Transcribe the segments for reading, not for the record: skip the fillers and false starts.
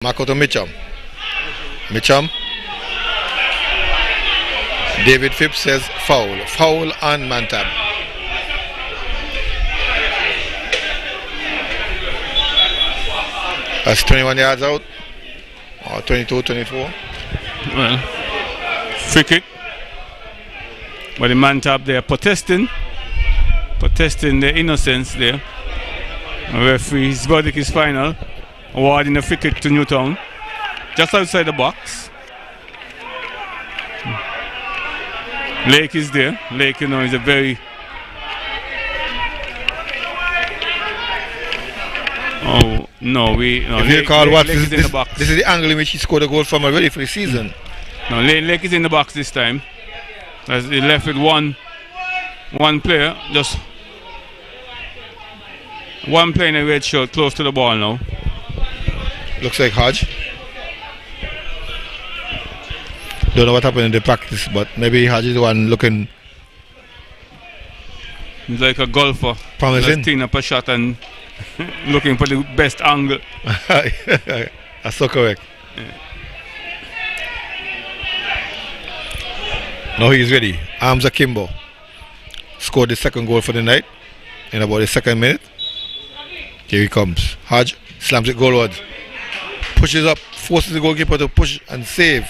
Marco to Mitchum. Mitchum. David Phipps says foul. Foul on Mantab. That's 21 yards out. Or 22, 24. Well, free kick. But the Mantab there protesting their innocence there. The referee's verdict is final, awarding a free kick to Newtown, just outside the box. Lake is there. Lake, you know, is a very... Oh, no, if you recall what, this is the angle in which he scored a goal from already for the season. No, Lake is in the box this time. As he left with one player, just one player in a red shirt close to the ball now. Looks like Hodge. Don't know what happened in the practice, but maybe Hodge is the one looking. He's like a golfer. Promising. Just teeing up a shot and looking for the best angle. That's so correct. Yeah. Now he's ready. Arms akimbo. Scored the second goal for the night in about the second minute. Here he comes. Hodge slams it goalwards. Pushes up, forces the goalkeeper to push and save.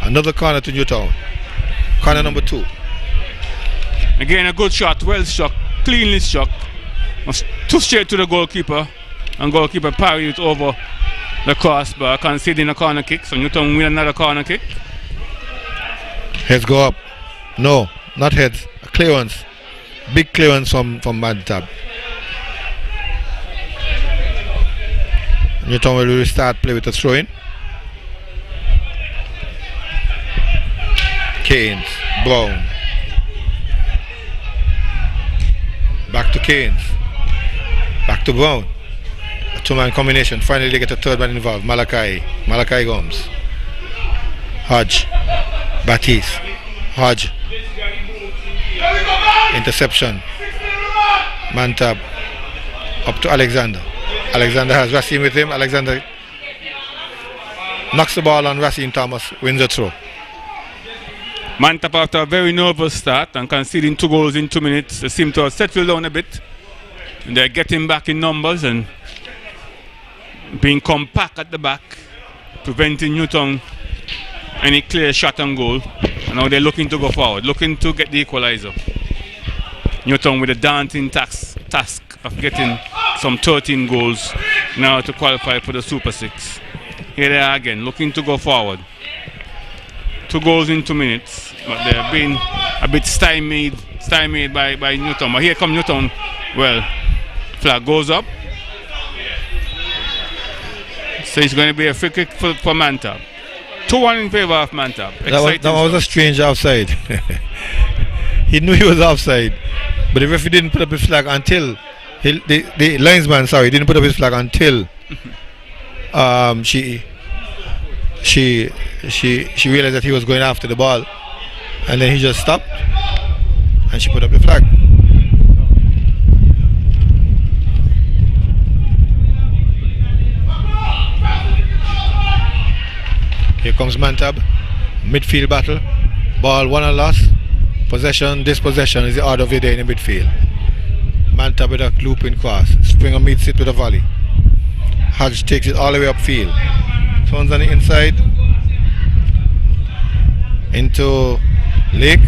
Another corner to Newtown. Corner number 2. Again, a good shot, well struck, cleanly struck. Too straight to the goalkeeper, and goalkeeper parried it over the crossbar, conceding a corner kick. So Newtown win another corner kick. Heads go up. No, not heads. A clearance. Big clearance from Mantab. Newtown will restart play with a throw-in. Keynes, Brown. Back to Keynes. Back to Brown. A two-man combination. Finally they get a third man involved. Malachi Gomes. Hodge. Batiste. Hodge. Interception. Mantab. Up to Alexander. Alexander has Racine with him. Alexander knocks the ball on Racine Thomas. Wins the throw. Mantab, after a very nervous start and conceding 2 goals in 2 minutes, they seem to have settled down a bit. And they're getting back in numbers and being compact at the back, preventing Newtown any clear shot and goal. And now they're looking to go forward, looking to get the equalizer. Newtown with a daunting task of getting some 13 goals now to qualify for the Super 6. Here they are again, looking to go forward. 2 goals in 2 minutes, but they're being a bit stymied by Newtown. But here come Newtown. Well, flag goes up. So it's going to be a free kick for Mantab. 2-1 in favor of Mantab. That was a strange offside. He knew he was offside, but the referee didn't put up his flag until the linesman, didn't put up his flag until she realized that he was going after the ball, and then he just stopped and she put up the flag. Here comes Mantab. Midfield battle. Ball won and lost. Possession, dispossession is the order of the day in the midfield. Mantab with a looping cross. Springer meets it with a volley. Hodge takes it all the way upfield. Turns on the inside into Lake.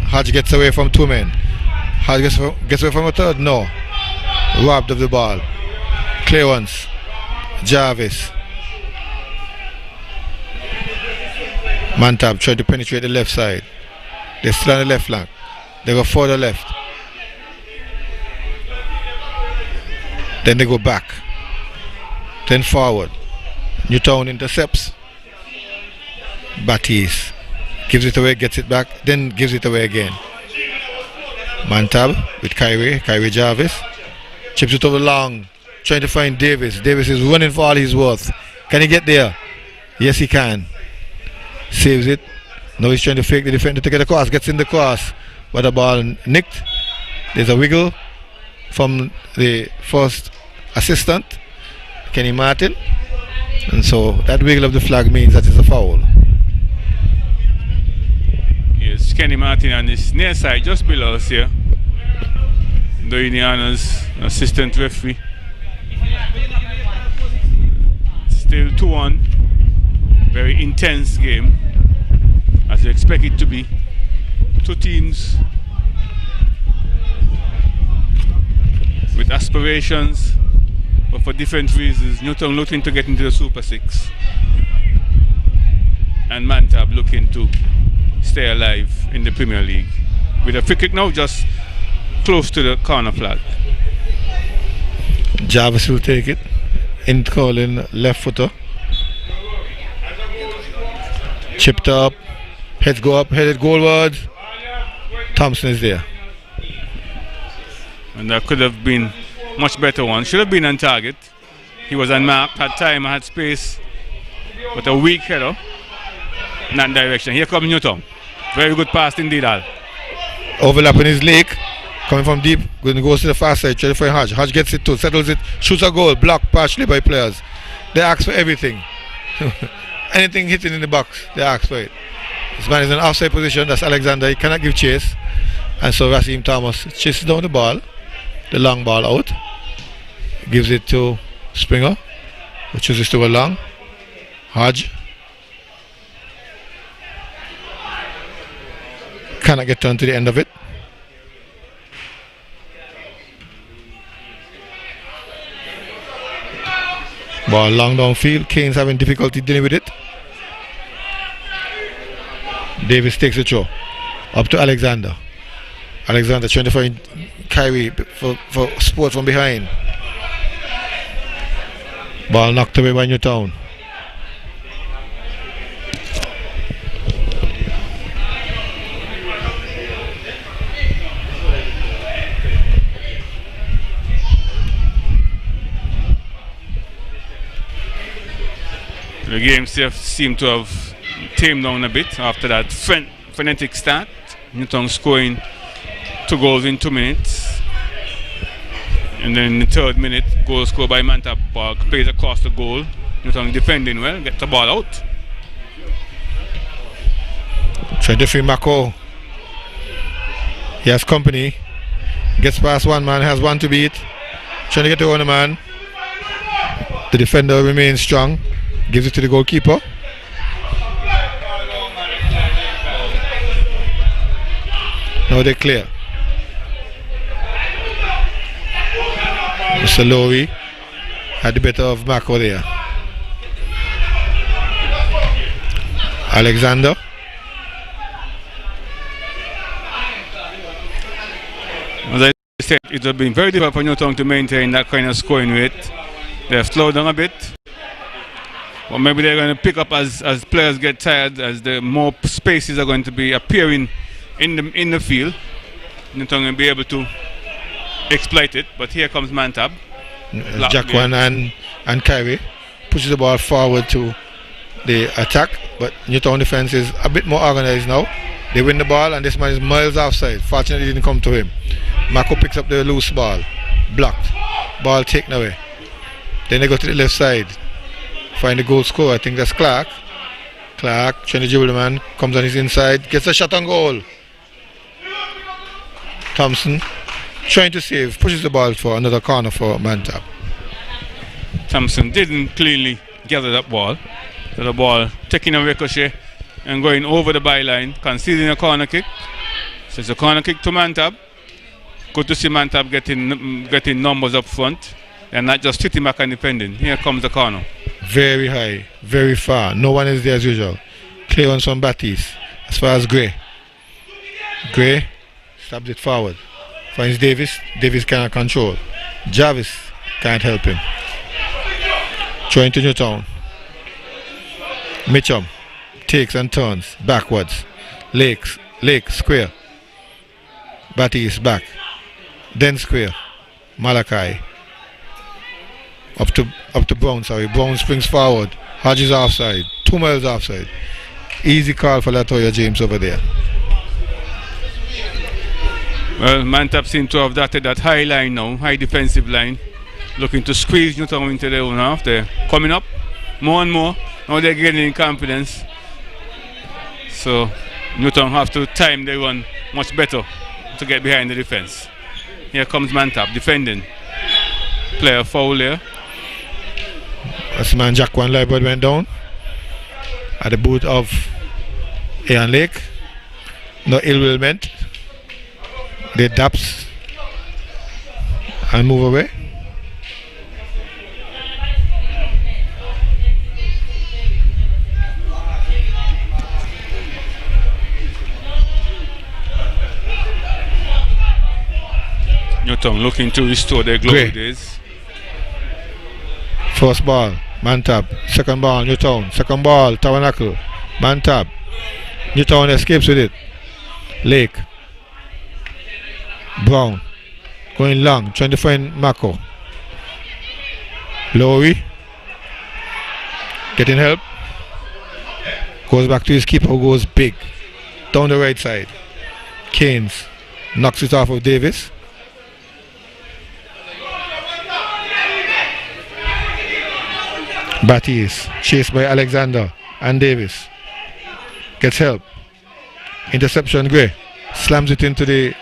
Hodge gets away from 2 men. Hodge gets away from a third. No. Robbed of the ball. Clearance. Jarvis. Mantab tried to penetrate the left side. They still on the left flank. They go further left. Then they go back. Then forward. Newtown intercepts. Batiste gives it away, gets it back, then gives it away again. Mantab with Kyrie Jarvis. Chips it over long, trying to find Davis. Davis is running for all he's worth. Can he get there? Yes, he can. Saves it. Now he's trying to fake the defender to get across. Gets in the cross, but the ball nicked. There's a wiggle from the first assistant, Kenny Martin. And so that wiggle of the flag means that it's a foul. Yes, Kenny Martin on this near side, just below us here. Doing the honors, assistant referee. Still 2-1. Very intense game, as you expect it to be. Two teams with aspirations, but for different reasons. Newtown looking to get into the Super 6, and Mantab looking to stay alive in the Premier League. With a free kick now just close to the corner flag. Jarvis will take it. In calling left footer. Chipped up. Heads go up. Headed goalwards. Thompson is there. And that could have been much better one. Should have been on target. He was unmarked, had time, had space. But a weak header in that direction. Here comes Newtown. Very good pass indeed, Al. Overlapping his leg. Coming from deep. Going to go to the far side. Trying for Hodge. Hodge gets it too. Settles it. Shoots a goal. Blocked partially by players. They ask for everything. Anything hitting in the box, they ask for it. This man is in an offside position. That's Alexander. He cannot give chase. And so Rasim Thomas chases down the ball. The long ball out. Gives it to Springer, who chooses to go long. Hodge. Cannot get turned to the end of it. Ball long downfield. Kane's having difficulty dealing with it. Davis takes the throw. Up to Alexander. Alexander trying to find Kyrie for support from behind. Ball knocked away by Newtown. The game seemed to have tamed down a bit after that frenetic start. Newtown scoring 2 goals in 2 minutes. And then in the 3rd minute, goal scored by Mantab. Ball plays across the goal. Newtown defending well, gets the ball out. Trying to free Mako. He has company. Gets past one man, has one to beat. Trying to get to one man. The defender remains strong. Gives it to the goalkeeper. Now they're clear. Mr. Lowry had the better of Mako there. Alexander. As I said, it would have been very difficult for Newtown to maintain that kind of scoring rate. They have slowed down a bit. But maybe they're going to pick up as players get tired, as the more spaces are going to be appearing in the field. Newtown will be able to exploit it. But here comes Mantab. Jackwan and Kyrie pushes the ball forward to the attack, but Newtown defense is a bit more organized now. They win the ball and this man is miles offside. Fortunately, it didn't come to him. Mako picks up the loose ball, blocked, ball taken away. Then they go to the left side, find the goal scorer. I think that's Clark. Clark trying to dribble the man, comes on his inside, gets a shot on goal. Thompson trying to save, pushes the ball for another corner for Mantab. Thompson didn't cleanly gather that ball. So the ball taking a ricochet and going over the byline, conceding a corner kick. So it's a corner kick to Mantab. Good to see Mantab getting numbers up front and not just sitting back and defending. Here comes the corner. Very high, very far. No one is there as usual. Clearance from Batiste. As far as Gray. Gray stabs it forward. Finds Davis. Davis cannot control. Jarvis can't help him. Throwing to Newtown. Mitchum takes and turns backwards. Lake square. Batiste back. Then square. Malachi. Up to Brown, sorry. Brown springs forward. Hodges offside. 2 miles offside. Easy call for Latoya James over there. Well, Mantab seem to have dotted that high line now, high defensive line. Looking to squeeze Newtown into their own half. They're coming up. more and more. Now they're gaining confidence. So Newtown have to time the run much better to get behind the defense. Here comes Mantab defending. Player foul here. As man Jack One Leibert went down at the boot of Ian Lake. No ill will meant. They daps and move away. Newtown looking to restore their glory days. First ball, Mantab. Second ball, Newtown. Second ball, Tabernacle. Mantab. Newtown escapes with it. Lake. Brown. Going long, trying to find Mako. Lowry. Getting help. Goes back to his keeper who goes big. Down the right side. Keynes knocks it off of Davis. Batties chased by Alexander and Davis. Gets help. Interception, Gray. Slams it into the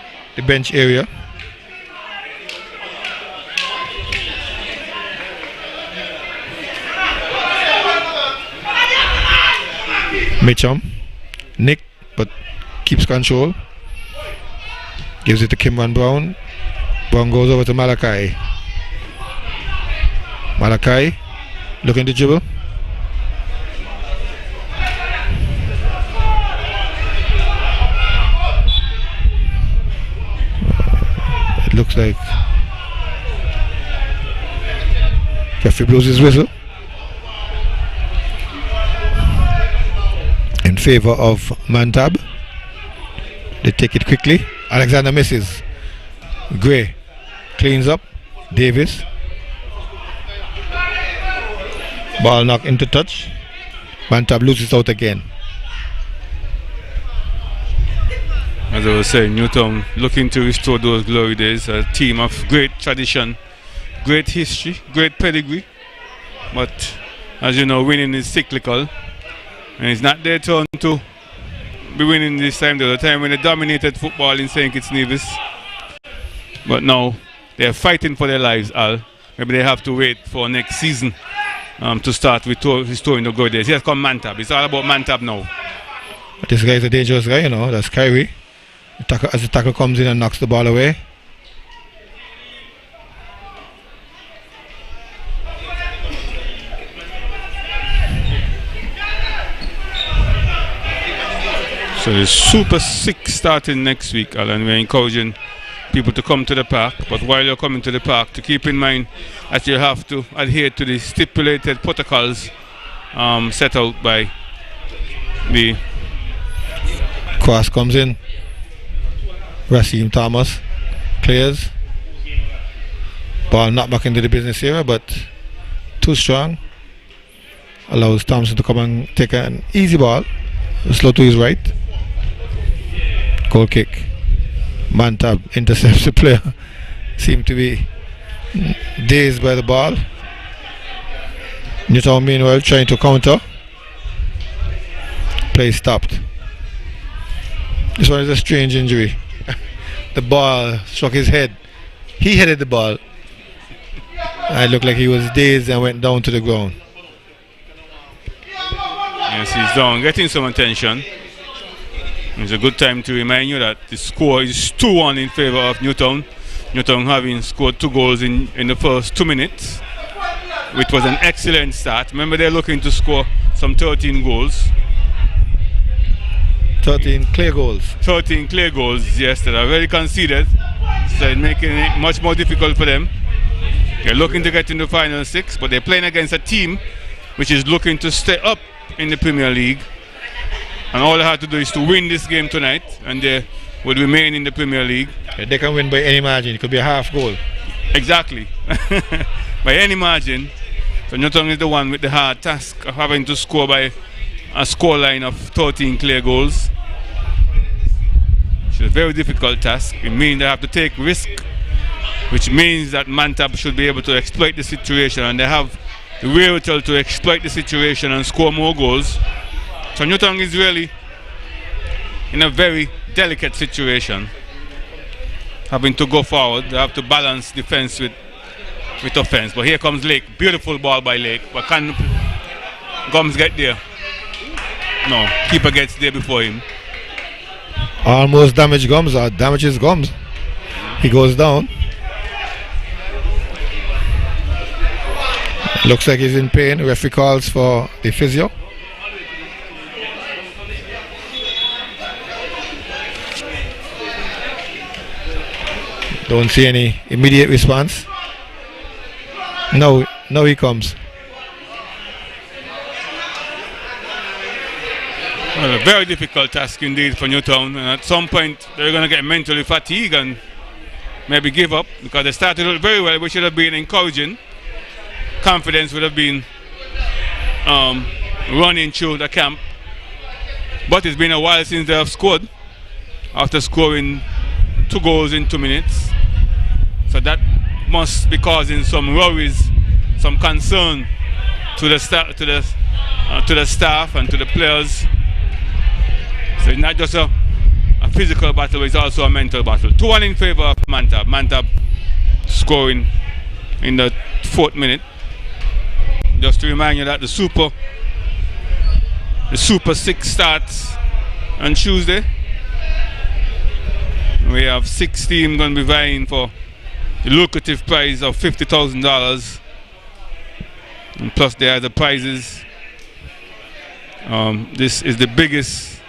bench area. Mitchum. Nick, but keeps control. Gives it to Kimran Brown. Brown goes over to Malachi. Malachi. Looking to dribble. It looks like referee blows his whistle in favor of Mantab. They take it quickly. Alexander misses. Gray cleans up. Davis. Ball knocked into touch. Mantab loses out again. As I was saying, Newtown looking to restore those glory days. A team of great tradition, great history, great pedigree. But as you know, winning is cyclical. And it's not their turn to be winning this time. The other time when they dominated football in St. Kitts Nevis. But now they're fighting for their lives, Al. Maybe they have to wait for next season. To start with restoring the glory days. Here comes Mantab. It's all about Mantab now. But this guy is a dangerous guy, you know. That's Kyrie. As the tackle comes in and knocks the ball away. So the Super 6 starting next week, Alan. We're encouraging people to come to the park, but while you're coming to the park, to keep in mind that you have to adhere to the stipulated protocols set out by the cross comes in. Rasim Thomas clears. Ball not back into the business area, but too strong. Allows Thompson to come and take an easy ball. Slow to his right. Goal kick. Mantab intercepts the player. Seemed to be dazed by the ball. Newtown meanwhile trying to counter. Play stopped. This one is a strange injury. The ball struck his head. He headed the ball. It looked like he was dazed and went down to the ground. Yes, he's down, getting some attention. It's a good time to remind you that the score is 2-1 in favor of Newtown. Newtown having scored 2 goals in the first 2 minutes, which was an excellent start. Remember, they're looking to score some 13 goals. 13 clear goals. 13 clear goals, yes, that are very conceded. So it's making it much more difficult for them. They're looking to get in the final 6, but they're playing against a team which is looking to stay up in the Premier League. And all they have to do is to win this game tonight, and they will remain in the Premier League. Yeah, they can win by any margin. It could be a half goal. Exactly. By any margin. So Newtown is the one with the hard task of having to score by a scoreline of 13 clear goals. It's a very difficult task. It means they have to take risk, which means that Mantab should be able to exploit the situation, and they have the wherewithal to exploit the situation and score more goals. So Newtown is really in a very delicate situation, having to go forward. They have to balance defense with offense. But here comes Lake. Beautiful ball by Lake. But can Gums get there? No. Keeper gets there before him. Almost damaged Gums, or damages Gums. He goes down. Looks like he's in pain. Referee calls for the physio. Don't see any immediate response. No, he comes. Well, a very difficult task indeed for Newtown, and at some point they're going to get mentally fatigued and maybe give up, because they started very well, which should have been encouraging. Confidence would have been running through the camp, but it's been a while since they have scored after scoring 2 goals in 2 minutes. So that must be causing some worries, some concern to the staff and to the players. So it's not just a physical battle, it's also a mental battle. 2-1 in favor of Mantab. Mantab scoring in the 4th minute. Just to remind you that the Super 6 starts on Tuesday. We have 6 teams going to be vying for the lucrative prize of $50,000, and plus there are the prizes. This is the biggest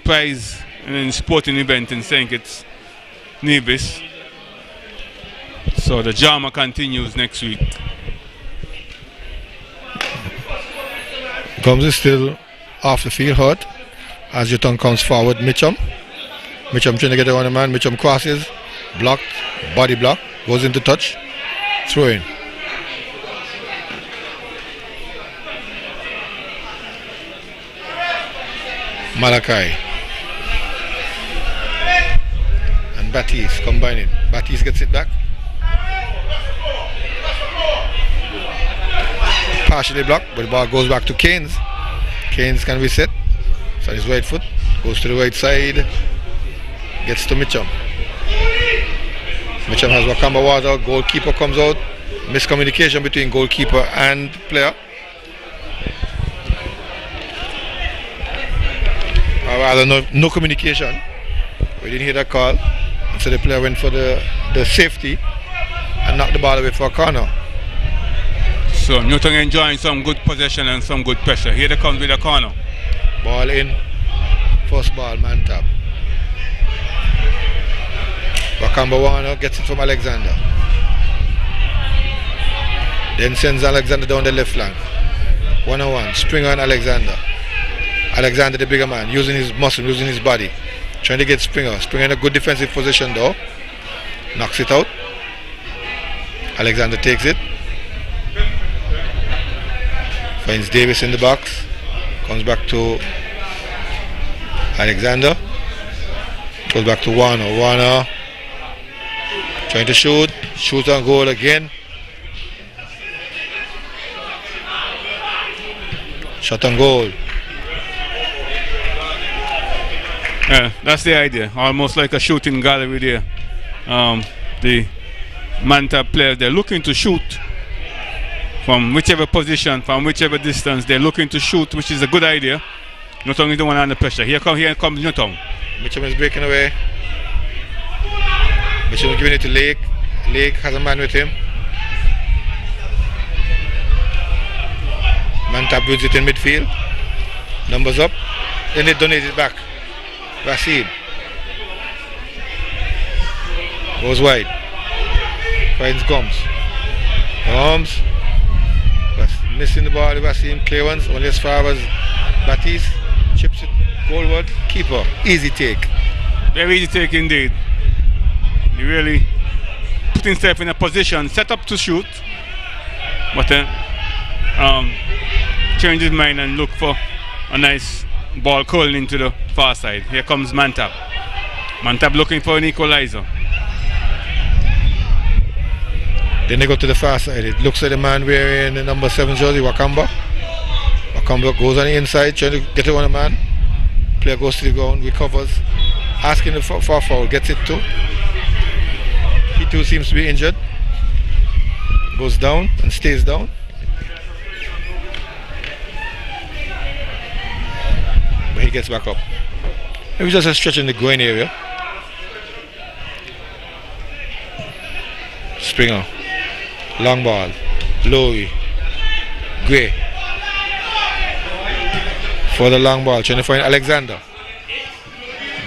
prize in a sporting event in St. Kitts Nevis. So the drama continues next week. Gums is still off the field hurt as Newtown comes forward. Mitchum trying to get around the man. Mitchum crosses, blocked, body block, goes into touch, throw in. Malachi and Baptiste combining. Baptiste gets it back. Partially blocked, but the ball goes back to Keynes. Keynes can reset. So his right foot goes to the right side. Gets to Mitchum. Mitchum has Wakamba Water. Goalkeeper comes out. Miscommunication between goalkeeper and player. Or rather, no communication. We didn't hear that call. And so the player went for the safety and knocked the ball away for a corner. So Newtown enjoying some good possession and some good pressure. Here they come with a corner. Ball in. First ball, Mantab. Wakamba Warner gets it from Alexander. Then sends Alexander down the left flank. 1-on-1. Springer and Alexander. Alexander, the bigger man, using his muscle, using his body. Trying to get Springer. Springer in a good defensive position though. Knocks it out. Alexander takes it. Finds Davis in the box. Comes back to Alexander. Goes back to Warner. Warner trying to shoot. Shoots on goal again. Shot on goal. Yeah, that's the idea. Almost like a shooting gallery there. The Mantab players, they're looking to shoot from whichever position, from whichever distance. They're looking to shoot, which is a good idea. Newtown is the one under pressure. Here comes Newtown. Mitchum is breaking away. Mitchum is giving it to Lake. Lake has a man with him. Mantab builds it in midfield. Numbers up. Then they donate it back. Rashid goes wide. Finds Gums. Gums missing the ball. Rashid clearance only as far as Baptiste. Chips it goalward. Keeper. Easy take. Very easy take indeed. He really put himself in a position, set up to shoot, but then changed his mind and look for a nice ball curling into the far side. Here comes Mantab. Mantab looking for an equalizer. Then they go to the far side. It looks like the man wearing the number 7 jersey, Wakamba. Wakamba goes on the inside, trying to get it on the man. Player goes to the ground, recovers, asking for a foul, gets it too. He too seems to be injured. Goes down and stays down. But he gets back up. Maybe just a stretch in the groin area. Springer. Long ball. Lowy. Gray. For the long ball. Trying to find Alexander.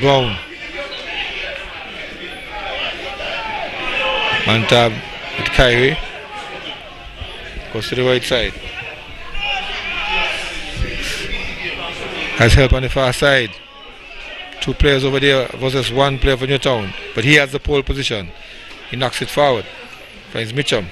Brown. Mantab with Kyrie. Goes to the right side. Has help on the far side. 2 players over there versus 1 player for Newtown. But he has the pole position. He knocks it forward. Finds Mitchum.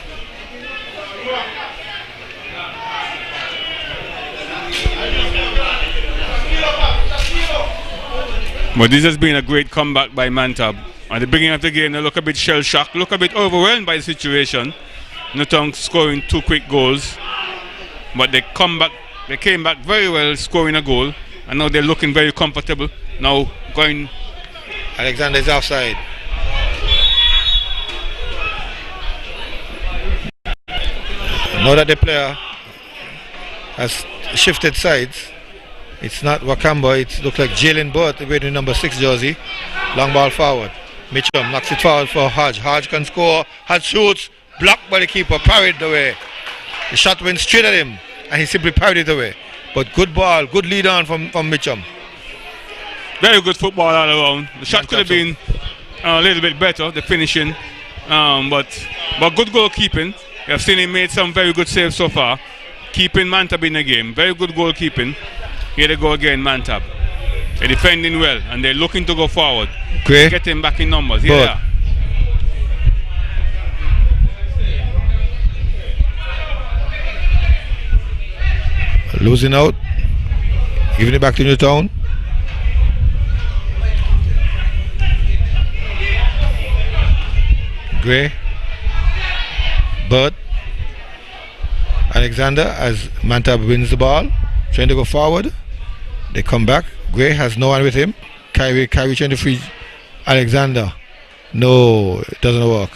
But this has been a great comeback by Mantab. At the beginning of the game, they look a bit shell-shocked, look a bit overwhelmed by the situation. Newtown scoring 2 quick goals. But they came back very well, scoring a goal. And now they're looking very comfortable. Now going... Alexander is offside. Now that the player has shifted sides, it's not Wakamba, it looks like Jalen Burt wearing number 6 jersey. Long ball forward. Mitchum knocks it forward for Hodge. Hodge can score. Hodge shoots. Blocked by the keeper. Parried away. The shot went straight at him and he simply parried it away. But good ball, good lead on from Mitchum. Very good football all around. The shot could have been a little bit better, the finishing. But good goalkeeping. You have seen him made some very good saves so far. Keeping Mantab in the game. Very good goalkeeping. Here they go again, Mantab. They're defending well and they're looking to go forward. Great. Get him back in numbers. Here they are. Losing out. Giving it back to Newtown. Gray. Burt. Alexander as Mantab wins the ball. Trying to go forward. They come back. Gray has no one with him. Kyrie trying to free Alexander. No, it doesn't work.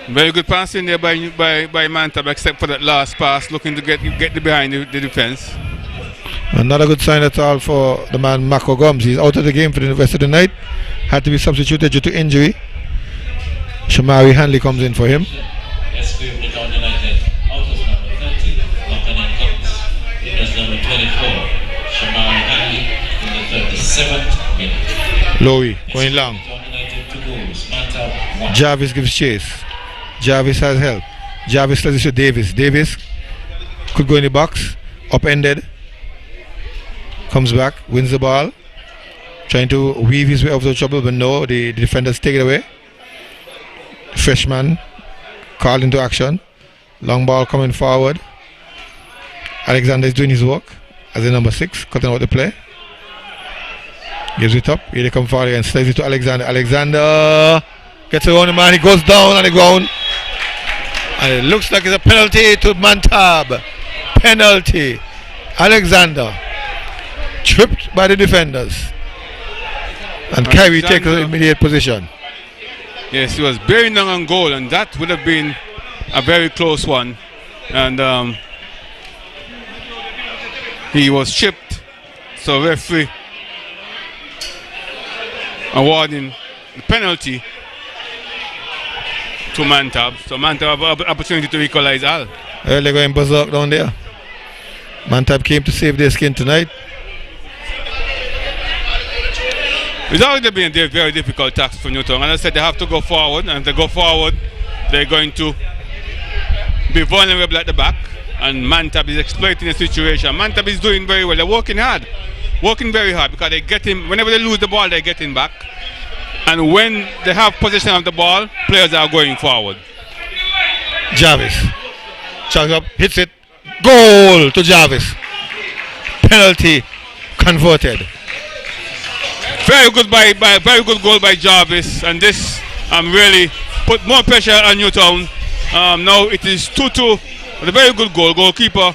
Very good pass in there by Mantab, except for that last pass, looking to get behind the defense. Another good sign at all for the man Mako Gomes. He's out of the game for the rest of the night. Had to be substituted due to injury. Shamari Hanley comes in for him. Lowy going long. Jarvis gives chase. Jarvis has help. Jarvis does it to Davis. Davis could go in the box. Upended. Comes back. Wins the ball. Trying to weave his way out of the trouble, but no, the defenders take it away. Freshman called into action. Long ball coming forward. Alexander is doing his work as a number 6, cutting out the play. Gives it up. Here they come forward and slides it to Alexander. Alexander gets around the man. He goes down on the ground. And it looks like it's a penalty to Mantab. Penalty. Alexander tripped by the defenders. And Kyrie takes an immediate position. Yes, he was bearing down on goal, and that would have been a very close one. And he was chipped. So referee awarding the penalty to Mantab. So Mantab have an opportunity to equalize all. Well, they're going berserk down there. Mantab came to save their skin tonight. It's already been a very difficult task for Newtown. And I said they have to go forward, and if they go forward, they're going to be vulnerable at the back. And Mantab is exploiting the situation. Mantab is doing very well. They're working very hard because they get him. Whenever they lose the ball, they get him back. And when they have possession of the ball, players are going forward. Jarvis chucks up, hits it, goal to Jarvis. Penalty converted. Very good goal by Jarvis, and this I'm really put more pressure on Newtown. Now it is 2-2. A very good goal. Goalkeeper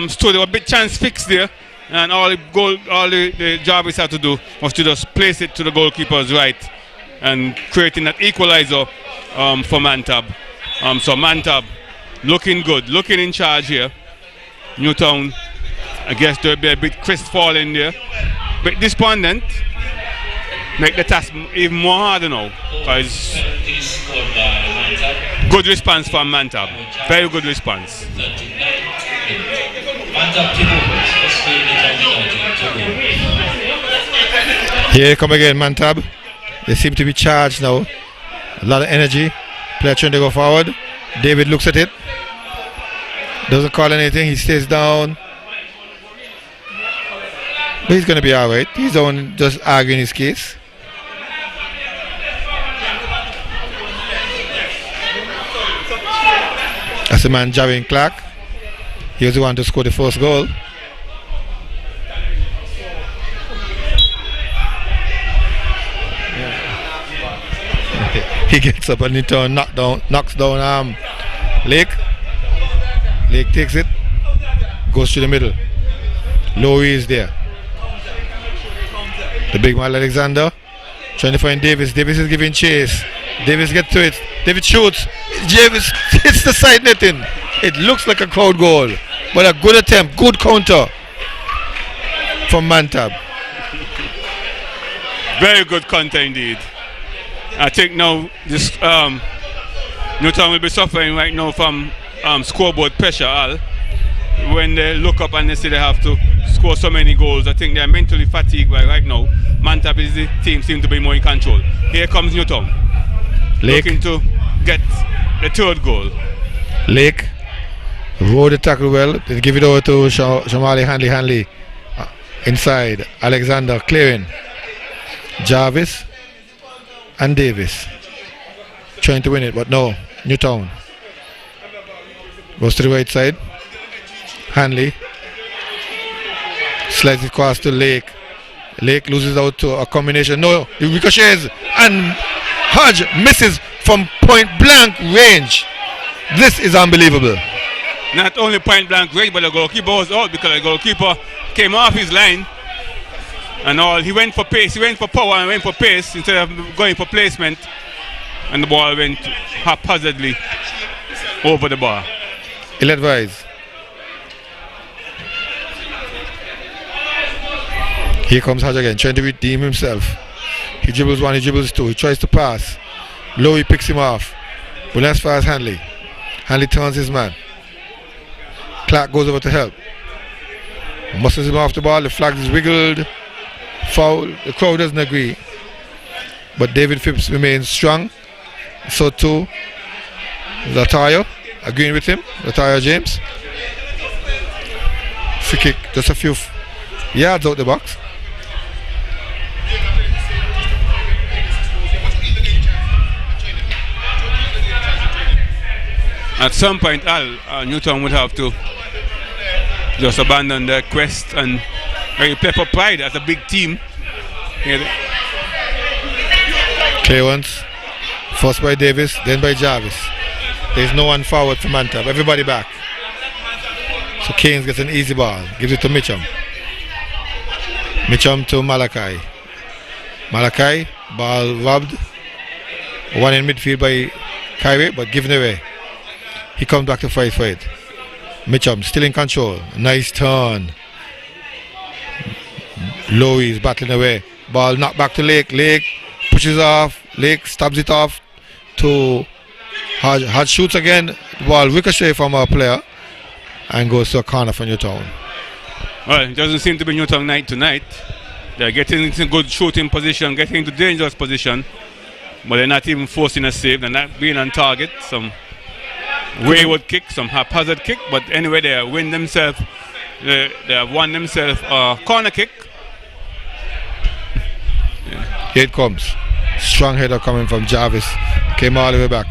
stood a bit chance fixed there, and all the Jarvis had to do was to just place it to the goalkeeper's right and creating that equalizer for Mantab. So Mantab looking good, looking in charge here. Newtown, I guess there'll be a bit crestfallen there, but despondent. Make the task even more harder now, because good response from Mantab. Very good response. Here come again, Mantab. They seem to be charged now. A lot of energy. Player trying to go forward. David looks at it. Doesn't call anything. He stays down. But he's going to be alright. He's the one just arguing his case. That's the man, Javin Clark. He was the one to score the first goal. He gets up and Newtown knocks down Lake. Lake takes it, goes to the middle. Lowy is there. The big man Alexander trying to find Davis. Davis is giving chase. Davis gets to it. Davis shoots. Davis hits the side netting. It looks like a crowd goal, but a good attempt, good counter from Mantab. Very good counter indeed. I think now this Newtown will be suffering right now from scoreboard pressure. Al, when they look up and they say they have to score so many goals, I think they are mentally fatigued right now. Mantab is the team seem to be more in control. Here comes Newtown, Lake looking to get the third goal. Lake rode the tackle well. They give it over to Shamali Hanley. Inside, Alexander clearing. Jarvis and Davis trying to win it, but no. Newtown goes to the right side. Hanley slides it across to Lake. Lake loses out to a combination. No, it ricochets and Hodge misses from point blank range. This is unbelievable. Not only point blank range, but the goalkeeper was out because the goalkeeper came off his line and all. He went for pace, he went for power and went for pace instead of going for placement, and the ball went haphazardly over the bar. Ill advised. Here comes Hodge again, trying to redeem himself. He dribbles one, he dribbles two, he tries to pass. Lowy picks him off. But as far as Hanley. Hanley turns his man. Clark goes over to help. Muscles him off the ball, the flag is wiggled. Foul, the crowd doesn't agree. But David Phipps remains strong. So too Latayo, agreeing with him. Latayo James. Free kick, just a few yards out the box. At some point, Newtown would have to just abandon their quest and play for pride as a big team. Clearance. First by Davis, then by Jarvis. There's no one forward for Mantab. Everybody back. So Keynes gets an easy ball. Gives it to Mitchum. Mitchum to Malachi. Malachi, ball robbed. One in midfield by Kyrie, but given away. He comes back to fight for it. Mitchum still in control. Nice turn. Lowy is battling away. Ball knocked back to Lake. Lake pushes off. Lake stabs it off to Hodge. Hodge shoots again. The ball ricochet from our player and goes to a corner for Newtown. Well, it doesn't seem to be Newtown night tonight. They're getting into good shooting position, getting into dangerous position, but they're not even forcing a save. They're not being on target. Some wayward kick, some haphazard kick, but anyway, they have won themselves a corner kick. Here it comes. Strong header coming from Jarvis. Came all the way back.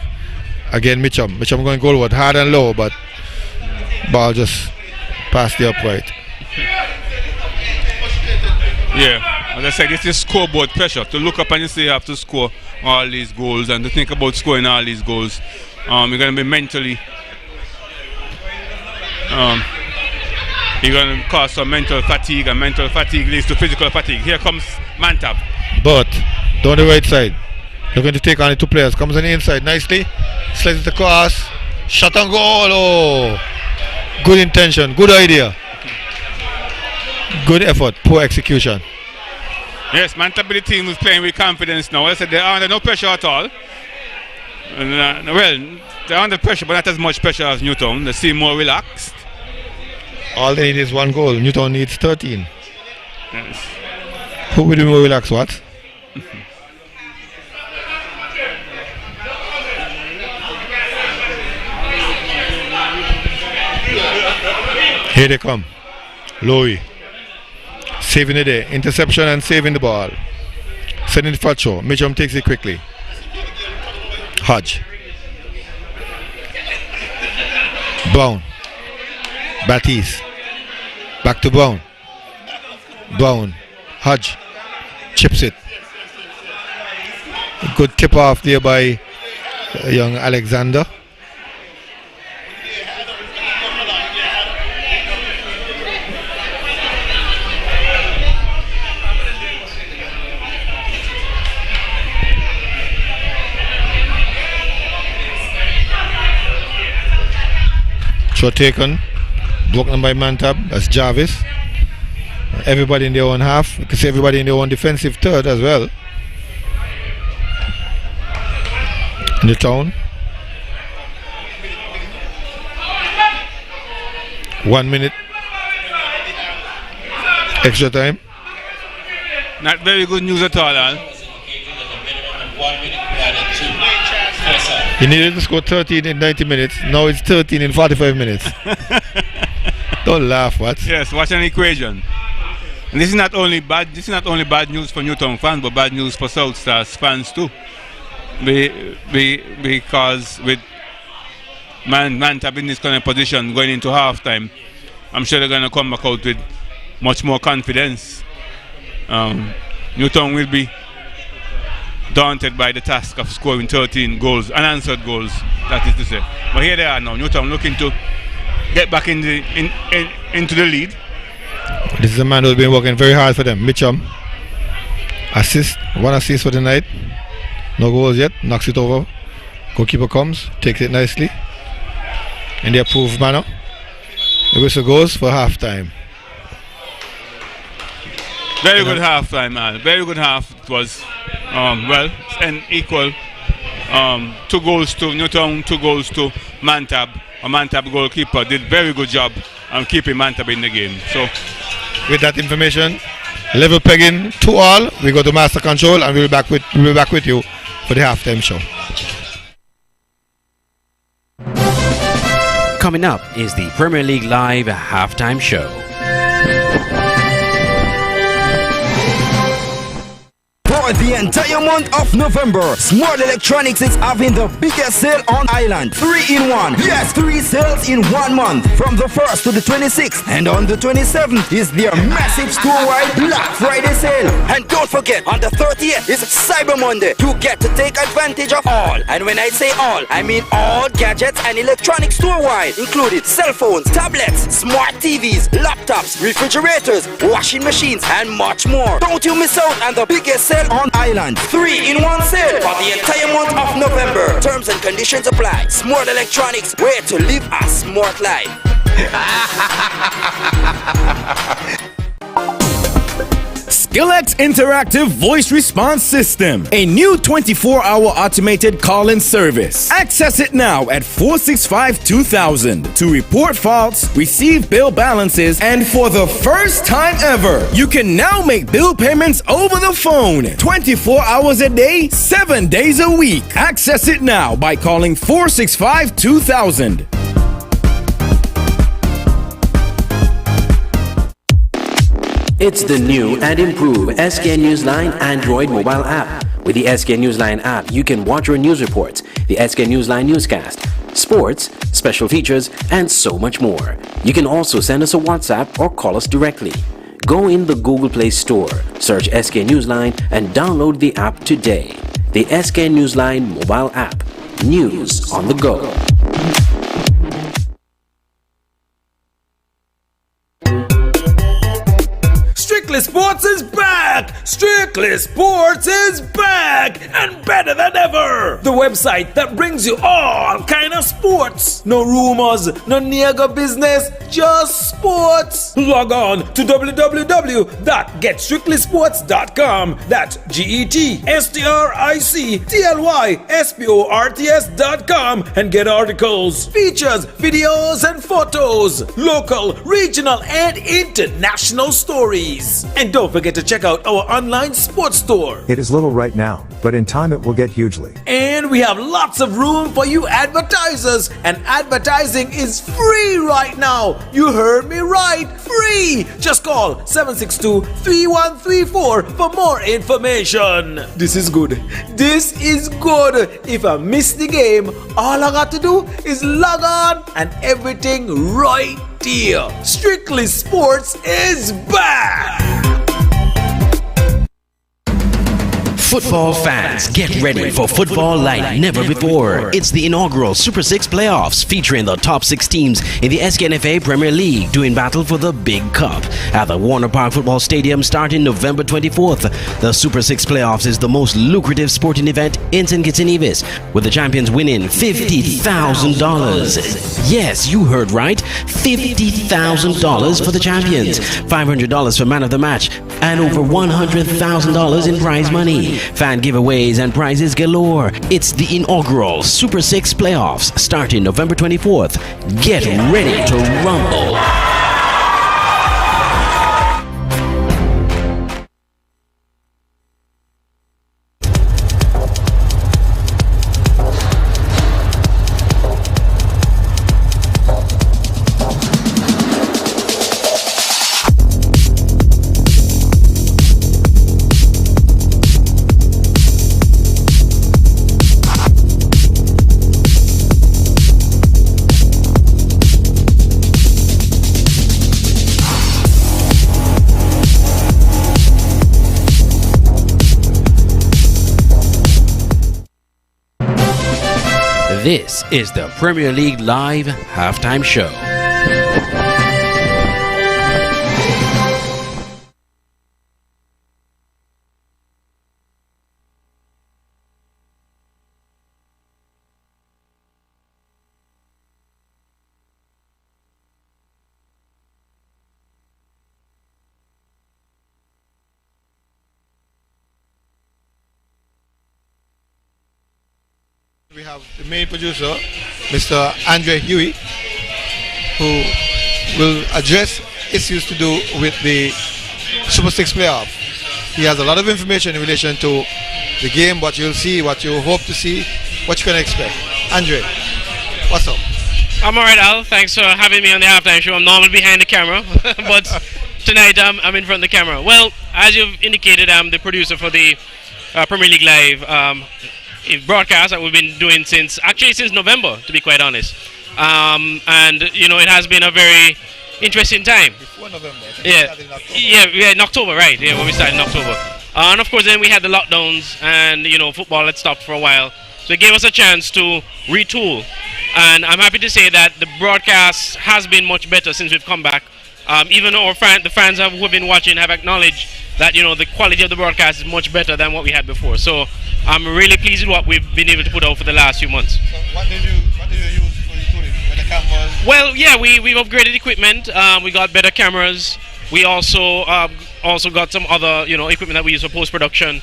Again, Mitchum. Mitchum going goalward, hard and low, but ball just past the upright. Yeah. As I said, this is scoreboard pressure. To look up and you say you have to score all these goals and to think about scoring all these goals. You're going to be mentally... you're going to cause some mental fatigue, and mental fatigue leads to physical fatigue. Here comes Mantab. But down the right side, they're going to take on the two players. Comes on the inside nicely, slides it across, shot on goal. Oh, good intention, good idea, good effort, poor execution. Yes, Mantab, the team is playing with confidence now. I said they're under no pressure at all. And, well, they're under pressure, but not as much pressure as Newtown. They seem more relaxed. All they need is one goal. Newtown needs 13. Yes. Who will be more relaxed? What? Here they come. Lowy. Saving it there. Interception and saving the ball. Sending it for throw. Mitchum takes it quickly. Hodge. Brown. Batiste. Back to Brown. Brown. Hodge. Chips it. Good tip off there by young Alexander. Shot taken, broken by Mantab. That's Jarvis. Everybody in their own half. You can see everybody in their own defensive third as well. Newtown. 1 minute. Extra time. Not very good news at all, Al. He needed to score 13 in 90 minutes. Now it's 13 in 45 minutes. Don't laugh, what? Yes, watch an equation. And this is not only bad. This is not only bad news for Newtown fans, but bad news for South Stars fans too. Because with Mantab in this kind of position going into halftime, I'm sure they're going to come back out with much more confidence. Newtown will be daunted by the task of scoring 13 goals, unanswered goals, that is to say. But here they are now. Newtown looking to get back into the lead. This is a man who's been working very hard for them. Mitchum. Assist. One assist for the night. No goals yet. Knocks it over. Goalkeeper comes. Takes it nicely. In the approved manner. The whistle goes for half-time. Very good half-time, man. Very good half. It was, well, and equal. 2 goals to Newtown, 2 goals to Mantab. A Mantab goalkeeper did very good job on keeping Mantab in the game. So, with that information, level pegging 2-2. We go to master control, and we'll be back with you for the halftime show. Coming up is the Premier League Live halftime show. For the entire month of November, Smart Electronics is having the biggest sale on island. 3-in-1. Yes, 3 sales in 1 month. From the 1st to the 26th. And on the 27th is their massive store-wide Black Friday sale. And don't forget, on the 30th is Cyber Monday. You get to take advantage of all. And when I say all, I mean all gadgets and electronics store-wide. Included cell phones, tablets, smart TVs, laptops, refrigerators, washing machines, and much more. Don't you miss out on the biggest sale on island. 3-in-1 sale for the entire month of November. Terms and conditions apply. Smart Electronics, where to live a smart life. Skillex Interactive Voice Response System, a new 24-hour automated call-in service. Access it now at 465-2000 to report faults, receive bill balances, and for the first time ever, you can now make bill payments over the phone 24 hours a day, 7 days a week. Access it now by calling 465-2000. It's the new and improved SKN Newsline Android mobile app. With the SKN Newsline app, you can watch your news reports, the SKN Newsline newscast, sports, special features, and so much more. You can also send us a WhatsApp or call us directly. Go in the Google Play Store, search SK Newsline, and download the app today. The SK Newsline mobile app. News on the go. Strictly Sports is back! Strictly Sports is back! And better than ever! The website that brings you all kind of sports. No rumors, no nigga business, just sports. Log on to www.getstrictlysports.com. That's GETSTRICTLYSPORTS.com and get articles, features, videos, and photos. Local, regional, and international stories. And don't forget to check out our online sports store. It is little right now, but in time it will get hugely. And we have lots of room for you advertisers. And advertising is free right now. You heard me right. Free. Just call 762-3134 for more information. This is good. This is good. If I miss the game, all I got to do is log on and everything right there. Strictly Sports is back. Football fans, get ready for football like never before. It's the inaugural Super 6 playoffs featuring the top 6 teams in the SKNFA Premier League doing battle for the Big Cup at the Warner Park Football Stadium starting November 24th. The Super 6 playoffs is the most lucrative sporting event in St. Kitts and Nevis, with the champions winning $50,000. Yes, you heard right, $50,000 for the champions, $500 for man of the match, and over $100,000 in prize money. Fan giveaways and prizes galore. It's the inaugural Super 6 playoffs starting November 24th. Get ready to rumble. This is the Premier League Live Halftime Show. We have the main producer, Mr. Andre Huey, who will address issues to do with the Super 6 playoff. He has a lot of information in relation to the game, what you'll see, what you hope to see, what you can expect. Andre, what's up? I'm alright, Al. Thanks for having me on the halftime show. I'm normally behind the camera, but tonight I'm in front of the camera. Well, as you've indicated, I'm the producer for the Premier League Live broadcast that we've been doing since November, to be quite honest. And you know, it has been a very interesting time. Before November. In October, right? Yeah, when we started in October. And of course, then we had the lockdowns, and you know, football had stopped for a while. So it gave us a chance to retool. And I'm happy to say that the broadcast has been much better since we've come back. Even the fans who have been watching have acknowledged that, you know, the quality of the broadcast is much better than what we had before. So I'm really pleased with what we've been able to put out for the last few months. So what did you use for retooling? The cameras? Well, yeah, we've upgraded equipment. We got better cameras. We also got some other, you know, equipment that we use for post-production.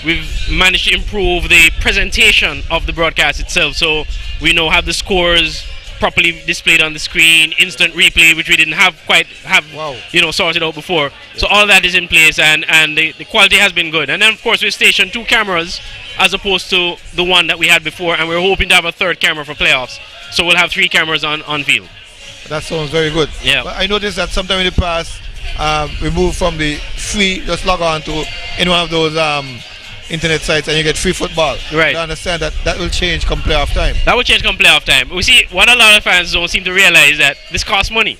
We've managed to improve the presentation of the broadcast itself. So we now have the scores properly displayed on the screen, instant replay, which we didn't have you know, sorted out before. So all that is in place, and the quality has been good. And then of course we stationed 2 cameras as opposed to the one that we had before, and we're hoping to have a 3rd camera for playoffs. So we'll have 3 cameras on field. That sounds very good. Yeah. But I noticed that sometime in the past we moved from the free, just log on to any one of those internet sites and you get free football. Right. I understand that will change come playoff time. That will change come playoff time. We see what a lot of fans don't seem to realize, that this costs money.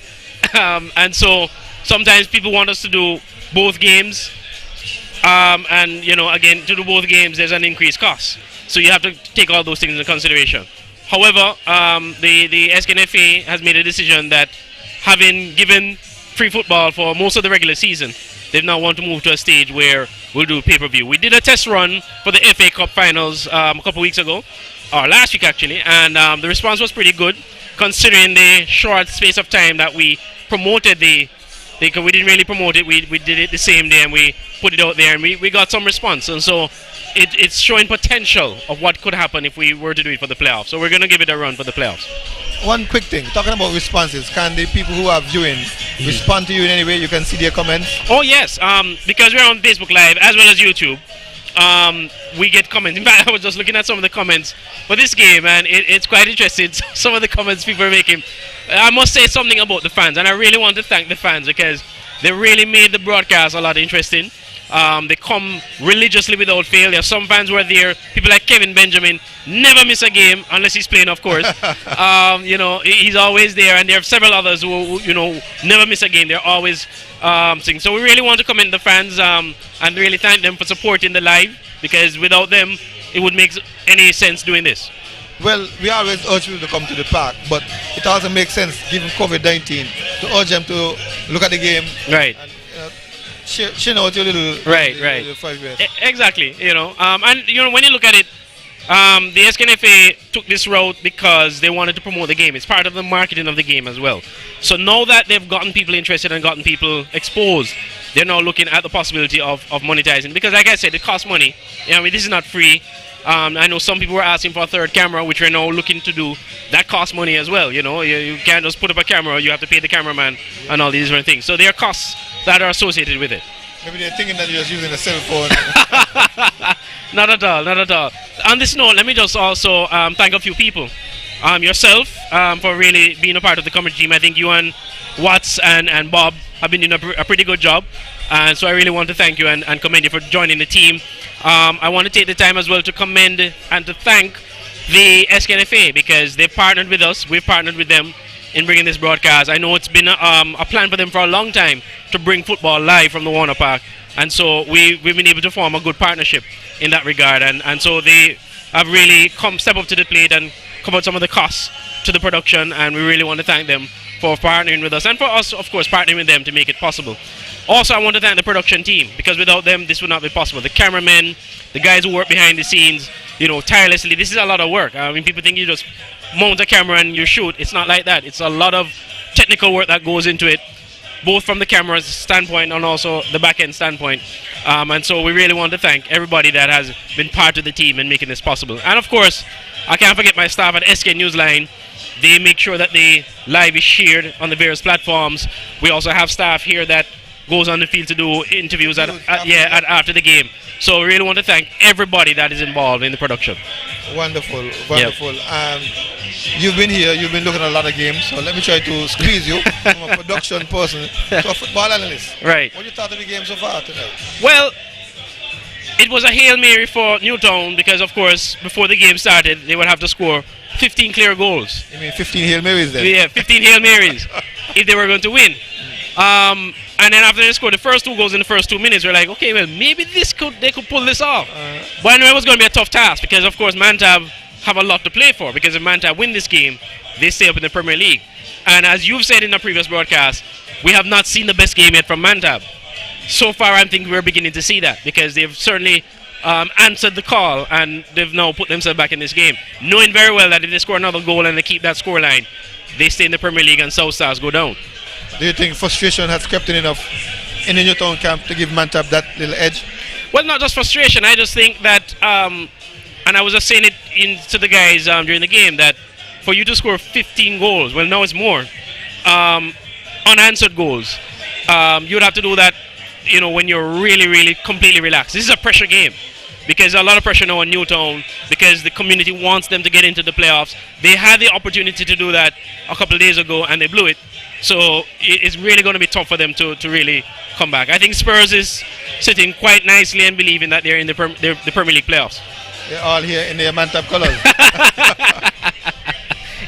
And so sometimes people want us to do both games, and again, to do both games, there's an increased cost. So you have to take all those things into consideration. However, the SKNFA has made a decision that, having given free football for most of the regular season, they now want to move to a stage where we'll do pay-per-view. We did a test run for the FA Cup finals a couple weeks ago, or last week actually, and the response was pretty good, considering the short space of time that we promoted we didn't really promote it, we did it the same day and we put it out there, and we got some response, and so it's showing potential of what could happen if we were to do it for the playoffs. So we're going to give it a run for the playoffs. One quick thing, talking about responses, can the people who are viewing respond to you in any way? You can see their comments? Oh yes, because we're on Facebook Live as well as YouTube, we get comments. In fact, I was just looking at some of the comments for this game, and it's quite interesting. Some of the comments people are making. I must say something about the fans, and I really want to thank the fans because they really made the broadcast a lot interesting. They come religiously without fail. There are some fans who are there. People like Kevin Benjamin never miss a game unless he's playing, of course. He's always there, and there are several others who never miss a game. They're always sing. So we really want to commend the fans and really thank them for supporting the live, because without them, it would make any sense doing this. Well, we always urge people to come to the park, but it also makes sense, given COVID-19, to urge them to look at the game. Right. And, share out your little... Right. Little 5 years. Exactly, and when you look at it, the SKNFA took this route because they wanted to promote the game. It's part of the marketing of the game as well. So now that they've gotten people interested and gotten people exposed, they're now looking at the possibility of monetizing. Because like I said, it costs money. This is not free. I know some people were asking for a third camera, which we're now looking to do. That costs money as well. You can't just put up a camera. You have to pay the cameraman and all these different things. So there are costs that are associated with it. Maybe they're thinking that you're just using a cell phone. Not at all. On this note, let me just also thank a few people. Yourself for really being a part of the commentary team. I think you and Watts and Bob have been doing a pretty good job. And so I really want to thank you and commend you for joining the team. I want to take the time as well to commend and to thank the SKNFA, because they've partnered with us. We've partnered with them in bringing this broadcast. I know it's been a plan for them for a long time to bring football live from the Warner Park. And so we've been able to form a good partnership in that regard. And so they have really step up to the plate and covered some of the costs to the production. And we really want to thank them for partnering with us, and for us, of course, partnering with them to make it possible. Also, I want to thank the production team, because without them, this would not be possible. The cameramen, the guys who work behind the scenes, tirelessly. This is a lot of work. I mean, people think you just mount a camera and you shoot. It's not like that. It's a lot of technical work that goes into it, both from the camera's standpoint and also the back-end standpoint. And so we really want to thank everybody that has been part of the team in making this possible. And of course, I can't forget my staff at SK Newsline. They make sure that the live is shared on the various platforms. We also have staff here that goes on the field to do interviews after the game. So we really want to thank everybody that is involved in the production. Wonderful. You've been here, you've been looking at a lot of games, so let me try to squeeze you from a production person to a football analyst. Right. What you thought of the game so far tonight? Well, it was a Hail Mary for Newtown, because of course before the game started they would have to score 15 clear goals. You mean 15 Hail Marys then? Yeah, 15 Hail Marys if they were going to win. And then after they scored the first 2 goals in the first 2 minutes, we're like, okay, well, maybe they could pull this off. But I knew it was going to be a tough task, because of course Mantab have a lot to play for, because if Mantab win this game, they stay up in the Premier League. And as you've said in the previous broadcast, we have not seen the best game yet from Mantab. So far, I think we're beginning to see that, because they've certainly answered the call, and they've now put themselves back in this game, knowing very well that if they score another goal and they keep that scoreline, they stay in the Premier League and South Stars go down. Do you think frustration has crept in enough in the Newtown camp to give Mantab that little edge? Well, not just frustration. I just think that, and I was just saying it to the guys during the game, that for you to score 15 goals, well, now it's more, unanswered goals, you'd have to do that, when you're really, really completely relaxed. This is a pressure game, because a lot of pressure now on Newtown, because the community wants them to get into the playoffs. They had the opportunity to do that a couple of days ago, and they blew it. So it's really going to be tough for them to really come back. I think Spurs is sitting quite nicely and believing that they're in the Premier League playoffs. They're all here in their Mantab colours.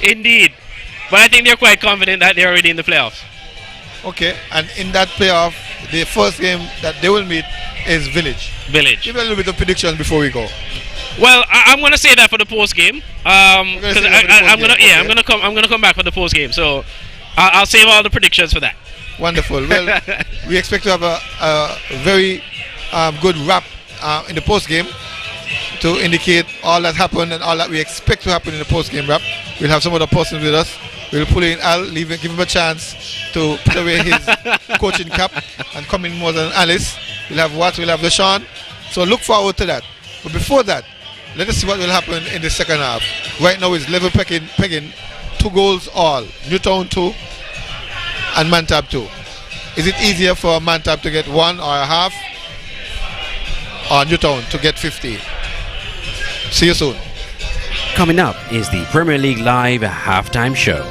Indeed. But I think they're quite confident that they're already in the playoffs. Okay, and in that playoff, the first game that they will meet is Village. Village. Give me a little bit of predictions before we go. Well, I'm gonna say that for the post game. I'm gonna come back for the post game. So I'll save all the predictions for that. Wonderful. Well, we expect to have a very good wrap in the post game to indicate all that happened and all that we expect to happen in the post game wrap. We'll have some other persons with us. We'll pull in Al, give him a chance to put away his coaching cap and come in more than Alice. We'll have Watts, we'll have LeSean. So look forward to that. But before that, let us see what will happen in the second half. Right now it's level pegging 2 goals all. Newtown 2 and Mantab 2. Is it easier for Mantab to get 1 or a half, or Newtown to get 50? See you soon. Coming up is the Premier League Live halftime show.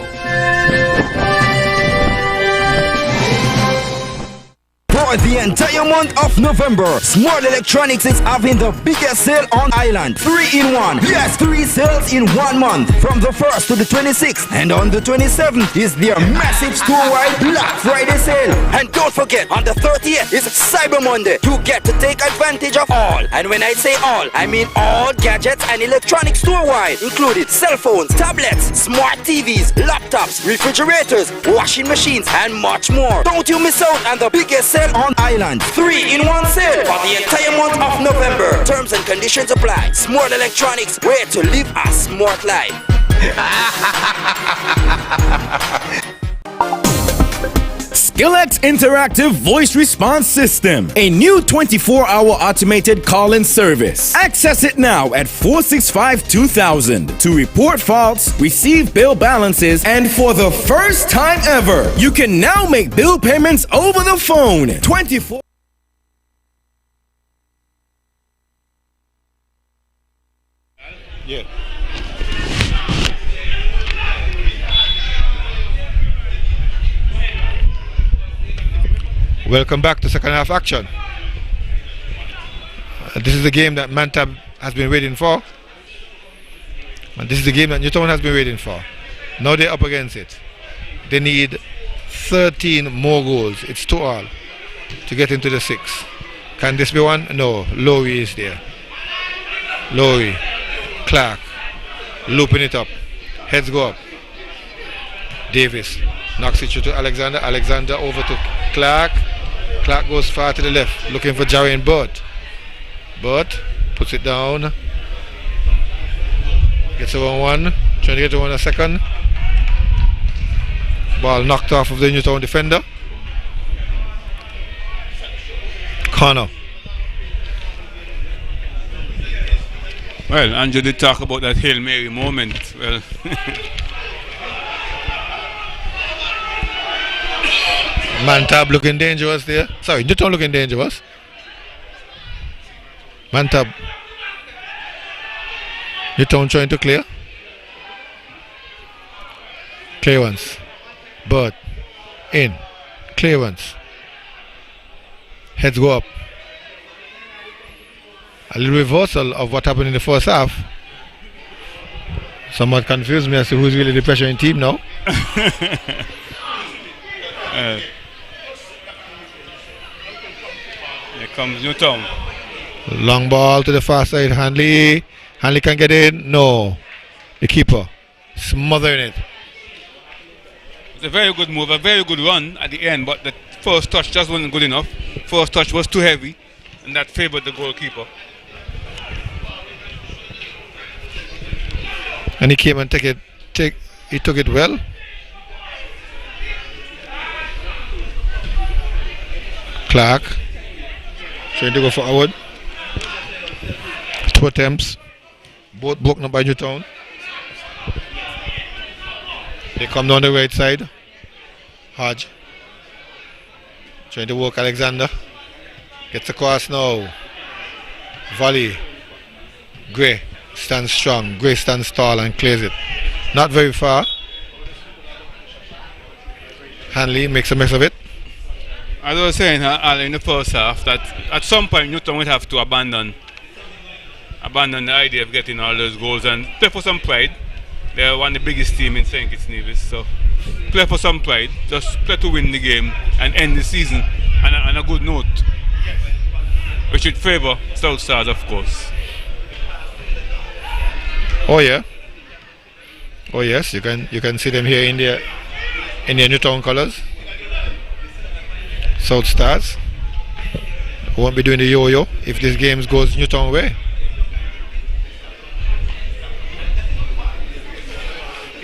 For the entire month of November, Smart Electronics is having the biggest sale on island. 3-in-1. Yes, 3 sales in 1 month. From the 1st to the 26th. And on the 27th is their massive store-wide Black Friday sale. And don't forget, on the 30th is Cyber Monday. You get to take advantage of all. And when I say all, I mean all gadgets and electronics store-wide. Including cell phones, tablets, smart TVs, laptops, refrigerators, washing machines, and much more. Don't you miss out on the biggest sale on island. 3-in-1 sale for the entire month of November. Terms and conditions apply. Smart Electronics, where to live a smart life. SKNFA Interactive Voice Response System, a new 24-hour automated call-in service. Access it now at 465-2000 to report faults, receive bill balances, and for the first time ever, you can now make bill payments over the phone. 24. Yeah. Welcome back to second half action. This is the game that Mantab has been waiting for. And this is the game that Newtown has been waiting for. Now they're up against it. They need 13 more goals. It's 2-all to get into the 6. Can this be one? No. Lowry is there. Lowry. Clark. Looping it up. Heads go up. Davis knocks it through to Alexander. Alexander over to Clark. Clark goes far to the left, looking for Jarian Burt. Burt puts it down. Gets over 1. Trying to get to 1 a second. Ball knocked off of the Newtown defender. Corner. Well, Andrew did talk about that Hail Mary moment. Well, Mantab looking dangerous there. Sorry, Newtown looking dangerous. Mantab. Newtown trying to clear. Clearance. Bird. In. Clearance. Heads go up. A little reversal of what happened in the first half. Somewhat confused me as to who's really the pressuring team now. Here comes Newtown. Long ball to the far side. Hanley. Hanley can get in. No. The keeper smothering it. It's a very good move, a very good run at the end, but the first touch just wasn't good enough. First touch was too heavy, and that favored the goalkeeper. And he came and he took it well. Clark trying to go forward. 2 attempts, both broken up by Newtown. They come down the right side. Hodge trying to work Alexander. Gets across now. Volley. Gray stands strong. Gray stands tall and clears it. Not very far. Hanley makes a mess of it. As I was saying in the first half, that at some point Newtown would have to abandon the idea of getting all those goals and play for some pride. They're one of the biggest teams in St. Kitts Nevis, so play for some pride, just play to win the game and end the season on a good note, which would favour South Stars, of course. Oh yeah. Oh yes, you can see them here in their Newtown colours. South Stars won't be doing the yo-yo if this game goes Newtown way.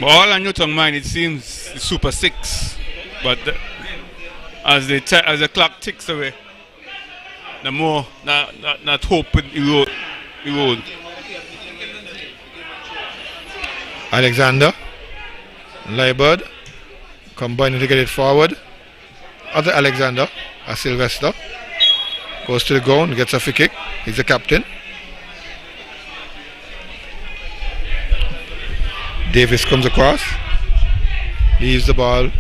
But all on Newtown mind, it seems Super 6. But as the clock ticks away, the more that hope will erode. Alexander, Liebert, combining to get it forward. Other Alexander, a Sylvester, goes to the ground, gets a free kick. He's the captain. Davis comes across, leaves the ball.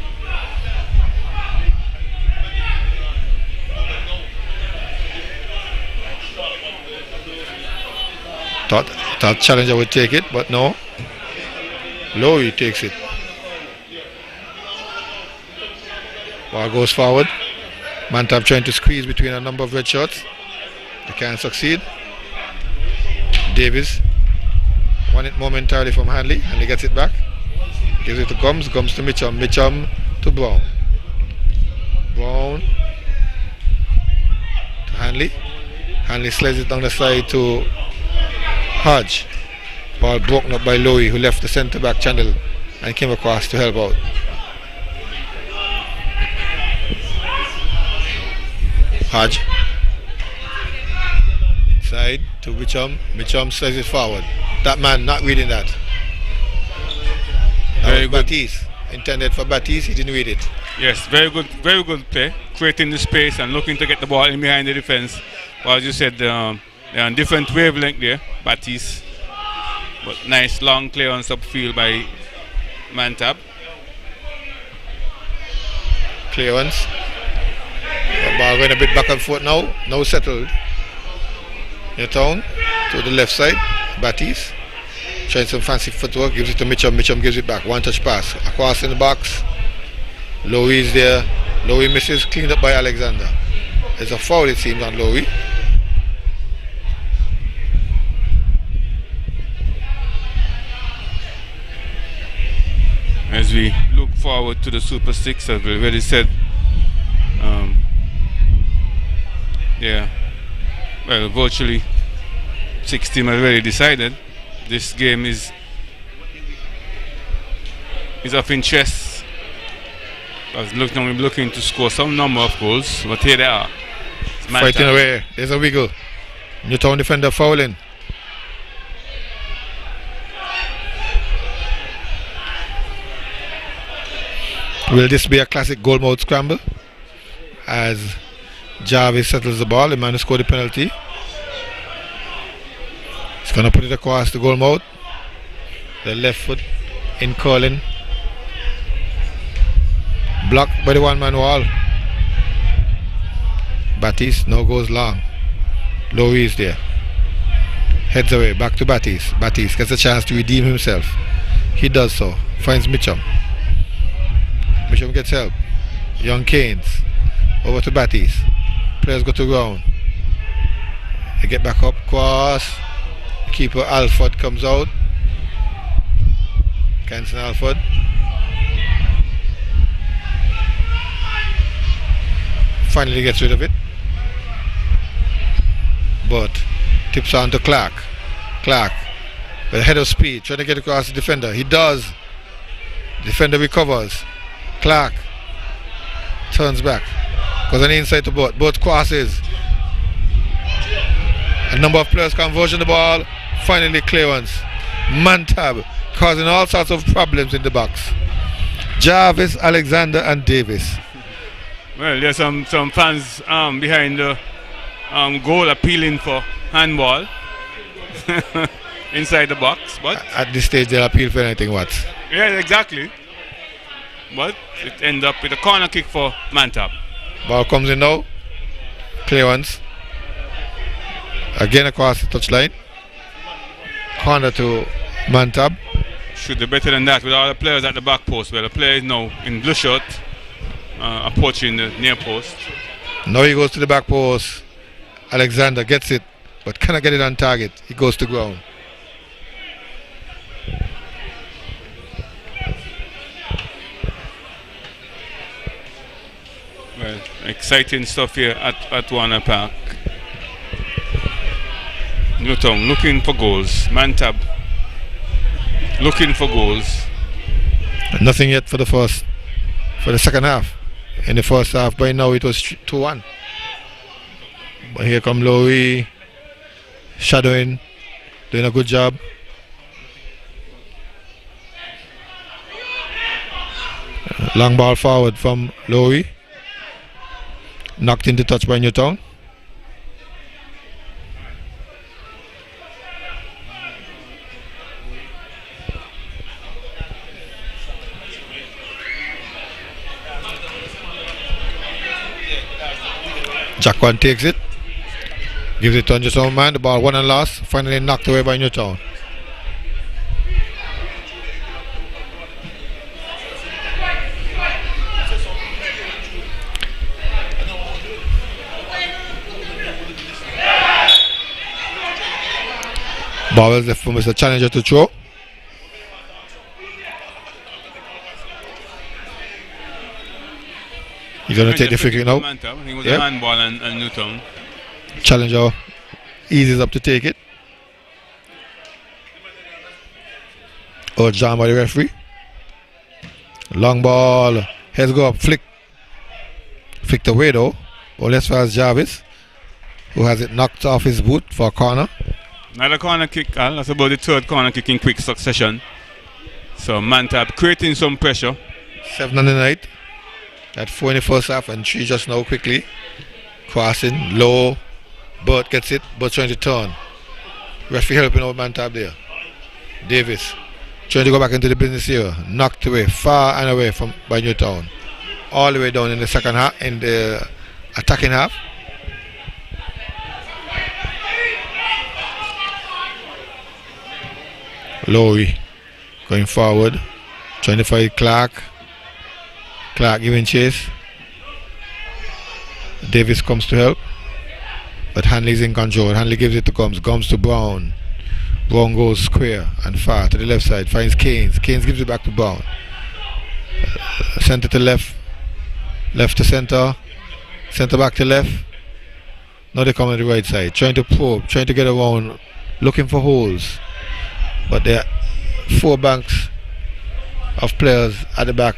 Thought Challenger would take it, but no. Lowy takes it. Ball goes forward. Mantab trying to squeeze between a number of red shirts. They can't succeed. Davis won it momentarily from Hanley. Hanley gets it back. Gives it to Gums. Gums to Mitchum. Mitchum to Brown. Brown to Hanley. Hanley slides it down the side to Hodge. Ball broken up by Lowy, who left the centre back channel and came across to help out. Hodge. Side to Mitchum. Mitchum slides it forward. That man not reading that. Very good. Batiste. Intended for Batiste, he didn't read it. Yes, very good play. Creating the space and looking to get the ball in behind the defence. Well, as you said, they're on different wavelength there, Batiste. But nice long clearance upfield by Mantab. Clearance. The ball going a bit back and forth now. Now settled. Newtown to the left side. Batiste trying some fancy footwork. Gives it to Mitchum. Mitchum gives it back. One touch pass. Across in the box. Lowy is there. Lowy misses. Cleaned up by Alexander. There's a foul it seems on Lowy. As we look forward to the Super 6, as we already said, virtually 6 teams have already decided. This game is of interest. As we're looking to score some number of goals, but here they are. Fighting away. There's a wiggle. Newtown defender fouling. Will this be a classic goal mouth scramble? As Jarvis settles the ball, the man who scored the penalty. He's going to put it across the goal mouth. The left foot in curling. Blocked by the one-man wall. Batiste now goes long. Lowy is there. Heads away, back to Batiste. Batiste gets a chance to redeem himself. He does so. Finds Mitchum. Mitchum gets help. Young Canes. Over to Batiste. Players go to ground. They get back up. Cross. Keeper Alford comes out. Kenson Alford. Finally gets rid of it. But tips on to Clark. Clark with a head of speed, trying to get across the defender. He does. Defender recovers. Clark turns back. Goes on the inside to both crosses. A number of players converging the ball. Finally clearance. Mantab causing all sorts of problems in the box. Jarvis, Alexander and Davis. Well, there's some fans behind the goal appealing for handball inside the box, but at this stage they'll appeal for anything. What? Yeah, exactly. But it ends up with a corner kick for Mantab. Ball comes in now. Clearance. Again across the touchline. Corner to Mantab. Should be better than that with all the players at the back post. Well, the player is now in blue shirt, approaching the near post. Now he goes to the back post. Alexander gets it, but cannot get it on target. He goes to ground. Well, exciting stuff here at Warner Park. Newtown looking for goals. Mantab looking for goals. Nothing yet for the second half. In the first half, by now it was 2-1. But here come Lowy, shadowing, doing a good job. Long ball forward from Lowy. Knocked into touch by Newtown. Jackwan takes it, gives it to Newtown man. The ball won and lost. Finally knocked away by Newtown. Ball is left for Mr. Challenger to throw. He's going to take the free kick now. I think it was a handball and Newtown. Challenger eases up to take it. Urged down by the referee. Long ball. Heads go up. Flicked away though. Well, as far as Jarvis, who has it knocked off his boot for a corner. Another corner kick, Al. That's about the third corner kick in quick succession. So Mantab creating some pressure. 7 on the night. At 4 in the first half and 3 just now quickly. Crossing, low. Burt gets it. Burt trying to turn. Referee helping out Mantab there. Davis trying to go back into the business here. Knocked away, far and away from by Newtown. All the way down in the second half, in the attacking half. Lowy going forward, trying to fight Clark. Clark giving chase. Davis comes to help, but Hanley's in control. Hanley gives it to Gums. Gums to Brown. Brown goes square and far to the left side. Finds Keynes. Keynes gives it back to Brown. Center to left. Left to center. Center back to left. Now they come on the right side. Trying to probe. Trying to get around. Looking for holes. But there are 4 banks of players at the back.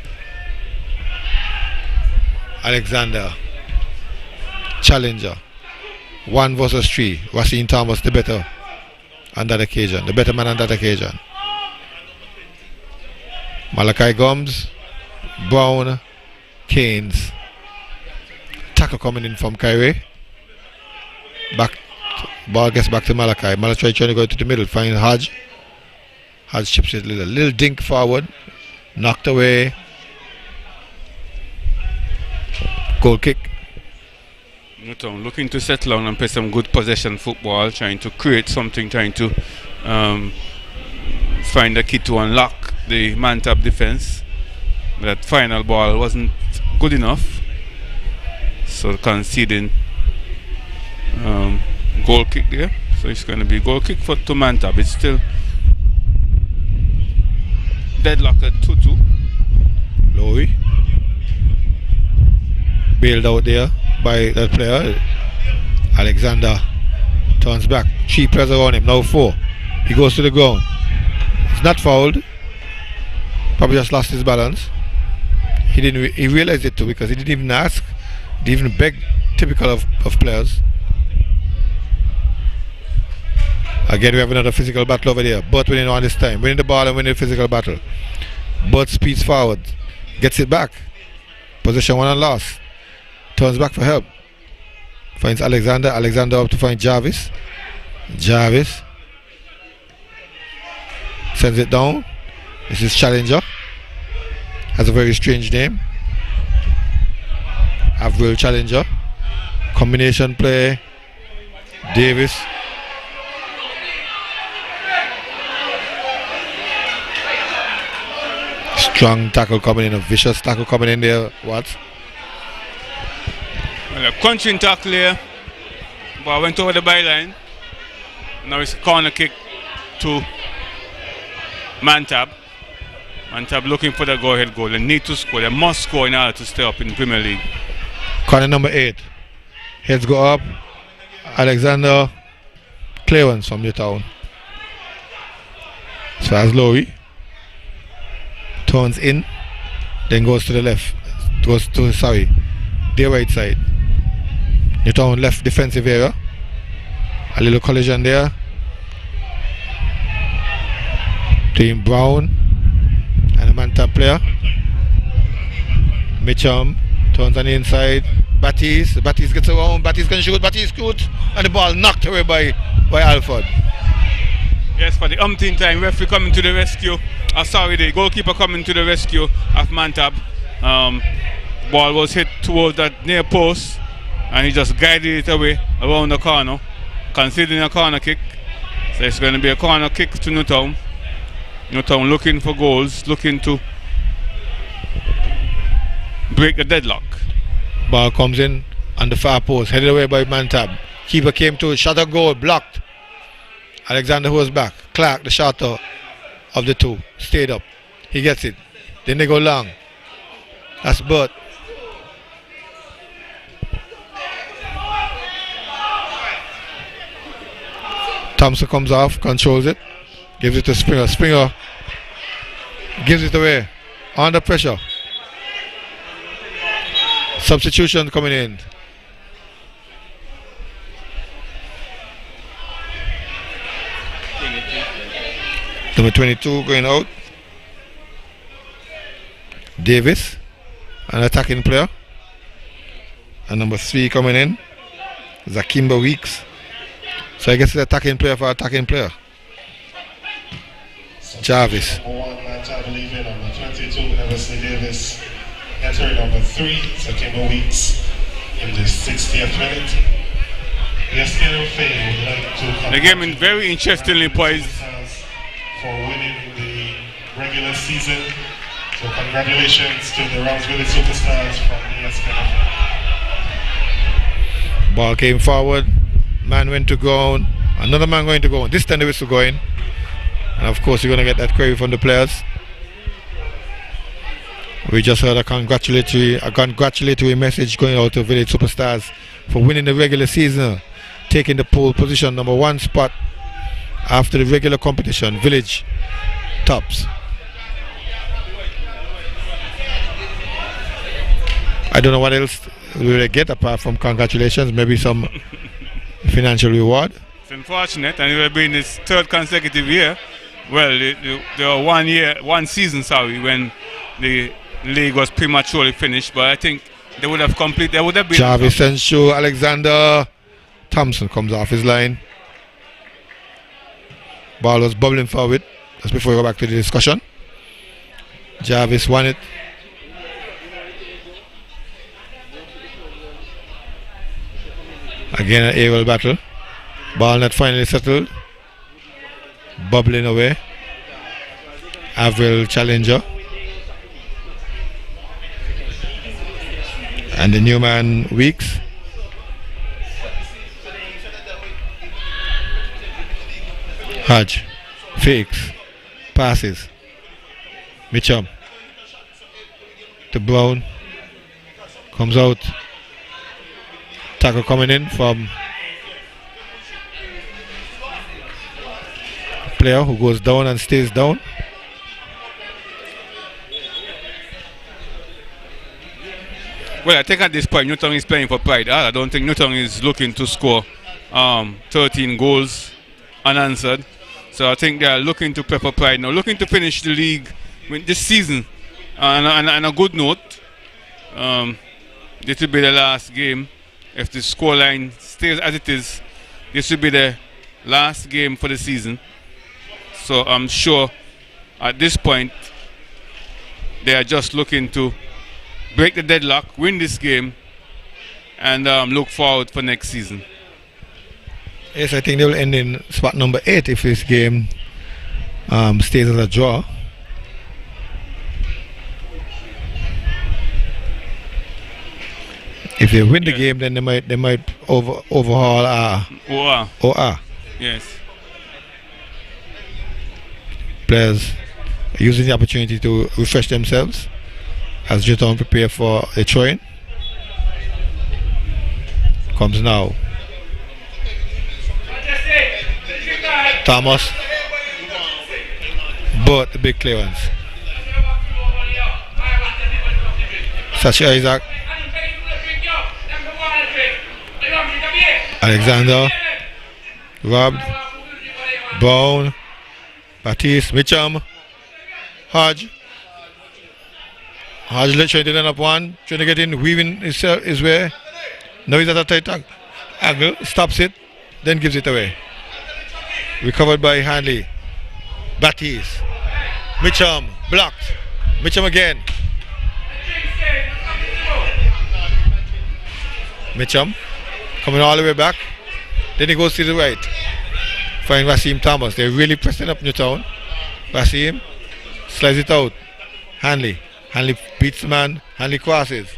Alexander, Challenger, 1 versus 3. Racine Thomas the better on that occasion, the better man on that occasion. Malachi Gums, Brown, Keynes. Tackle coming in from Kyrie. Back, ball gets back to Malachi. Malachi trying to go to the middle, find Hodge. Hodge chips it a little dink forward, knocked away. Goal kick. Newtown looking to settle down and play some good possession football, trying to create something, trying to find a key to unlock the Mantab defense. That final ball wasn't good enough, so conceding goal kick there. So it's going to be goal kick to Mantab. It's still deadlock at 2-2. Lowy bailed out there by that player. Alexander turns back. 3 players around him, now 4. He goes to the ground. He's not fouled. Probably just lost his balance. He realized it too, because he didn't even ask. Didn't even beg, typical of players. Again, we have another physical battle over there. Burt winning on this time. Winning the ball and winning the physical battle. Burt speeds forward. Gets it back. Possession 1 and lost. Turns back for help. Finds Alexander. Alexander up to find Jarvis. Jarvis sends it down. This is Challenger. Has a very strange name. Avril Challenger. Combination play. Davis. Strong tackle coming in, a vicious tackle coming in there. What? Well, a crunching tackle here. But went over the byline. Now it's a corner kick to Mantab. Mantab looking for the go-ahead goal. They need to score. They must score in order to stay up in the Premier League. Corner number 8. Heads go up. Alexander Clearance from Newtown. So as Lowry turns in, then goes to the left. Goes to, the right side. Newtown left defensive area. A little collision there. Between Brown and a Mantab player. Mitchum turns on the inside. Batiste gets around. Batiste can shoot. Batiste shoots, and the ball knocked away by Alford. Yes, for the umpteenth time, referee coming to the rescue. The goalkeeper coming to the rescue of Mantab. Ball was hit towards that near post, and he just guided it away around the corner, considering a corner kick. So it's going to be a corner kick to Newtown. Newtown looking for goals, looking to break the deadlock. Ball comes in on the far post, headed away by Mantab. Keeper came to, shot a goal, blocked. Alexander who was back. Clark, the shorter of the two, stayed up. He gets it. Then they go long. That's Burt. Thompson comes off, controls it, gives it to Springer. Springer gives it away. Under pressure. Substitution coming in. Number 22 going out. Davis, an attacking player. And number 3 coming in. Zakimba Weeks. So I guess it's attacking player for attacking player. Jarvis. Number 1, Mantab leaving. Number 22, Eversley Davis. Enter number 3, Zakimba Weeks, in the 60th minute. The SKNFA would like to the game is very interestingly poised. For winning the regular season. So congratulations to the Ramsville Superstars from the SKNFA. Ball came forward. Man went to ground. Another man going to go. This time the whistle going. And of course you're going to get that query from the players. We just heard a congratulatory message going out to Village Superstars for winning the regular season, taking the pole position, number 1 spot after the regular competition. Village tops. I don't know what else we will get apart from congratulations, maybe some financial reward. It's unfortunate, and it will be in its 3rd consecutive year. Well, there were one season, when the league was prematurely finished, but I think they would have completed. There would have been. Jarvis and Shaw. Alexander Thompson comes off his line. Ball was bubbling forward just before we go back to the discussion. Jarvis won it. Again an aerial battle. Ball not finally settled. Bubbling away. Avril challenger. And the new man Weeks. Hodge. Fakes. Passes. Mitchum. To Brown. Comes out. Tackle coming in from player who goes down and stays down. Well, I think at this point Newtown is playing for pride. I don't think Newtown is looking to score 13 goals unanswered. So I think they are looking to play for pride now, looking to finish the league with this season on a good note. This will be the last game. If the scoreline stays as it is, this will be the last game for the season. So I'm sure at this point they are just looking to break the deadlock, win this game, and look forward for next season. Yes, I think they will end in spot number 8 if this game stays as a draw. If they win the game, then they might overhaul OR. Yes. Players using the opportunity to refresh themselves as Newtown prepare for a throw-in. Comes now. Thomas. But the big clearance. Sachi Isaac. Alexander. Robbed. Brown. Baptiste. Mitchum. Hodge. Hodge trying to run up one. Trying to get in. Weaving his way. Now he's at a tight angle. Stops it. Then gives it away. Recovered by Hanley. Baptiste. Mitchum. Blocked. Mitchum again. Mitchum. Coming all the way back. Then he goes to the right. Find Wasim Thomas. They're really pressing up Newtown. Wasim slides it out. Hanley. Hanley beats the man. Hanley crosses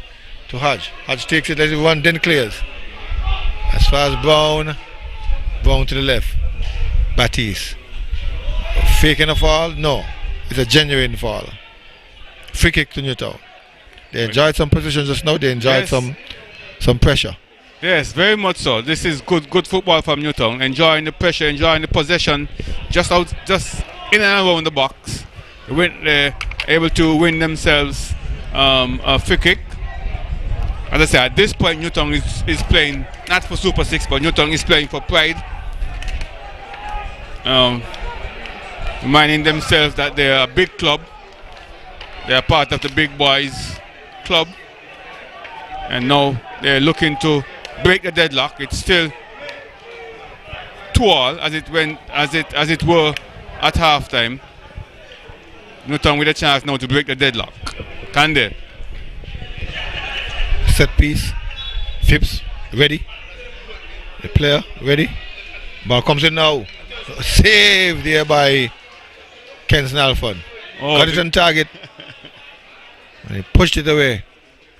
to Hodge. Hodge takes it, lets it run, then clears. As far as Brown. Brown to the left. Baptiste. Faking a fall? No. It's a genuine fall. Free kick to Newtown. They enjoyed some position just now. They enjoyed some pressure. Yes, very much so. This is good football from Newtown. Enjoying the pressure, enjoying the possession, just in and around the box. They're able to win themselves a free kick. As I said, at this point, Newtown is playing not for Super 6, but Newtown is playing for pride. Reminding themselves that they're a big club. They're part of the big boys club. And now they're looking to break the deadlock. It's still 2-2 as it were at halftime. Newtown with a chance now to break the deadlock. Can they? Set piece. Phipps ready. The player ready. Ball comes in now. Save there by Kenson Alford. Got it on target. And he pushed it away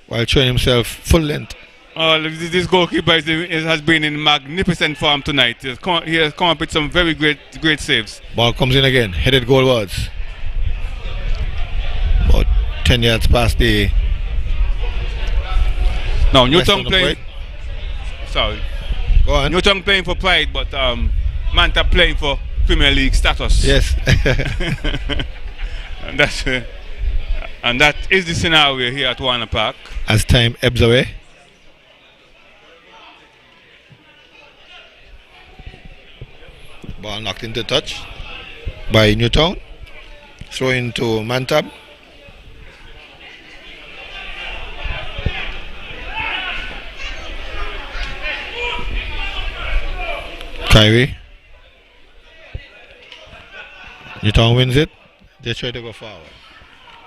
while showing himself full length. This goalkeeper has been in magnificent form tonight. He has come up with some very great saves. Ball comes in again. Headed goalwards. About 10 yards past the... Now Newtown playing... Sorry. Go on. Newtown playing for pride, but Mantab playing for Premier League status. Yes. And that is the scenario here at Warner Park. As time ebbs away. Ball knocked into touch by Newtown. Throw into Mantab. Kyrie. Newtown wins it. They try to go forward.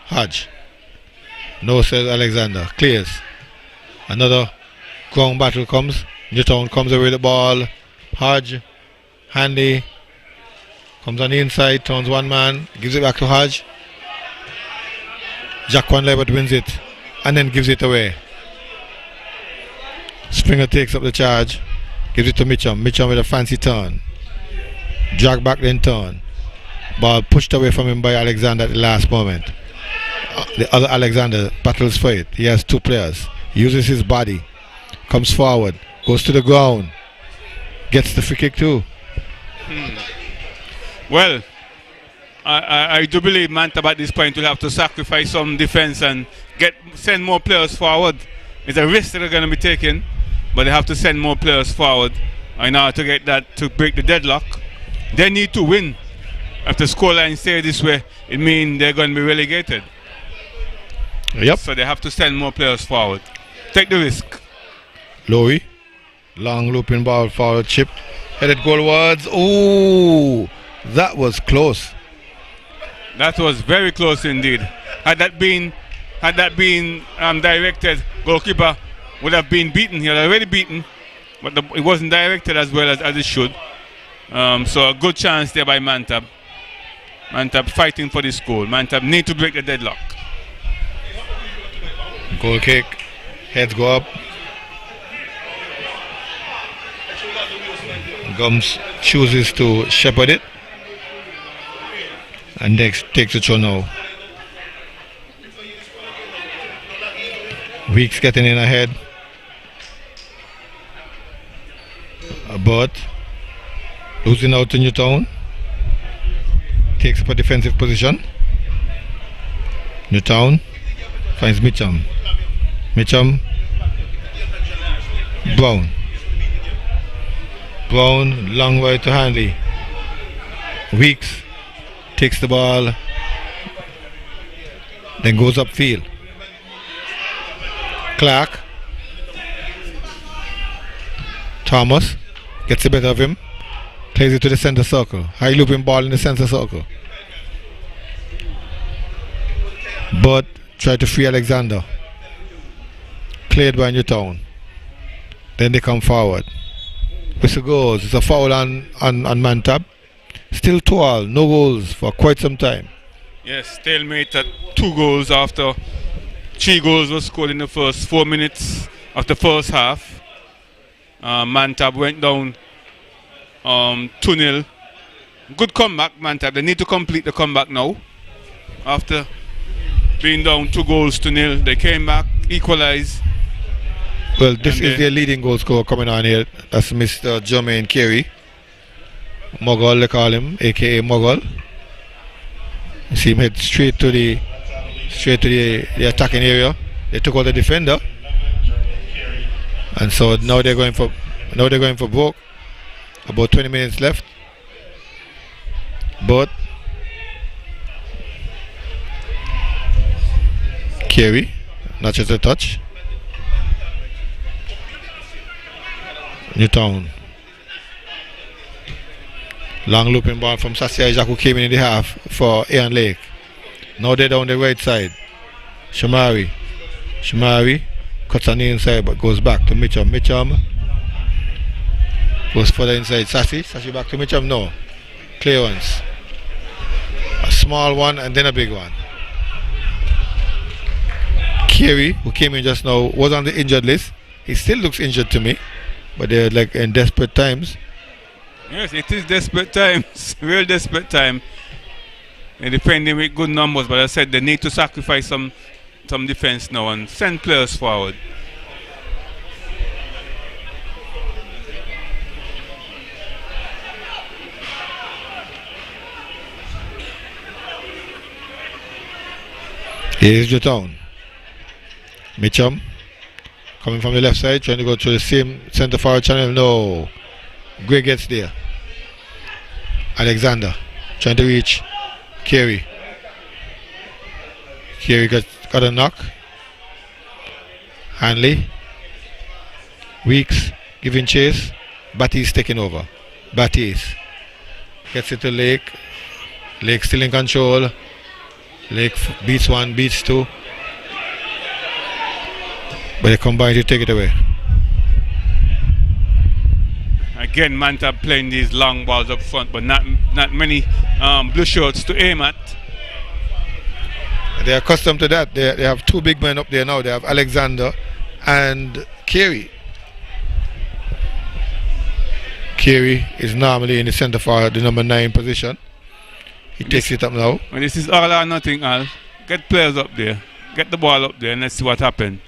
Hodge. No, says Alexander. Clears. Another ground battle comes. Newtown comes away with the ball. Hodge. Handy. Comes on the inside. Turns one man. Gives it back to Hodge. Jaquan Levitt wins it. And then gives it away. Springer takes up the charge. Gives it to Mitchum. Mitchum with a fancy turn. Drag back then turn. Ball pushed away from him by Alexander at the last moment. The other Alexander battles for it. He has two players. Uses his body. Comes forward. Goes to the ground. Gets the free kick too. Well, I do believe Mantab at this point will have to sacrifice some defense and send more players forward. It's a risk that they're going to be taking, but they have to send more players forward in order to get that, to break the deadlock. They need to win. If the scoreline stay this way, it means they're going to be relegated. Yep. So they have to send more players forward. Take the risk. Lowy. Long looping ball forward, chipped. Headed goalwards. Oh, that was close. That was very close indeed. Had that been directed, goalkeeper would have been beaten. He had already beaten, but it wasn't directed as well as it should. So a good chance there by Mantab. Mantab fighting for this goal. Mantab need to break the deadlock. Goal kick. Heads go up. Gums chooses to shepherd it. And next takes the throw now. Weeks getting in ahead. But losing out to Newtown. Takes up a defensive position. Newtown finds Mitchum. Mitchum. Brown. Brown, long way to Hanley. Weeks takes the ball, then goes upfield. Clark. Thomas gets the better of him, plays it to the center circle. High looping ball in the center circle. But try to free Alexander. Cleared by Newtown. Then they come forward. Whistle goes. It's a foul on Mantab. Still 2-all, no goals for quite some time. Yes, stalemate at 2 goals after 3 goals were scored in the first 4 minutes of the first half. Mantab went down 2-0. Good comeback, Mantab. They need to complete the comeback now. After being down 2 goals to 0, they came back, equalized. Well, this is their leading goal scorer coming on here. That's Mr. Jermaine Carey. Mogul, they call him, aka Mogul. You see him head straight to the attacking area. They took out the defender, and so now they're going for broke. About 20 minutes left, but Carey, not just a touch. Newtown. Long looping ball from Sassy Isaac, who came in the half for Ian Lake. Now they're down the right side. Shamari cuts on the inside but goes back to Mitchum. Mitchum goes further inside. Sassy back to Mitchum. No. Clearance. A small one and then a big one. Carey, who came in just now, was on the injured list. He still looks injured to me, but they're like in desperate times. Yes, it is desperate times, real desperate time. They're defending with good numbers, but I said they need to sacrifice some defense now and send players forward. Here's Newtown. Mitchum coming from the left side, trying to go through the same centre forward channel. No. Gray gets there. Alexander trying to reach Carey. Carey got a knock. Hanley. Weeks giving chase. Batty's taking over. Batty's gets it to Lake. Lake still in control. Lake beats 1, beats 2. But they combine to take it away. Again, Mantab playing these long balls up front, but not many blue shirts to aim at. They're accustomed to that. They have 2 big men up there now. They have Alexander and Carey. Carey is normally in the centre forward, the number 9 position. He takes it up now. Well, this is all or nothing, Al. Get players up there. Get the ball up there and let's see what happens.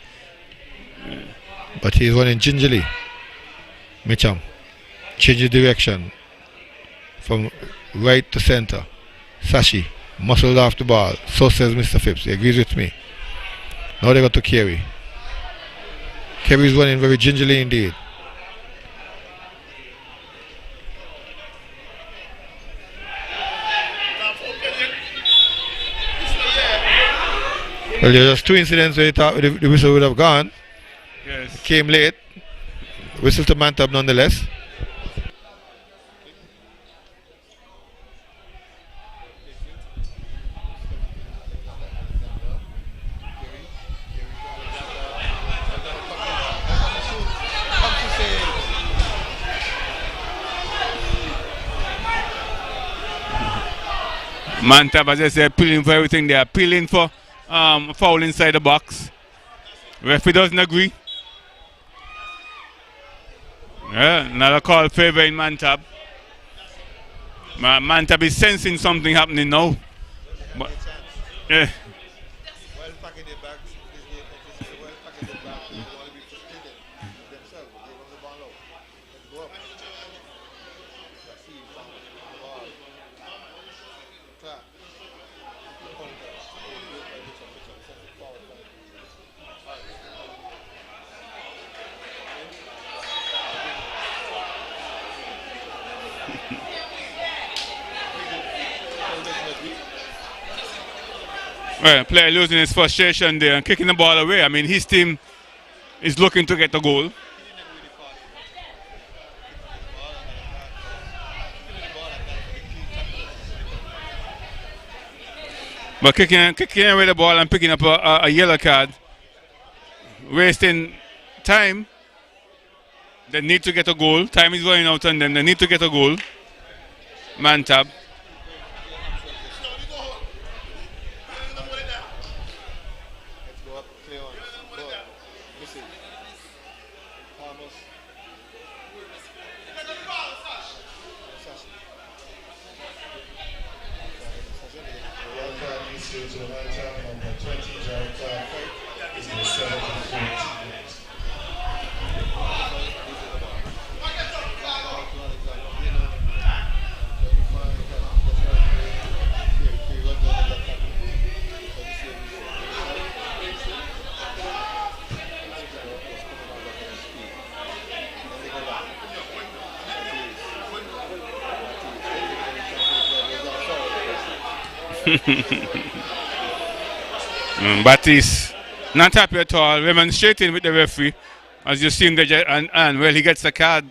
But he's running gingerly. Mitchum changes direction from right to center. Sashi muscled off the ball. So says Mr. Phipps. He agrees with me. Now they got to Carey. Carey is running very gingerly indeed. Well, there was 2 incidents where the whistle would have gone. Yes. It came late. Whistle to Mantab nonetheless. Mantab, as I said, appealing for everything. They are appealing for foul inside the box. Referee doesn't agree. Yeah, another call favoring Mantab. Mantab is sensing something happening now. But, yeah. Well, player losing his frustration there and kicking the ball away. I mean, his team is looking to get a goal. But kicking away the ball and picking up a yellow card, wasting time. They need to get a goal. Time is running out on them. They need to get a goal. Mantab. Baptiste not happy at all, remonstrating with the referee as you see him there, and well, he gets a card.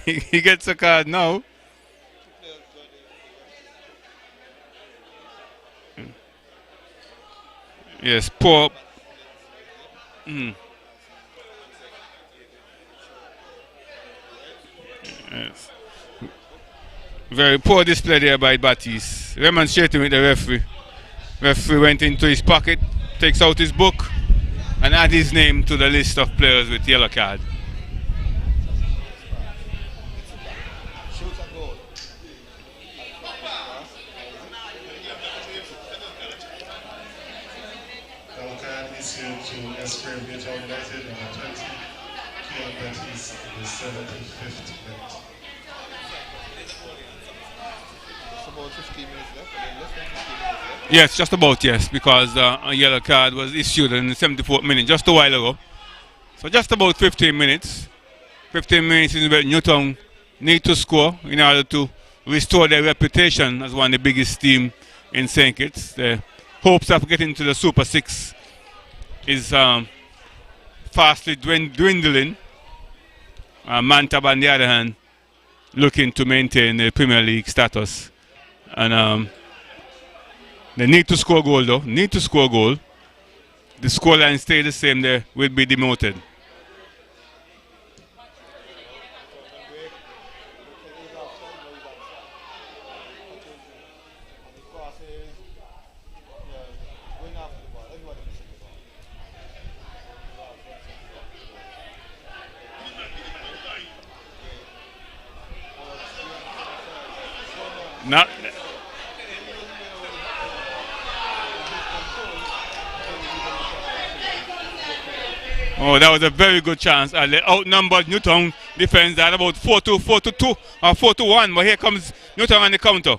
he gets a card now. Yes, poor. Yes. Very poor display there by Baptiste. Remonstrating with the referee. Referee went into his pocket, takes out his book, and add his name to the list of players with yellow card. Yellow card issued to Newtown United number 20, Keon Baptiste in the 75th minute. About 15 minutes left, less than 15 minutes left. Yes, just about, yes, because a yellow card was issued in the 74th minute, just a while ago. So just about 15 minutes. 15 minutes is where Newtown need to score in order to restore their reputation as one of the biggest teams in St. Kitts. The hopes of getting to the Super 6 is fastly dwindling. Mantab, on the other hand, looking to maintain the Premier League status. And they need to score a goal, though. Need to score a goal. The scoreline stay the same, they will be demoted. Not. Oh, that was a very good chance. They outnumbered Newtown defense at about 4-2, 4-2, or 4-1. But here comes Newtown on the counter.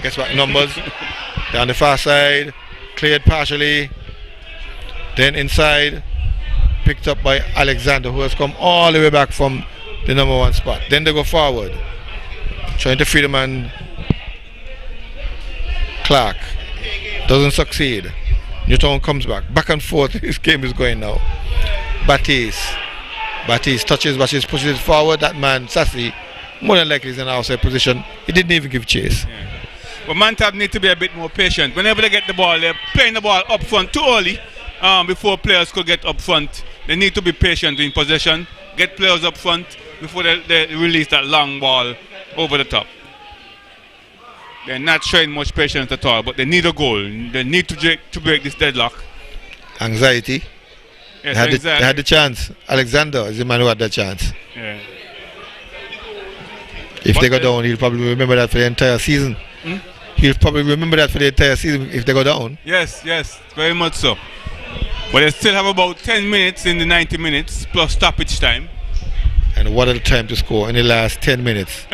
Gets back numbers. Down the far side. Cleared partially. Then inside. Picked up by Alexander, who has come all the way back from the number 1 spot. Then they go forward. Trying to free the man. Clark. Doesn't succeed. Newtown comes back. Back and forth. This game is going now. Baptiste touches, pushes it forward. That man, Sassy, more than likely is in an outside position. He didn't even give chase. Yeah. But Mantab need to be a bit more patient. Whenever they get the ball, they're playing the ball up front too early before players could get up front they need to be patient in possession, get players up front before they release that long ball over the top. They're not showing much patience at all, but they need a goal. They need to break this deadlock. Anxiety. Yes, They had the chance. Alexander is the man who had the chance. Yeah. If But they go down, he'll probably remember that for the entire season. He'll probably remember that for the entire season if they go down. Yes, very much so. But they still have about 10 minutes in the 90 minutes plus stoppage time. And what a time to score in the last 10 minutes.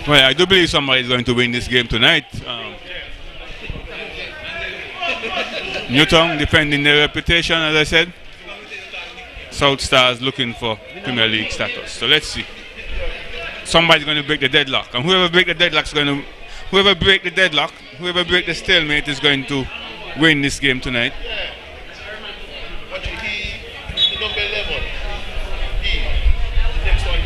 Well, I do believe somebody is going to win this game tonight. Newtown defending their reputation, as I said. South Stars looking for Premier League status. So let's see. Somebody's going to break the deadlock, and whoever break the deadlock, whoever break the stalemate is going to win this game tonight.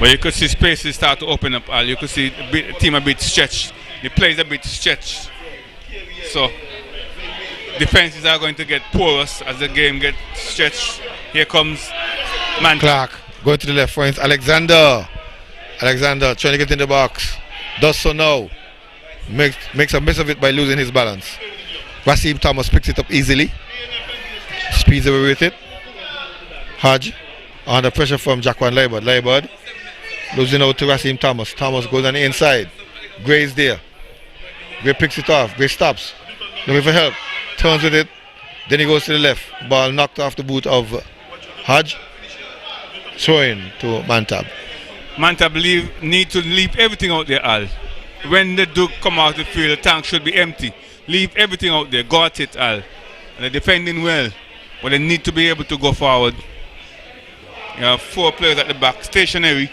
But you could see spaces start to open up. You could see the team a bit stretched. The players a bit stretched. So defenses are going to get porous as the game gets stretched. Here comes Mantab. Clark going to the left, finds Alexander. Alexander trying to get in the box. Does so now. Makes a mess of it by losing his balance. Rasim Thomas picks it up easily. Speeds away with it. Hodge under pressure from Jaquan Leibert. Leibert losing out to Rasim Thomas. Thomas goes on the inside. Gray is there. Gray picks it off. Gray stops. Looking for help. Turns with it. Then he goes to the left. Ball knocked off the boot of Hodge. Throwing to Mantab. Mantab need to leave everything out there, Al. When they do come out the field, the tank should be empty. Leave everything out there. Go at it, Al. And they're defending well. But they need to be able to go forward. You have 4 players at the back, stationary.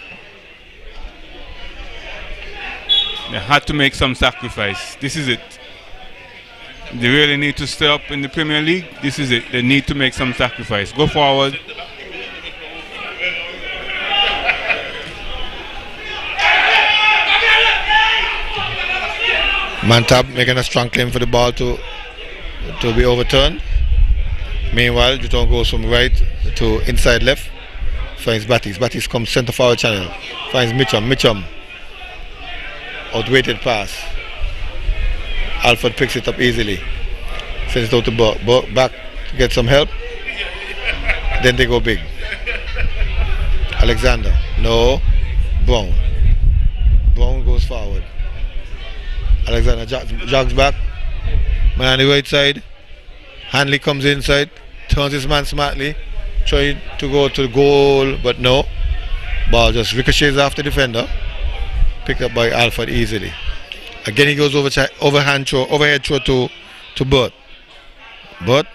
They had to make some sacrifice. This is it. They really need to stay up in the Premier League. This is it. They need to make some sacrifice. Go forward. Mantab making a strong claim for the ball to be overturned. Meanwhile, Newtown goes from right to inside left. Finds Battis. Battis comes centre forward channel. Finds Mitchum. Mitchum. Outweighted pass. Alford picks it up easily. Sends it out to back to get some help. Then they go big. Alexander. No. Brown. Brown goes forward. Alexander jogs back. Man on the right side. Hanley comes inside. Turns his man smartly. Trying to go to the goal, but no. Ball just ricochets off the defender. Picked up by Alford easily. Again he goes overhead throw to Burt. Burt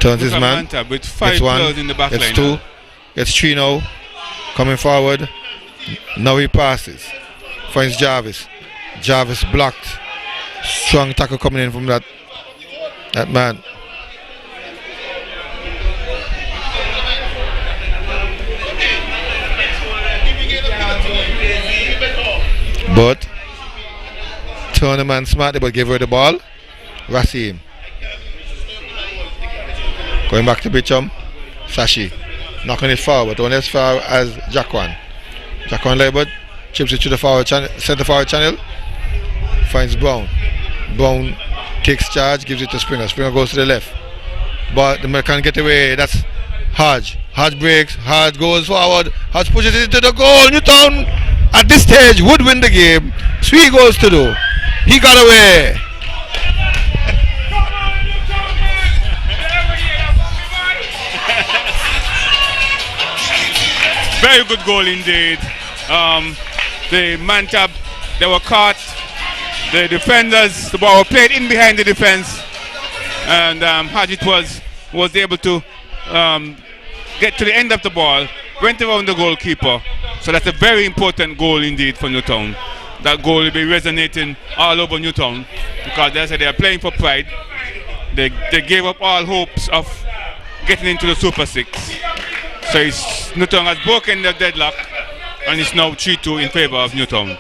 turns his man. With 5 gets one, players in the back gets line. 2, gets 3 now. Coming forward. Now he passes. Finds Jarvis. Jarvis blocked. Strong tackle coming in from that man. But turn the man smartly, but gave away the ball. Rasim going back to Bicham. Sashi knocking it forward, only as far as Jaquan. Jaquan Leibert chips it to the forward channel, center forward channel. Finds Brown. Brown takes charge, gives it to Springer. Springer goes to the left, but the man can't get away. That's Hodge. Hodge breaks. Hodge goes forward. Hodge pushes it into the goal. Newtown at this stage would win the game. 3 goals to do. He got away. Very good goal indeed. The Mantab, they were caught. The defenders, the ball was played in behind the defense, and Hadjit was able to get to the end of the ball, went around the goalkeeper. So that's a very important goal indeed for Newtown. That goal will be resonating all over Newtown because they are playing for pride. They gave up all hopes of getting into the Super 6. So Newtown has broken the deadlock and it's now 3-2 in favor of Newtown.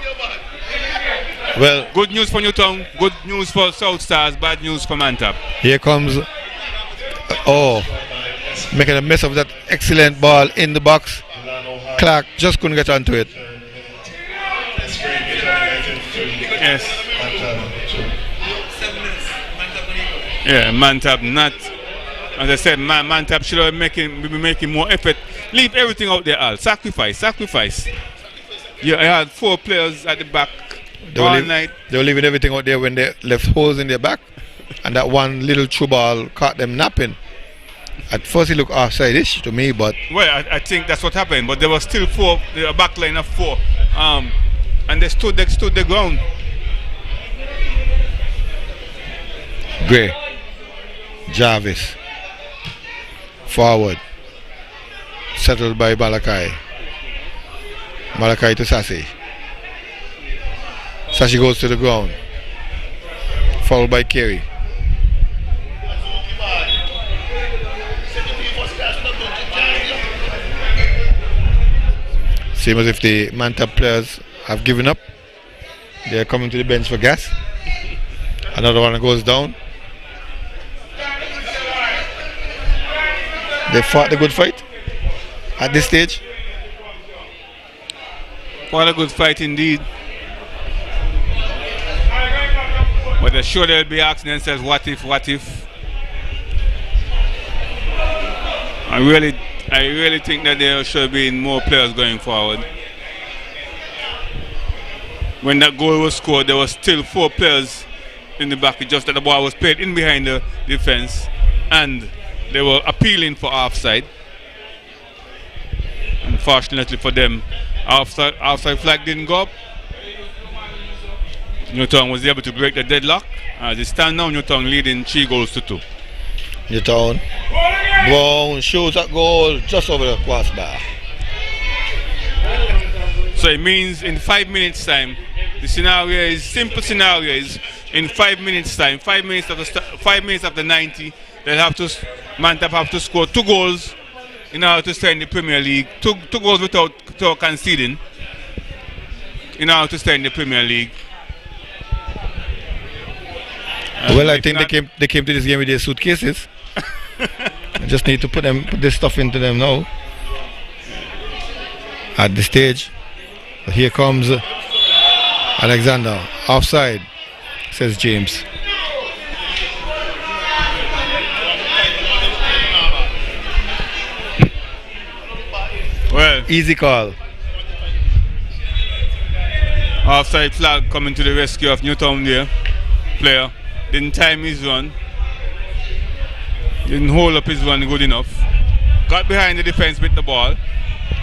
Well, good news for Newtown, good news for South Stars, bad news for Mantab. Here comes, making a mess of that excellent ball in the box. Clark just couldn't get onto it. Yes. Yeah, Mantab not. As I said, Mantab should be making more effort. Leave everything out there, Al. Sacrifice. You had 4 players at the back all night. They were leaving everything out there when they left holes in their back. And that one little true ball caught them napping. At first it looked offside-ish to me, but... Well, I think that's what happened. But there was still 4, a back line of 4. And they stood the ground. Gray. Jarvis. Forward. Settled by Malachi. Malachi to Sassy. Sassy goes to the ground. Followed by Kerry. Seems as if the Mantab players have given up. They are coming to the bench for gas. Another one goes down. They fought a good fight at this stage. What a good fight indeed. But they're sure they'll be asking themselves, what if? I really think that there should be more players going forward. When that goal was scored, there were still 4 players in the back. It's just that the ball was played in behind the defense and they were appealing for offside. Unfortunately for them, offside flag didn't go up. Newtown was able to break the deadlock. As it stands now, Newtown leading 3-2. Newtown. Brown shoots that goal just over the crossbar. So it means in 5 minutes time, the scenario is simple. Scenario is in 5 minutes time, 5 minutes after 90, Mantab have to score 2 goals in order to stay in the Premier League. Two goals without conceding in order to stay in the Premier League. Well, I think they came to this game with their suitcases. I just need to put this stuff into them now. At this stage, here comes Alexander. Offside, says James. Well, easy call. Offside flag coming to the rescue of Newtown there. Player didn't time his run. Didn't hold up his run good enough. Got behind the defense with the ball,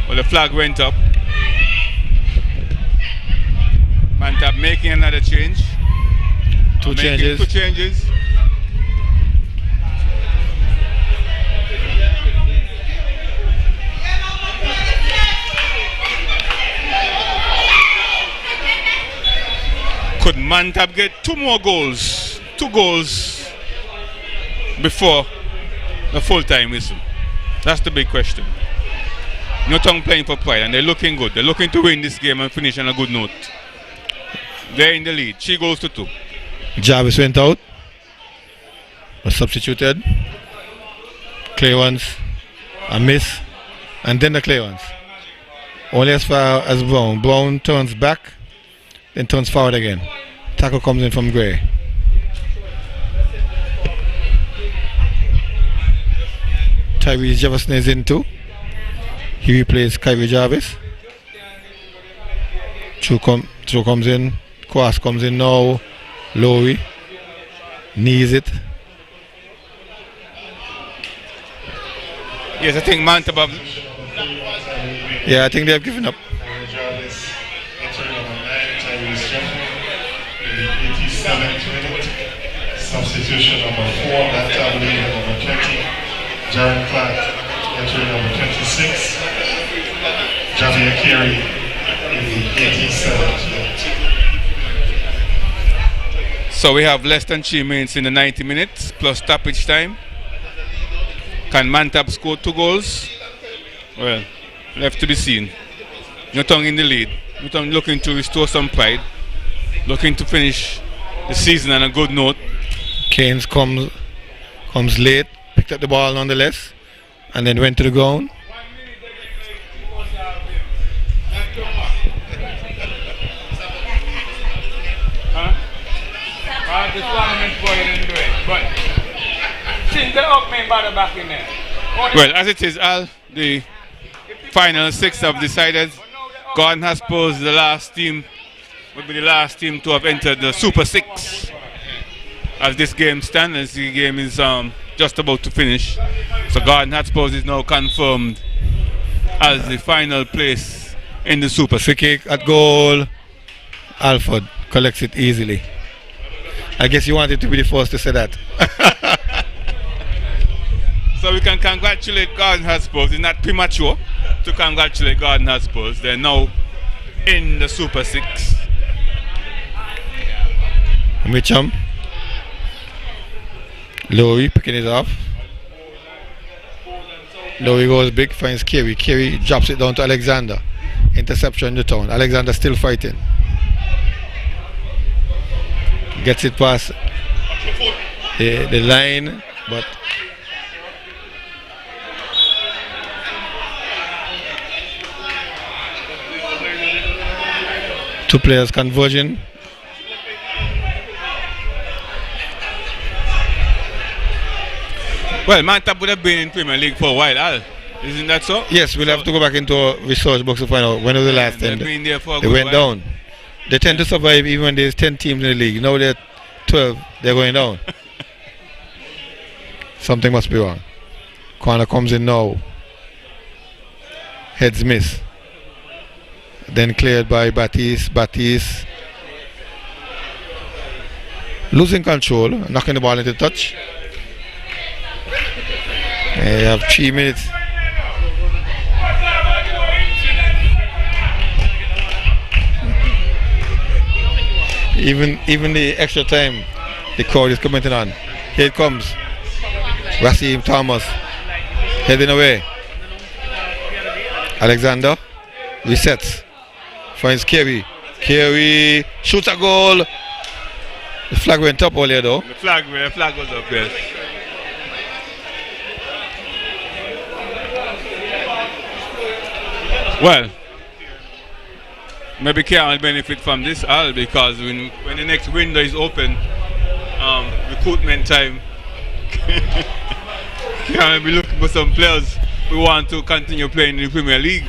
but the flag went up. Mantab making another change. Two changes. Could Mantab get 2 more goals? 2 goals before the full-time whistle? That's the big question. Newtown playing for pride and they're looking good. They're looking to win this game and finish on a good note. They're in the lead. 3-2. Jarvis went out. Was substituted. Clay ones. A miss. And then the Clay ones. Only as far as Brown. Brown turns back. Then turns forward again. Tackle comes in from Gray. Tyrese Jefferson is in too. He replaces Kyrie Jarvis. True comes in. Cross comes in now. Lowry. Knees it. Yes, I think Mantab. Yeah, I think they have given up. Substitution number 4, Mantab leader number 20, Jaron Clark entering number 26, Javier Carey in the 87th minute. So we have less than 3 minutes in the 90 minutes plus stoppage time. Can Mantab score 2 goals? Well, left to be seen. Newtown in the lead. Newtown looking to restore some pride. Looking to finish the season on a good note. Keynes comes late, picked up the ball nonetheless, and then went to the ground. This tournament boy didn't do it, but since the up main battle back in there. Well, as it is, Al, the final six have decided. Gordon has posed the last team, would be the last team to have entered the Super Six. As this game stands, as the game is just about to finish. So Gordon Hatspose is now confirmed as the final place in the Super Six. Free kick at goal. Alford collects it easily. I guess you wanted to be the first to say that. So we can congratulate Gordon Hatspose. It's not premature to congratulate Gordon Hatspose. They're now in the Super Six. Mitchum. Lowry picking it off. Lowry goes big, finds Kerry. Kerry drops it down to Alexander. Interception in the town. Alexander still fighting. Gets it past the line, but two players converging. Well, Mantab would have been in Premier League for a while, Al. Isn't that so? Yes, we'll have to go back into a research box to find out when was the last time been there for a they good went while. down. They tend to survive even when there's 10 teams in the league. Now they're 12, they're going down. Something must be wrong. Corner comes in now. Heads miss. Then cleared by Batiste. Losing control, knocking the ball into touch. They have 3 minutes. Even the extra time, the crowd is commenting on. Here it comes. Rasim Thomas heading away. Alexander resets. Finds Kerry. Kerry shoots a goal. The flag went up earlier though. The flag was up, yes. Well, maybe Karen will benefit from this, Al, because when the next window is open, recruitment time, Karen will be looking for some players who want to continue playing in the Premier League.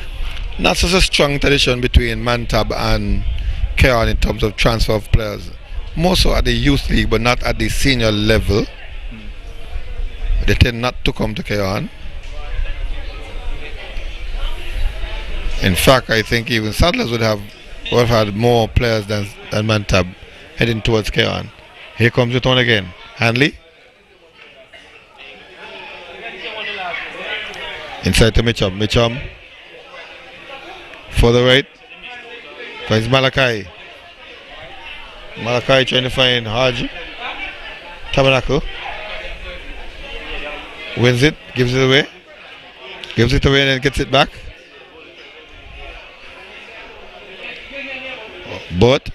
Not such a strong tradition between Mantab and Karen in terms of transfer of players. More so at the youth league, but not at the senior level. They tend not to come to Karen. In fact, I think even Sadlers would have had more players than Mantab heading towards Karen. Here comes Newtown again. Hanley. Inside to Mitchum. Mitchum. For the right. Finds Malachi. Malachi trying to find Hodge. Tabernacle. Wins it. Gives it away. Gives it away and then gets it back. But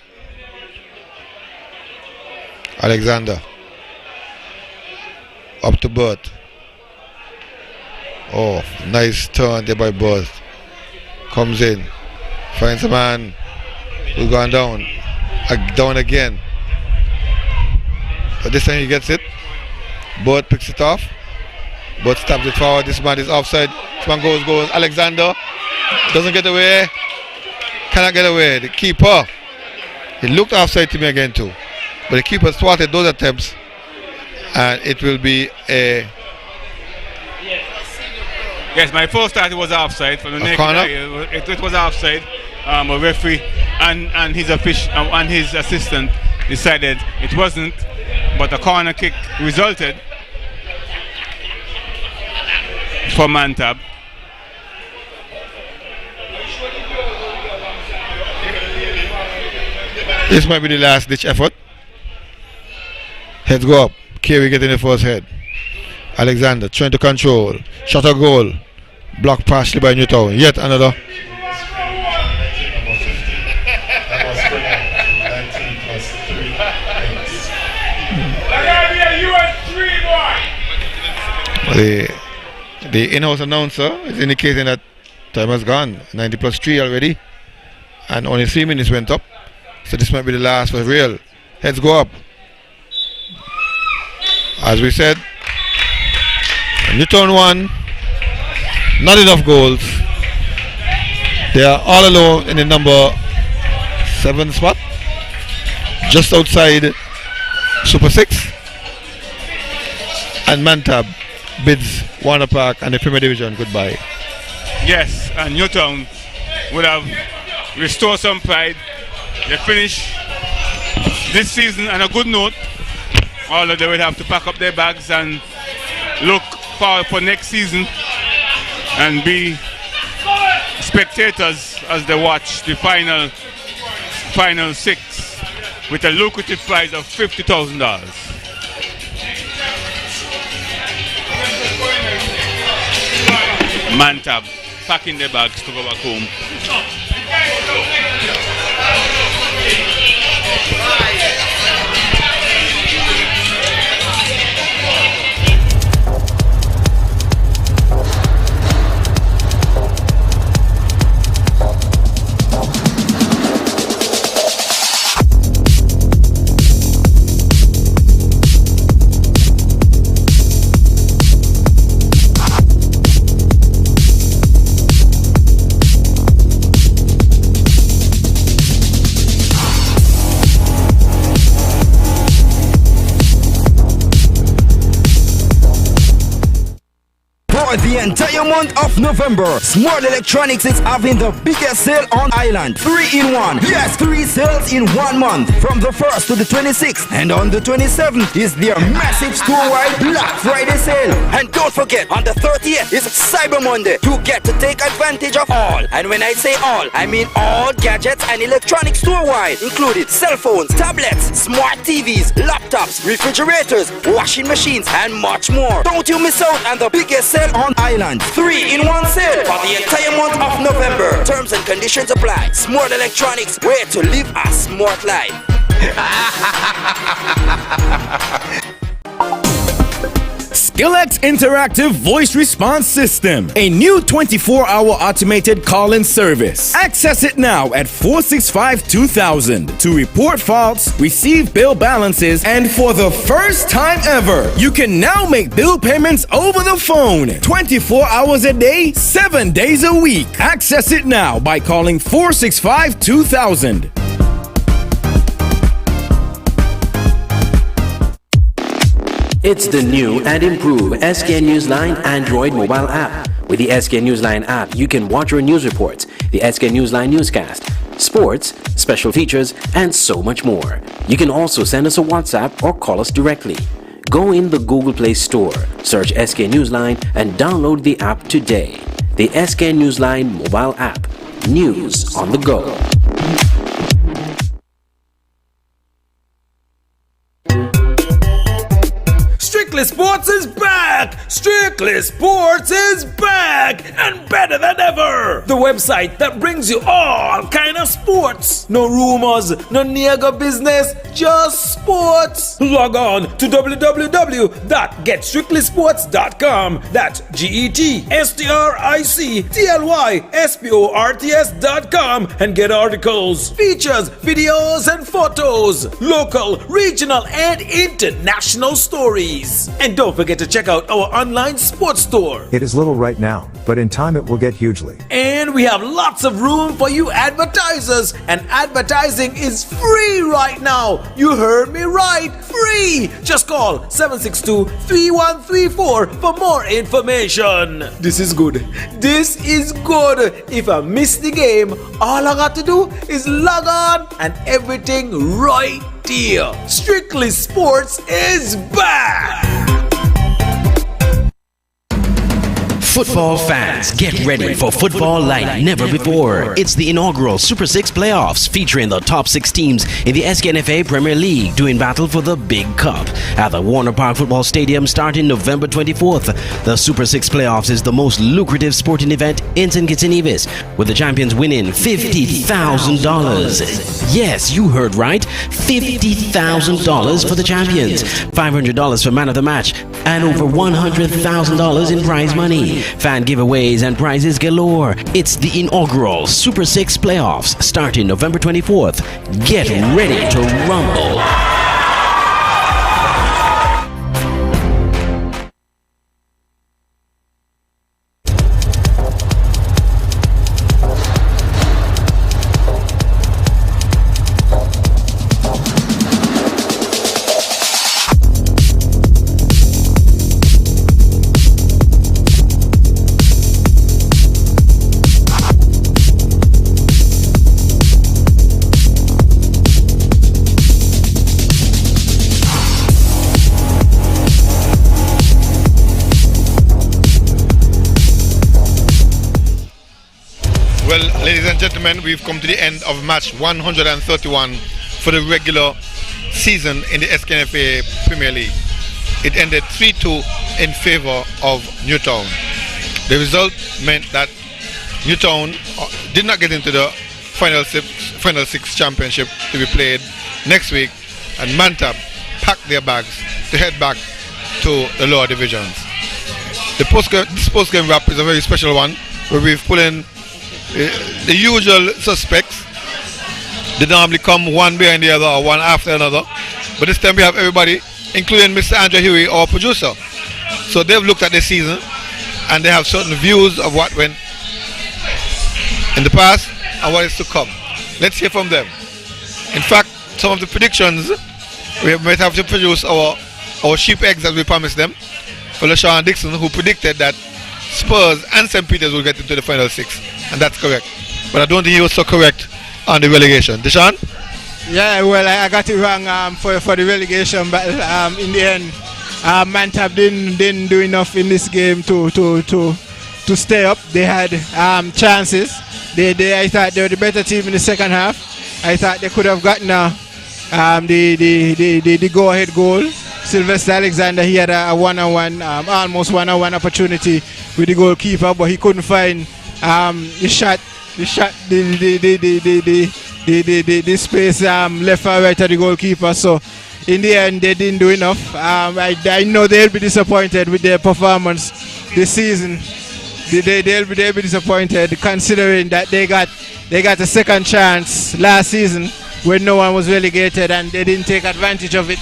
Alexander up to Burt. Oh, nice turn there by Burt. Comes in, finds a man who's gone down. Down again. But this time he gets it. Burt picks it off. Burt stabs it forward. This man is offside. This man goes. Alexander doesn't get away. Cannot get away. The keeper. He looked offside to me again too. But the keeper thwarted those attempts. And it will be a... Yes, my first thought it was offside. From the naked eye, it was offside. A referee and his assistant decided it wasn't. But a corner kick resulted for Mantab. This might be the last ditch effort. Heads go up. Kerry getting the first head. Alexander trying to control. Shot a goal. Blocked partially by Newtown. Yet another. Number 50. That was brilliant. 19 plus 3 points. The in-house announcer is indicating that time has gone. 90 plus 3 already. And only 3 minutes went up. So this might be the last for real. Heads go up. As we said, Newtown won. Not enough goals. They are all alone in the number 7 spot. Just outside Super 6. And Mantab bids Warner Park and the Premier Division goodbye. Yes, and Newtown would have restored some pride. They finish this season on a good note, although they will have to pack up their bags and look forward for next season and be spectators as they watch the final 6 with a lucrative prize of $50,000. Mantab packing their bags to go back home. For the entire month of November, Smart Electronics is having the biggest sale on island. 3-in-1. Yes, 3 sales in 1 month. From the 1st to the 26th. And on the 27th is their massive store-wide Black Friday sale. And don't forget, on the 30th is Cyber Monday. You get to take advantage of all. And when I say all, I mean all gadgets and electronics store-wide. Included cell phones, tablets, smart TVs, laptops, refrigerators, washing machines, and much more. Don't you miss out on the biggest sale on island. 3-in-1 sale for the entire month of November. Terms and conditions apply. Smart Electronics, where to live a smart life. SKNFA Interactive Voice Response System, a new 24-hour automated call-in service. Access it now at 465-2000 to report faults, receive bill balances, and for the first time ever, you can now make bill payments over the phone 24 hours a day, 7 days a week. Access it now by calling 465-2000. It's the new and improved SK Newsline Android mobile app. With the SK Newsline app, you can watch your news reports, the SK Newsline newscast, sports, special features, and so much more. You can also send us a WhatsApp or call us directly. Go in the Google Play Store, search SK Newsline, and download the app today. The SK Newsline mobile app. News on the go. Strictly Sports is back! Strictly Sports is back! And better than ever! The website that brings you all kind of sports. No rumors, no nigga business, just sports. Log on to www.getstrictlysports.com. That's GETSTRICTLYSPORTS.com and get articles, features, videos, and photos. Local, regional, and international stories. And don't forget to check out our online sports store. It is little right now, but in time it will get hugely. And we have lots of room for you advertisers. And advertising is free right now. You heard me right. Free. Just call 762-3134 for more information. This is good. This is good. If I miss the game, all I got to do is log on and everything right there. Strictly Sports is back. Football fans, get ready for football like never before. It's the inaugural Super 6 playoffs featuring the top 6 teams in the SKNFA Premier League doing battle for the Big Cup at the Warner Park Football Stadium starting November 24th. The Super 6 playoffs is the most lucrative sporting event in St. Kitts and Nevis, with the champions winning $50,000. Yes, you heard right, $50,000 for the champions, $500 for man of the match, and over $100,000 in prize money. Fan giveaways and prizes galore. It's the inaugural Super 6 playoffs starting November 24th. Get ready to rumble. Well, ladies and gentlemen, we've come to the end of match 131 for the regular season in the SKNFA Premier League. It ended 3-2 in favor of Newtown. The result meant that Newtown did not get into the final six championship to be played next week, and Mantab packed their bags to head back to the lower divisions. This post-game wrap is a very special one, where we've put in the usual suspects. They normally come one behind the other or one after another, but this time we have everybody, including Mr. Andrew Huey, our producer. So they've looked at the season and they have certain views of what went in the past and what is to come. Let's hear from them. In fact, some of the predictions, we might have to produce our sheep eggs as we promised them, for LaShawn Dixon, who predicted that Spurs and St. Peter's will get into the final six, and that's correct. But I don't think he was so correct on the relegation. Deshaun? Yeah, well, I got it wrong for the relegation, but in the end, Mantab didn't do enough in this game to stay up. They had chances. I thought they were the better team in the second half. I thought they could have gotten the go-ahead goal. Sylvester Alexander, he had a one-on-one, almost one-on-one opportunity with the goalkeeper, but he couldn't find the space left or right of the goalkeeper. So in the end, they didn't do enough. I know they'll be disappointed with their performance this season. They'll be disappointed considering that they got a second chance last season when no one was relegated and they didn't take advantage of it.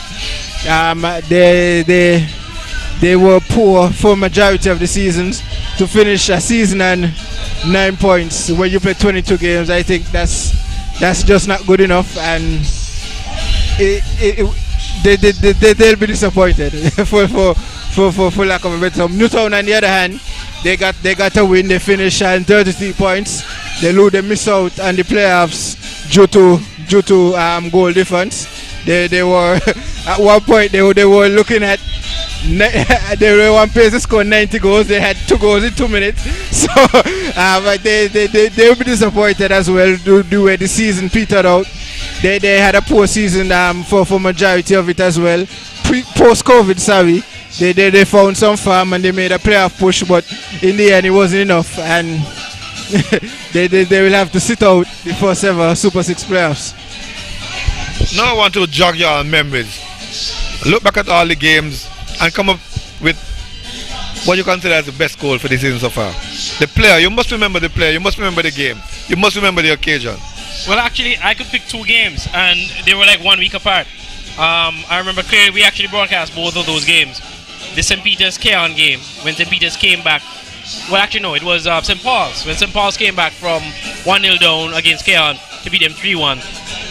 They were poor for majority of the seasons. To finish a season and 9 points when you play 22 games, I think that's just not good enough, and they'll be disappointed for lack of a better term. Newtown, on the other hand, they got a win. They finished on 33 points. They miss out on the playoffs due to goal difference. They were at one point they were looking at they were on pace to score 90 goals. They had 2 goals in 2 minutes. So but they will be disappointed as well the way the season petered out. They had a poor season for majority of it as well. Post-COVID, sorry. They found some farm and they made a playoff push, but in the end it wasn't enough, and they will have to sit out the first ever Super 6 playoffs. Now I want to jog your memories. Look back at all the games and come up with what you consider as the best goal for the season so far. The player, you must remember the player, you must remember the game, you must remember the occasion. Well, actually, I could pick 2 games, and they were like 1 week apart. I remember clearly we actually broadcast both of those games. The St. Peter's Keon game, when St. Peter's came back. Well, actually, no, it was St. Paul's. When St. Paul's came back from 1-0 down against Keon to beat them 3-1.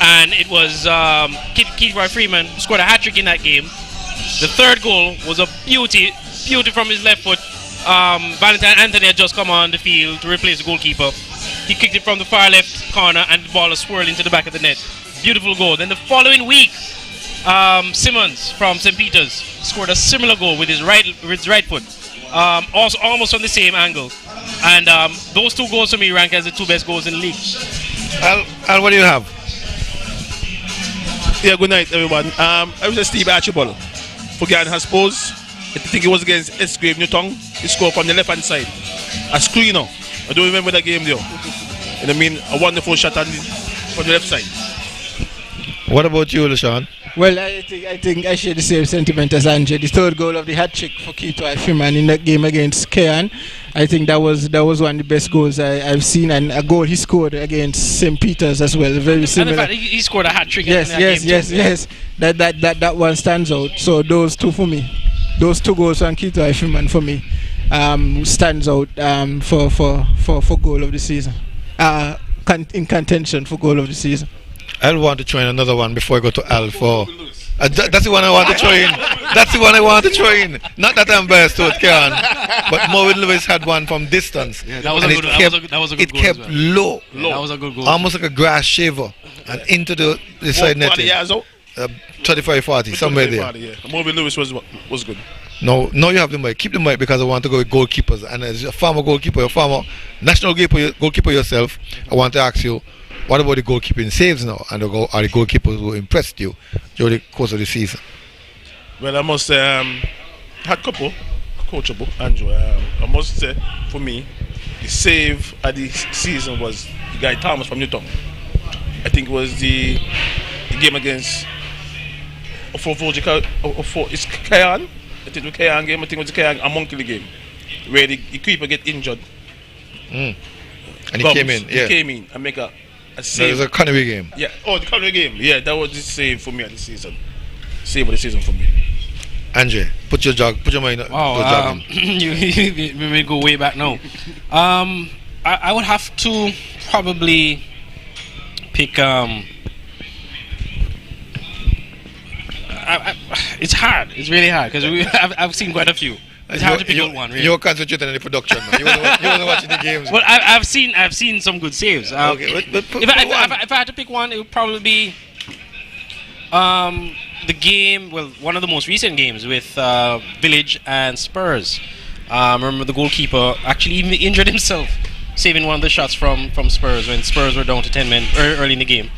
And it was Keith Roy Freeman scored a hat-trick in that game. The third goal was a beauty from his left foot. Valentine Anthony had just come on the field to replace the goalkeeper. He kicked it from the far left corner and the ball was swirled into the back of the net. Beautiful goal. Then the following week, Simmons from St. Peter's scored a similar goal with his right foot. also almost from the same angle. And those 2 goals for me rank as the 2 best goals in the league. Al, what do you have? Yeah, good night, everyone. I was just Steve Archibald for Guyana has posed. I think it was against SKNFA Newtown. He scored from the left-hand side. A screener. I don't remember that game though. And I mean, a wonderful shot from the left side. What about you, LaShawn? Well, I think I share the same sentiment as Andre. The 3rd goal of the hat trick for Keto Ifiman in that game against Kean. I think that was one of the best goals I've seen, and a goal he scored against St. Peter's as well. Very similar. And in fact, he scored a hat trick. Yes. That one stands out. So those 2 for me, those 2 goals from Keto Ifiman for me, stands out for goal of the season. In contention for goal of the season. I'll want to throw in another one before I go to Al for. That's the one I want to throw in. That's the one I want to throw in. Not that I'm biased to it, Karen, but Morgan Lewis had one from distance. Yeah, that was a good goal. It kept low. That was a good goal. Almost like a grass shaver and into the side netting. 35-40, somewhere there. Yeah. Morgan Lewis was good. No, you have the mic. Keep the mic because I want to go with goalkeepers. And as a former goalkeeper, a former national goalkeeper yourself, I want to ask you, what about the goalkeeping saves now? And are the goalkeepers who impressed you during the course of the season? Well, I must say, had couple, coachable, Andrew. I must say, for me, the save of the season was the guy Thomas from Newtown. I think it was the game against it's Kayan. I think it was Kayan game. I think it was the Kayan a Monkey game where the keeper get injured. And he came in. Yeah. He came in and make a save. That was a Connery game. Yeah. Oh, the Connery game. Yeah, that was the save for me at the season. Save of the season for me. Andre, put your mind. Wow. You may go way back now. I would have to probably pick. It's hard. It's really hard because I've seen quite a few. It's hard to pick out one. Really. You're concentrating on the production, man. You wasn't watching the games. Well, I've seen some good saves. Okay, if I had to pick one, it would probably be the game. Well, one of the most recent games with Village and Spurs. Remember the goalkeeper actually even injured himself, saving one of the shots from Spurs when Spurs were down to 10 men early in the game,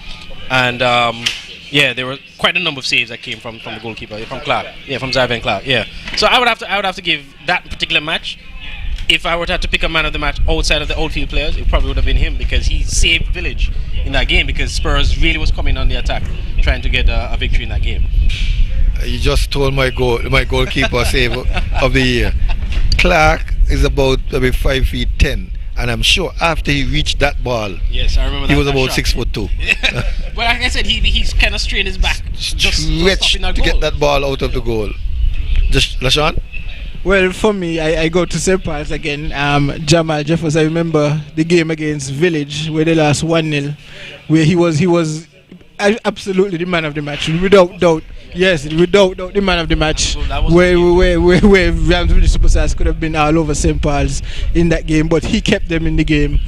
and yeah, there were quite a number of saves that came from the goalkeeper, from Clark. Yeah, from Zyvan Clark. Yeah. So I would have to give that particular match. If I were to have to pick a man of the match outside of the outfield players, it probably would have been him because he saved Village in that game because Spurs really was coming on the attack, trying to get a victory in that game. You just told my goalkeeper save of the year. Clark is about maybe 5'10". And I'm sure after he reached that ball, yes, I remember that. He was about 6'2". Well, like I said, he's kind of strained his back, just to get that ball out of the goal. Just LaShawn? Well, for me, I go to St. Paul's again. Jamal Jeffers. I remember the game against Village where they lost 1-0, where he was absolutely the man of the match, without doubt. Yes, without doubt, the man of the match. Where Ramsville Superstars could have been all over St. Paul's in that game, but he kept them in the game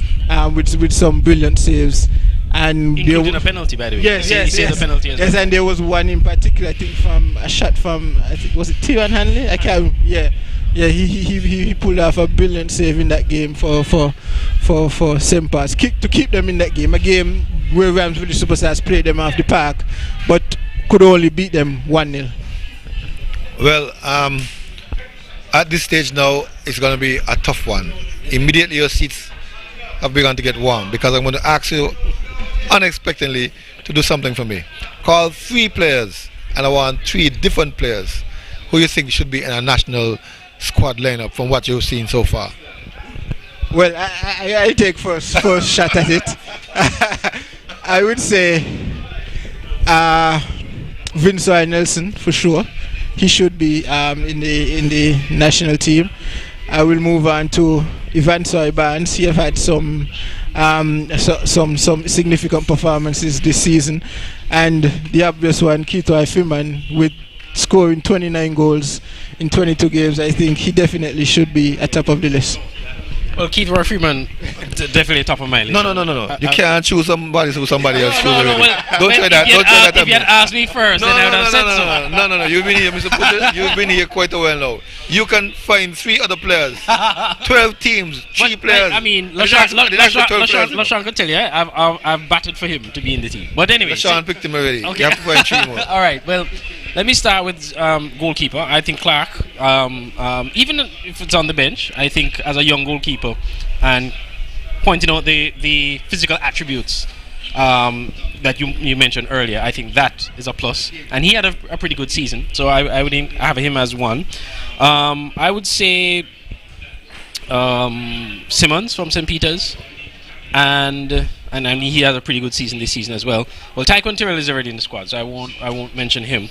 with some brilliant saves. And including a penalty, by the way. Yes. The penalty as well. And there was one in particular, I think, from a shot from, I think, was it T1 Hanley? I can't. Yeah. He pulled off a brilliant save in that game for St. Paul's to keep them in that game. A game where Ramsville Superstars played them off the park, but could only beat them 1-0. Well, at this stage now, it's going to be a tough one. Immediately your seats have begun to get warm because I'm going to ask you unexpectedly to do something for me. Call 3 players, and I want 3 different players who you think should be in a national squad lineup from what you've seen so far. Well, I take first shot at it. I would say Vincent Nelson for sure. He should be in the national team. I will move on to Ivan Soy-Barnes. He have had some significant performances this season, and the obvious one, Keto Ifiman, with scoring 29 goals in 22 games. I think he definitely should be at top of the list. Well, Keith Roy Freeman, definitely top of my list. No. You can't choose somebody who somebody else chooses. Well, Don't try that. Don't try that. If you had asked me first, then I would have said so. No. You've been here, Mr. Putter. You've been here quite a while now. You can find 3 other players, 12 teams, 3 players. I mean, LaShawn can tell you, I've batted for him to be in the team. But anyway, LaShawn picked him already. Okay. You have to find 3 more. All right. Well, let me start with goalkeeper. I think Clark, even if it's on the bench, I think as a young goalkeeper and pointing out the physical attributes that you mentioned earlier, I think that is a plus. And he had a pretty good season, so I would have him as one. I would say Simmons from St. Peter's, and he had a pretty good season this season as well. Well, Tyquan Terrell is already in the squad, so I won't mention him.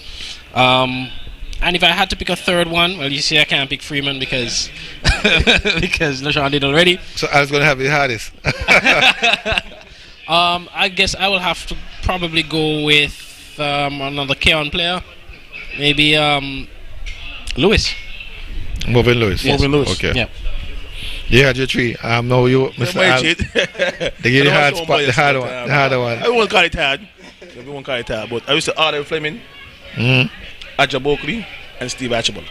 And if I had to pick a third one, well, you see, I can't pick Freeman because LaShawn did already. So I was going to have the hardest. I guess I will have to probably go with another Keon player, maybe Lewis. Marvin Lewis. Yes. Marvin Lewis. Okay. Yeah. You had your 3. No, you, Mr. Al. They give you the hard spot, the harder one. I won't call it hard. But I used to order Fleming, Aja Bokley, and Steve Archibald.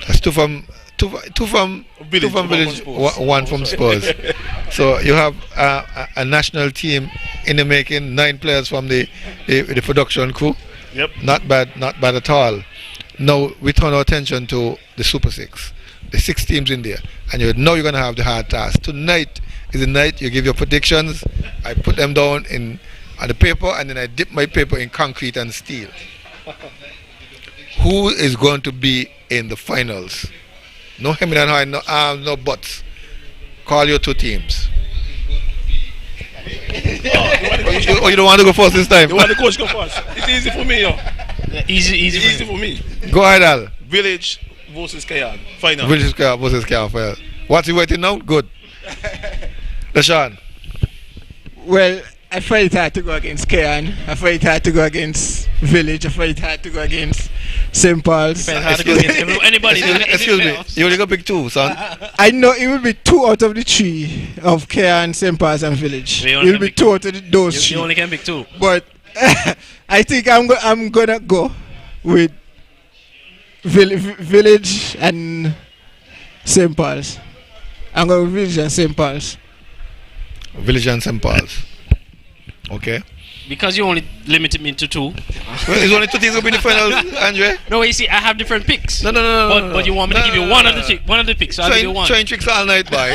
That's two from Village, one from Spurs. So you have a national team in the making, 9 players from the production crew. Yep. Not bad at all. Now we turn our attention to the Super 6. The 6 teams in there, and you know you're going to have the hard task. Tonight is the night you give your predictions. I put them down on the paper, and then I dip my paper in concrete and steel. Who is going to be in the finals? No hemming and hawing, no arms, no buts. Call your 2 teams. You don't want to go first this time? You want the coach go first? It's easy for me, yo. Yeah, easy for me. Go ahead, Al. Village versus Kayan. Final. Village versus Kayan. Final. What's he waiting now? Good. LaShawn. Well, I find it hard to go against Kayan. I find it hard to go against Village. I find it hard to go against St. Paul's. Anybody. Excuse me. You only got pick 2, son. I know it will be 2 out of the 3 of Kayan, St. Paul's, and Village. It will be 2 out of those 3. You only can pick 2. But I think I'm gonna go with Village and St. Paul's. I'm going with Village and St. Paul's. Village and St. Paul's. Okay. Because you only limited me to 2. Well, there's only 2 teams going to be in the finals, Andre. No, you see, I have different picks. No. But you want me to give you one of the picks. So I'll give you one. Trying tricks all night, boy.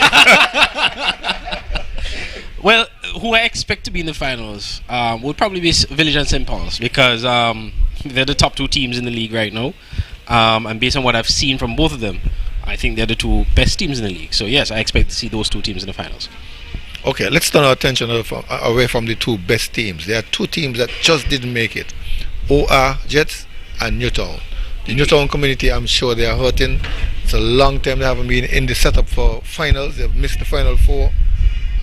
Well, who I expect to be in the finals will probably be Village and St. Paul's, because they're the top 2 teams in the league right now. And based on what I've seen from both of them, I think they're the 2 best teams in the league. So yes, I expect to see those 2 teams in the finals. Okay, let's turn our attention away from the 2 best teams. There are 2 teams that just didn't make it. OR Jets and Newtown. The Newtown community, I'm sure they are hurting. It's a long time they haven't been in the setup for finals. They've missed the final 4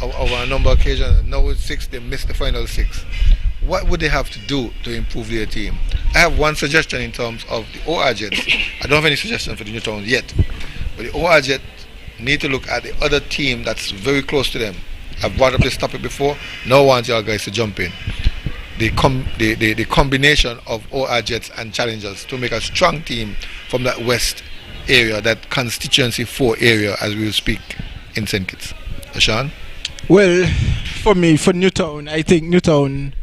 over a number of occasions. And now it's 6, they missed the final 6. What would they have to do to improve their team? I have one suggestion in terms of the OR Jets. I don't have any suggestion for the Newtown yet. But the OR Jets need to look at the other team that's very close to them. I've brought up this topic before. Now I want y'all guys to jump in. The combination of OR Jets and Challengers to make a strong team from that west area, that constituency 4 area, as we will speak in St. Kitts. Sean? Well, for me, for Newtown, I think Newtown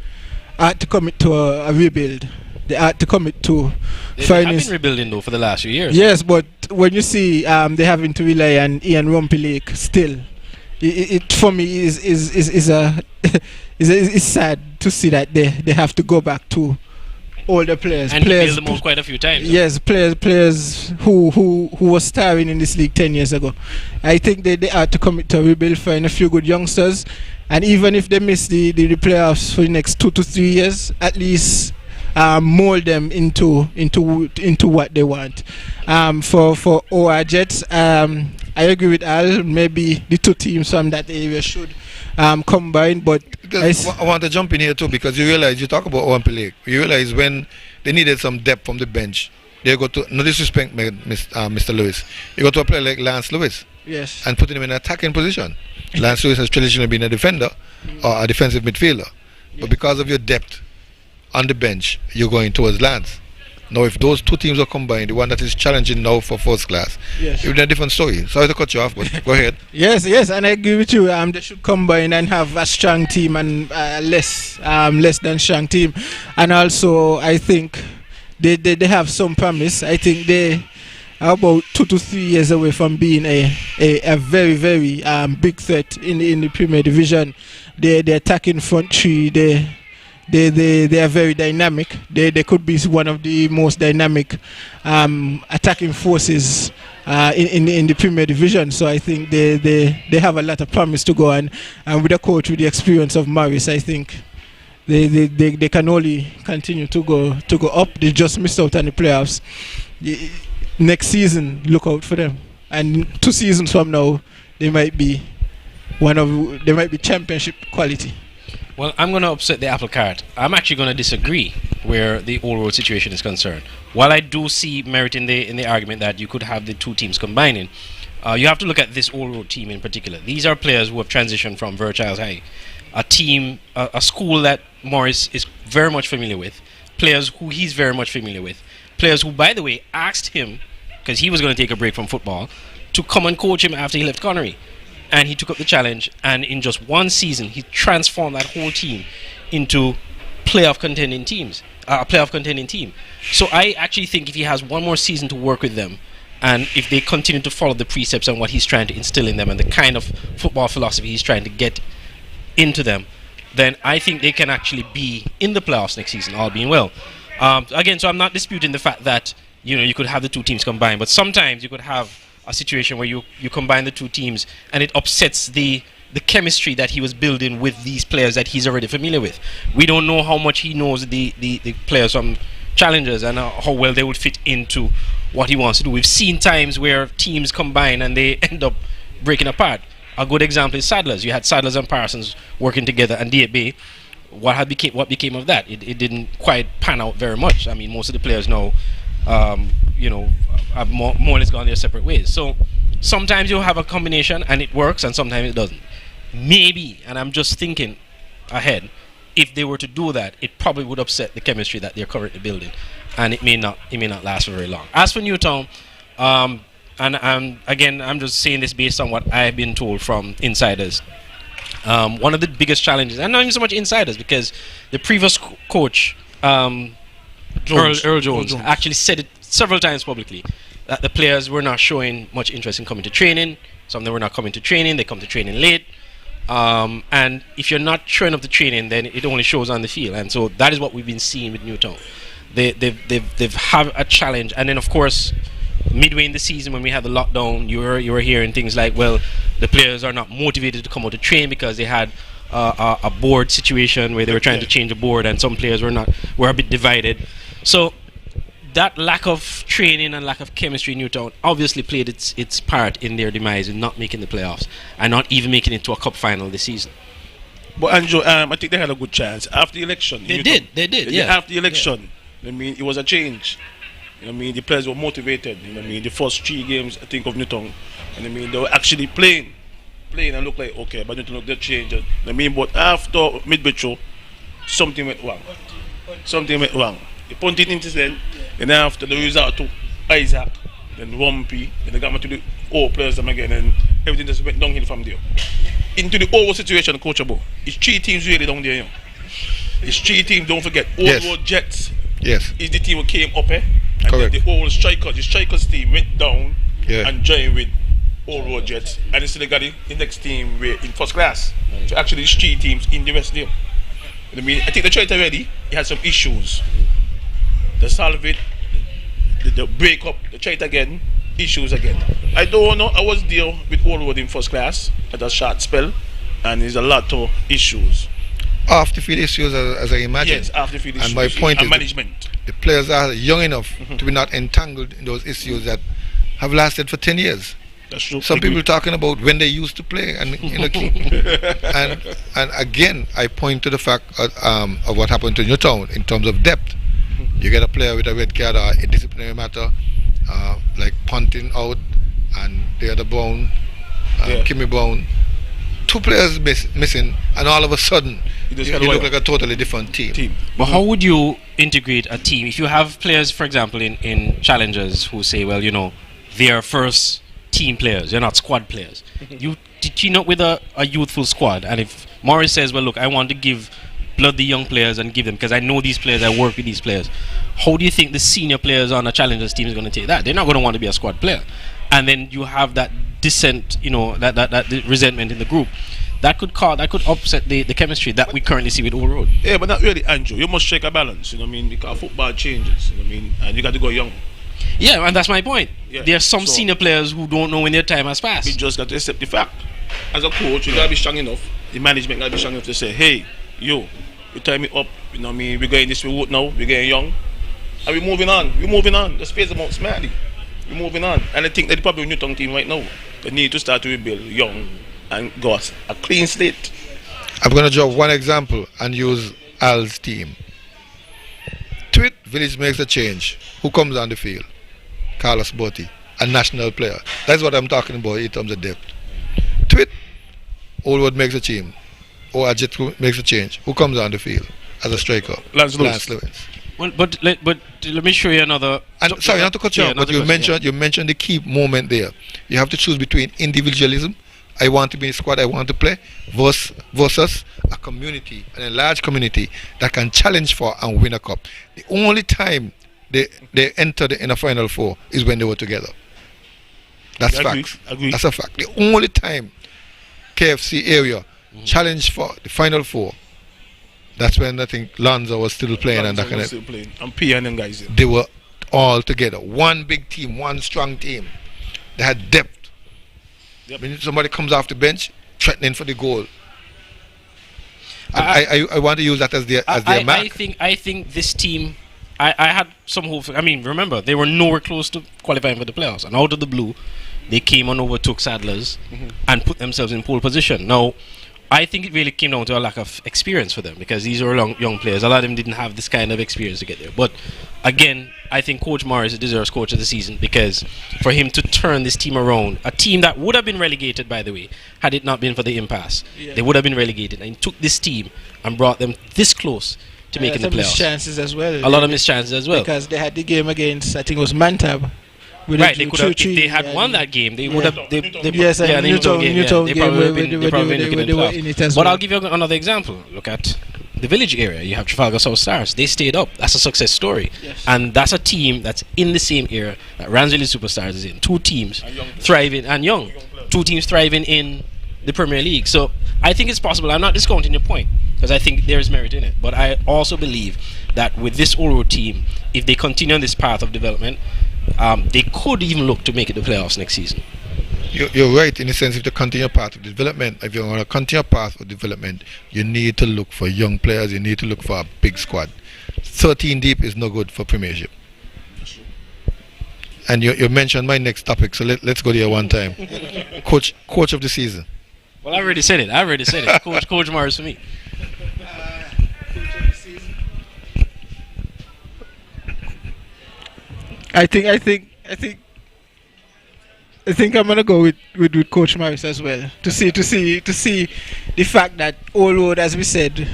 had to commit to a rebuild. They had to commit to They've been rebuilding though for the last few years. Yes, but when you see they having to rely on Ian Rumpy Lake still, it for me is sad to see that they have to go back to older players. And players build them out quite a few times. Yes, players who were starring in this league 10 years ago. I think they had to commit to a rebuild, find a few good youngsters, and even if they miss the playoffs for the next 2 to 3 years, at least mold them into what they want. For OR Jets, I agree with Al. Maybe the 2 teams from that area should combine. But I want to jump in here too, because you realize, you talk about Rumpy Lake, you realize when they needed some depth from the bench, they go to, no disrespect, Mr. Lewis, you go to a player like Lance Lewis. Yes. and putting him in an attacking position. Lance Lewis has traditionally been a defender or a defensive midfielder. But because of your depth on the bench, you're going towards Lance. Now, if those two teams are combined, the one that is challenging now for first class, Yes. it would be a different story. Sorry to cut you off, but go ahead. Yes, and I agree with you. They should combine and have a strong team and less than strong team. And also, I think they have some promise. I think they are about 2 to 3 years away from being a very, very big threat in the Premier Division. They attacking front three. They are very dynamic. They could be one of the most dynamic attacking forces in the Premier Division. So I think they have a lot of promise to go, and with a coach with the experience of Morris, I think they can only continue to go up. They just missed out on the playoffs. Next season, look out for them. And 2 seasons from now, they might be championship quality. Well, I'm going to upset the apple cart. I'm actually going to disagree where the Old Road situation is concerned. While I do see merit in the argument that you could have the two teams combining, you have to look at this Old Road team in particular. These are players who have transitioned from Verchilds High, a school that Morris is very much familiar with, players who he's very much familiar with, players who, by the way, asked him, because he was going to take a break from football, to come and coach him after he left Connery. And he took up the challenge, and in just 1 season, he transformed that whole team into playoff contending team. So I actually think if he has 1 more season to work with them, and if they continue to follow the precepts and what he's trying to instill in them and the kind of football philosophy he's trying to get into them, then I think they can actually be in the playoffs next season, all being well. Again, so I'm not disputing the fact that you could have the two teams combined, but sometimes you could have a situation where you combine the two teams and it upsets the chemistry that he was building with these players that he's already familiar with. We don't know how much he knows the players from Challengers and how well they would fit into what he wants to do. We've seen times where teams combine and they end up breaking apart. A good example is Sadlers. You had Sadlers and Parsons working together, and DFB. What became of that? It didn't quite pan out very much. I mean, most of the players now have more or less gone their separate ways. So sometimes you have a combination and it works, and sometimes it doesn't. Maybe, and I'm just thinking ahead, if they were to do that, it probably would upset the chemistry that they're currently building, and it may not last for very long. As for Newtown, and I'm just saying this based on what I've been told from insiders. One of the biggest challenges, and not even so much insiders, because the previous coach, Earl Jones actually said it several times publicly, that the players were not showing much interest in coming to training. Some of them were not coming to training. They come to training late. And if you're not showing up to training, then it only shows on the field. And so that is what we've been seeing with Newtown. They've had a challenge. And then, of course, midway in the season when we had the lockdown, you were hearing things like, well, the players are not motivated to come out to train because they had a board situation where they were trying to change the board, and some players were a bit divided. So that lack of training and lack of chemistry in Newtown obviously played its part in their demise in not making the playoffs and not even making it to a cup final this season. But Andrew, I think they had a good chance after the election. They did. After the election, I mean, it was a change. I mean, the players were motivated. I mean, the first 3 games, I think, of Newtown, and I mean, they were actually playing and looked like, okay, but Newtown looked, they changed. I mean, but after midway through, something went wrong. The punting incident, then after the result to Isaac, then Rumpy, then they got me to the old players them again, and everything just went downhill from there. Into the old situation, Coach Abo. It's 3 teams really down there. It's 3 teams, don't forget. Old Road Jets is the team who came up, and then the old Strikers team went down and joined with Old Road Jets, and instead they got the next team in first class. So actually, it's 3 teams in the rest there. I mean, I think the Charter already, he had some issues. They solve it, the break up, the Charter again, issues again. I don't know, I was there with Old Road in first class at a short spell, and there's a lot of issues. Off the field issues, as I imagine. Yes, off the field issues. And my point is, management. The players are young enough to be not entangled in those issues that have lasted for 10 years. That's true. Some people talking about when they used to play, and and again, I point to the fact of what happened to Newtown in terms of depth. You get a player with a red card or a disciplinary matter, like punting out and the other bone, Kimmy Brown. 2 players missing, and all of a sudden you look like a totally different team. But how would you integrate a team if you have players, for example, in challengers who say, well, you know, they are first team players, they're not squad players. You team up with a youthful squad, and if Morris says, well, look, I want to give blood the young players and give them, because I know these players, I work with these players. How do you think the senior players on a challengers team is going to take that? They're not going to want to be a squad player. And then you have that dissent, you know, that resentment in the group. That could upset the chemistry that we currently see with Old Road. Yeah, but not really, Andrew. You must strike a balance, you know what I mean? Because football changes, you know what I mean? And you got to go young. Yeah, and that's my point. Yeah. There are some senior players who don't know when their time has passed. You just got to accept the fact. As a coach, you got to be strong enough. The management got to be strong enough to say, hey, you time it up, you know what I mean? We're going this route now, we're getting young. And we're moving on. The space about smartly. We're moving on. And I think that the probably Newtown team right now, they need to start to rebuild young and go a clean slate. I'm going to draw one example and use Al's team. Tweet Village makes a change. Who comes on the field? Carlos Botti, a national player. That's what I'm talking about in terms of depth. Tweet Old Road makes a team. Or Ajit makes a change. Who comes on the field as a striker? Lance Lewis. Well, but let me show you another. And sorry, not to cut you off, but you mentioned the key moment there. You have to choose between individualism. I want to be in a squad, I want to play, versus a community, a large community that can challenge for and win a cup. The only time they enter in a Final Four is when they were together. That's facts. That's a fact. The only time KFC area challenge for the Final Four, that's when I think Lanza was still playing and that kind of. And P and them guys. They were all together. One big team, one strong team. They had depth. Yep. When somebody comes off the bench, threatening for the goal. I want to use that as their mark. I think this team. I had some hope. I mean, remember they were nowhere close to qualifying for the playoffs, and out of the blue, they came and overtook Sadler's and put themselves in pole position. Now, I think it really came down to a lack of experience for them, because these are young players. A lot of them didn't have this kind of experience to get there. But again, I think Coach Morris deserves Coach of the Season, because for him to turn this team around, a team that would have been relegated, by the way, had it not been for the impasse, they would have been relegated. And he took this team and brought them this close to making the playoffs. Missed chances as well. A lot of missed chances as well. Because they had the game against, I think it was Mantab. Right, they could have. If they had won that game, they would have. Newtown game. But I'll give you another example. Look at the Village area. You have Trafalgar South Stars. They stayed up. That's a success story, and that's a team that's in the same era that Ramsey Superstars is in. Two teams thriving and young. Two teams thriving in the Premier League. So I think it's possible. I'm not discounting your point, because I think there is merit in it. But I also believe that with this Old Road team, if they continue on this path of development, they could even look to make it the playoffs next season. You're right in the sense, if they continue path of development, if you want to continue path of development, you need to look for young players, you need to look for a big squad. 13 deep is no good for Premiership. And you mentioned my next topic, so let's go there one time. Coach of the Season. Well, I already said it. Coach Morris for me. I think I'm gonna go with Coach Morris as well, to see the fact that Old Road, as we said,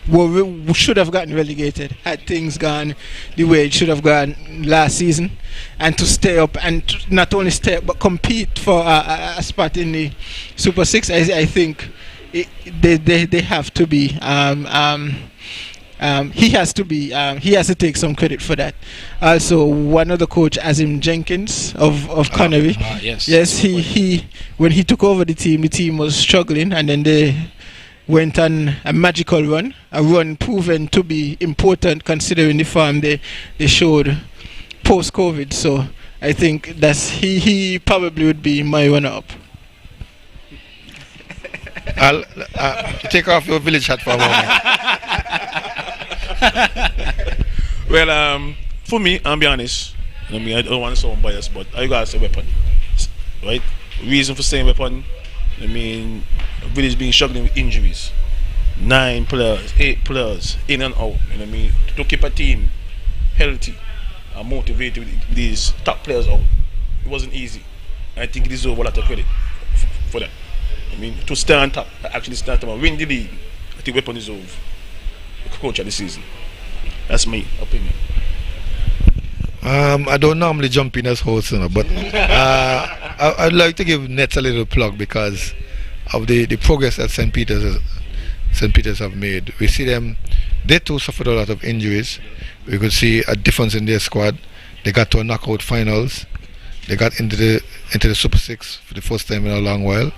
we should have gotten relegated had things gone the way it should have gone last season, and to stay up and to not only stay up but compete for a spot in the Super 6. I think they have to be. He has to take some credit for that. Also, one other coach, Azim Jenkins of Connery. Yes, he when he took over the team was struggling, and then they went on a magical run, a run proven to be important considering the form they showed post-COVID. So I think that's he probably would be my runner-up. I'll take off your Village hat for a moment. Well, for me, I'll be honest. I don't want to sound biased, but I got to say weapon, right? Reason for saying weapon. Village being struggling with injuries. 9 players, 8 players, in and out. To keep a team healthy and motivated with these top players out, it wasn't easy. I think it deserves a lot of credit for that. I mean, to stand on top, actually stand on top and win the league, I think weapon is over. The coach of the season. That's my opinion. I don't normally jump in as host, but I'd like to give Nets a little plug because of the progress that St. Peter's have made. We see them, they too suffered a lot of injuries. We could see a difference in their squad. They got to a knockout finals. They got into the Super 6 for the first time in a long while.